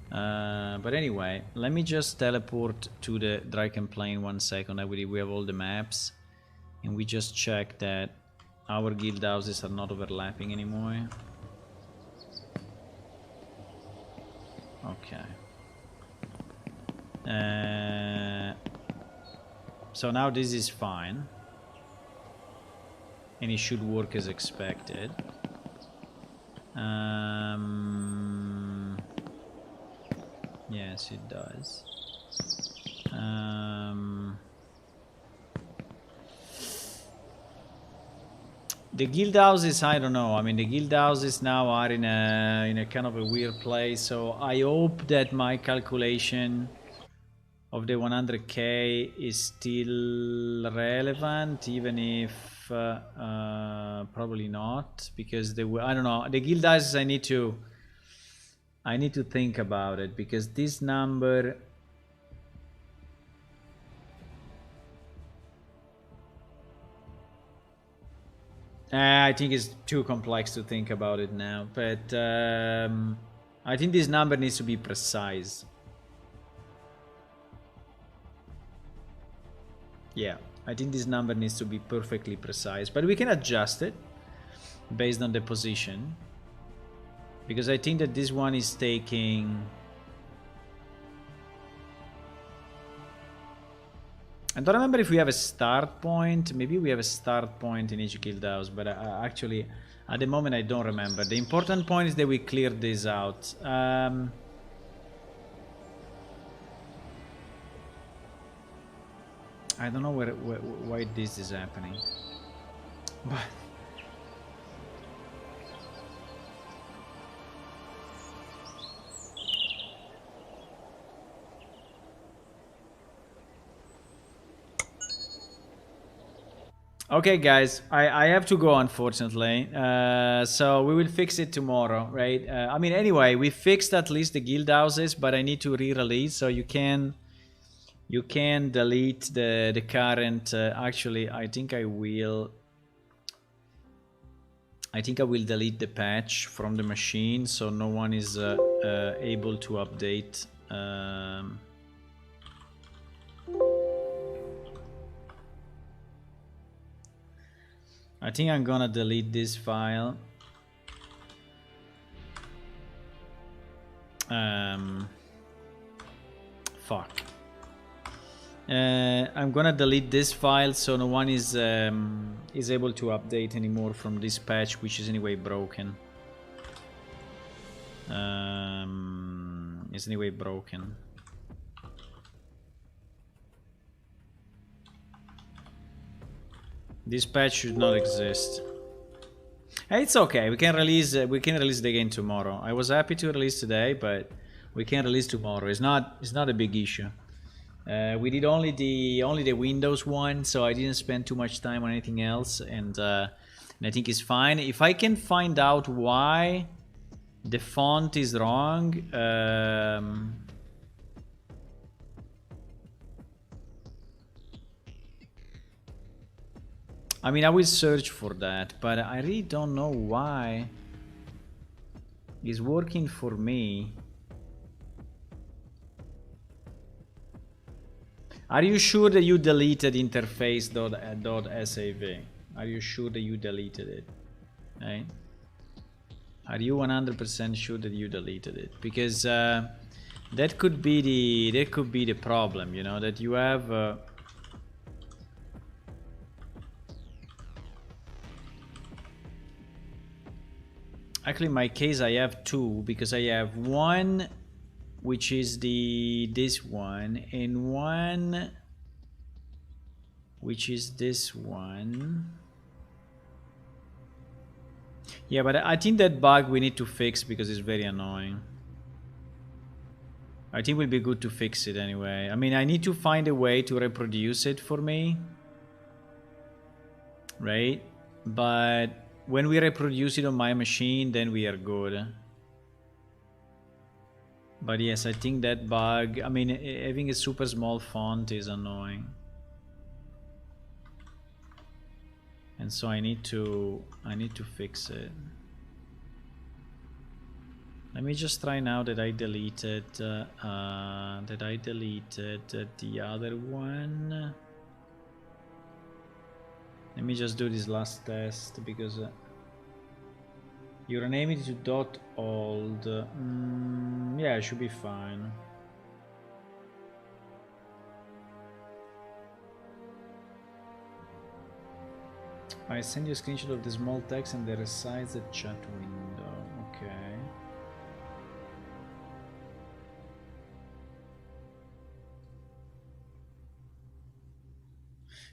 But anyway, let me just teleport to the Draken plane 1 second. I believe we have all the maps, and we just check that our guild houses are not overlapping anymore. Okay. So now this is fine, and it should work as expected. Yes, it does. The guild houses, I don't know. I mean, the guild houses now are in a kind of a weird place. So I hope that my calculation of the 100k is still relevant, even if probably not, because I don't know. The guild houses, I need to think about it, because this number. I think it's too complex to think about it now, but I think this number needs to be precise. Yeah, I think this number needs to be perfectly precise, but we can adjust it based on the position, because I think that this one is taking. I don't remember if we have a start point. Maybe we have a start point in each guild house, but actually, at the moment, I don't remember. The important point is that we cleared this out. I don't know why this is happening. But okay, guys, I have to go, unfortunately. So we will fix it tomorrow, right? I mean, anyway, we fixed at least the guild houses, but I need to re-release, so you can delete the current. Actually, I think I will delete the patch from the machine, so no one is able to update. I think I'm gonna delete this file. Fuck. I'm gonna delete this file, so no one is able to update anymore from this patch, which is anyway broken. It's anyway broken. This patch should not exist. Hey, it's okay. We can release the game tomorrow. I was happy to release today, but we can release tomorrow. It's not a big issue. We did only the Windows one, so I didn't spend too much time on anything else, and I think it's fine. If I can find out why the font is wrong, I mean, I will search for that, but I really don't know why it's working for me. Are you sure that you deleted interface.sav? Are you sure that you deleted it? Right? Are you 100% sure that you deleted it? Because that could be the problem, you know, that you have. Actually, in my case, I have two, because I have one which is this one, and one which is this one. Yeah, but I think that bug we need to fix because it's very annoying. I think it will be good to fix it anyway. I mean, I need to find a way to reproduce it for me, right? But when we reproduce it on my machine, then we are good. But yes, I think that bug, I mean, having a super small font is annoying. And so I need to fix it. Let me just try now that I deleted the other one. Let me just do this last test, because you rename it to .old. Yeah, it should be fine. I send you a screenshot of the small text and the resize the chat window. Okay.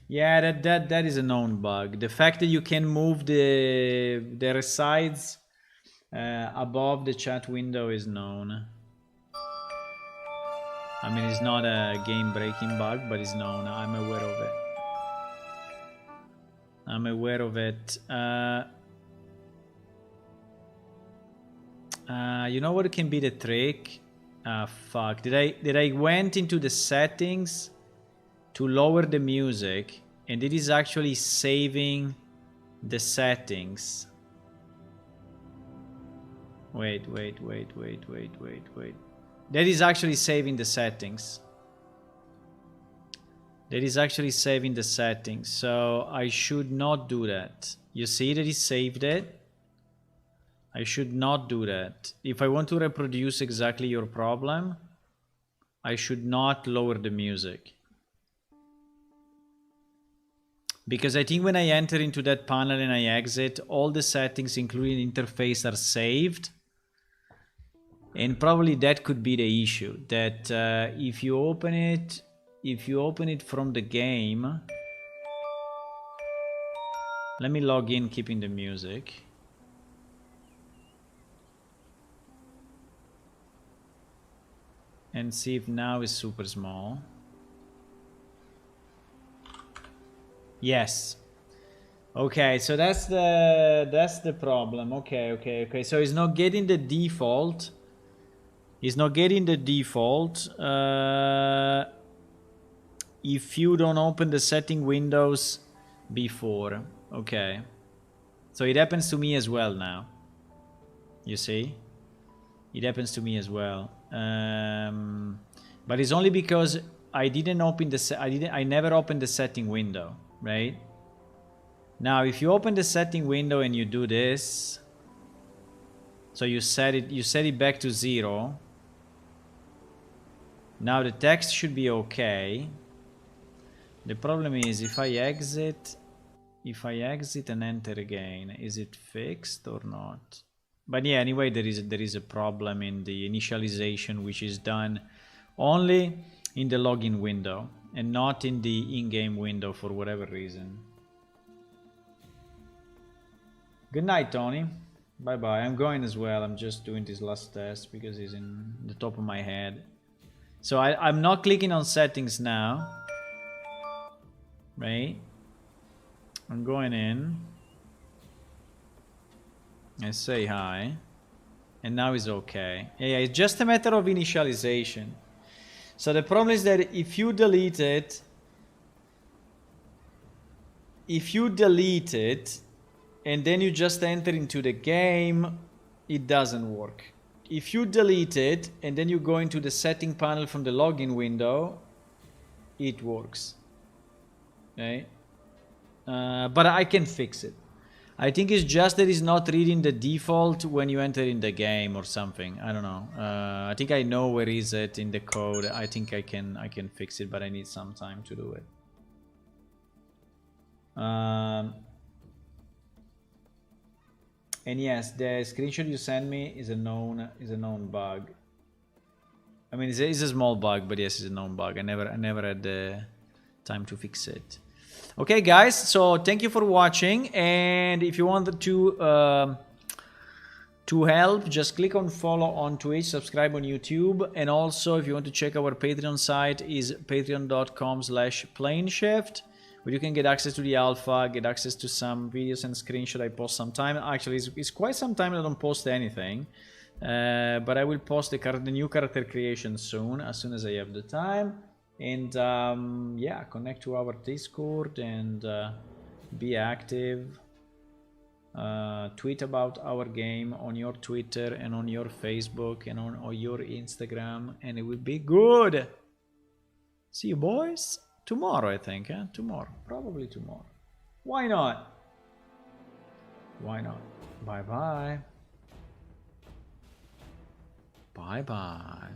Yeah, that is a known bug. The fact that you can move the resize above the chat window is known. I mean, it's not a game-breaking bug, but it's known. I'm aware of it. I'm aware of it. You know what can be the trick? Fuck. Did I went into the settings to lower the music, and it is actually saving the settings. Wait. That is actually saving the settings. That is actually saving the settings, so I should not do that. You see that it saved it? I should not do that. If I want to reproduce exactly your problem, I should not lower the music. Because I think when I enter into that panel and I exit, all the settings, including interface, are saved. And probably that could be the issue, that if you open it from the game, let me log in keeping the music. And see if now is super small. Yes. Okay, so that's the problem. Okay. So it's not getting the default. It's not getting the default. If you don't open the setting windows before. Okay. So it happens to me as well now. You see? It happens to me as well. But it's only because I didn't open I never opened the setting window, right? Now if you open the setting window and you do this, so you set it back to 0. Now the text should be okay. The problem is if I exit and enter again, is it fixed or not? But yeah, anyway, there is a problem in the initialization, which is done only in the login window and not in the in-game window for whatever reason. Good night, Tony. Bye bye. I'm going as well. I'm just doing this last test because it's in the top of my head. So I'm not clicking on settings now. Right? I'm going in. I say hi. And now it's okay. Yeah, it's just a matter of initialization. So the problem is that if you delete it, and then you just enter into the game, it doesn't work. If you delete it and then you go into the setting panel from the login window, it works. Okay? But I can fix it. I think it's just that it's not reading the default when you enter in the game or something. I don't know. I think I know where is it in the code. I think I can fix it, but I need some time to do it. And yes, the screenshot you sent me is a known bug. I mean, it's a small bug, but yes, it's a known bug. I never had the time to fix it. Okay, guys. So thank you for watching, and if you wanted to help, just click on follow on Twitch, subscribe on YouTube, and also if you want to check our Patreon site is patreon.com/planeshift, where you can get access to the alpha, get access to some videos and screenshots I post sometime. Actually, it's quite some time I don't post anything, but I will post the new character creation soon, as soon as I have the time. And yeah, connect to our Discord and be active. Tweet about our game on your Twitter and on your Facebook and on your Instagram, and it will be good. See you, boys, tomorrow, I think. Tomorrow, probably tomorrow. Why not? Why not? Bye bye. Bye bye.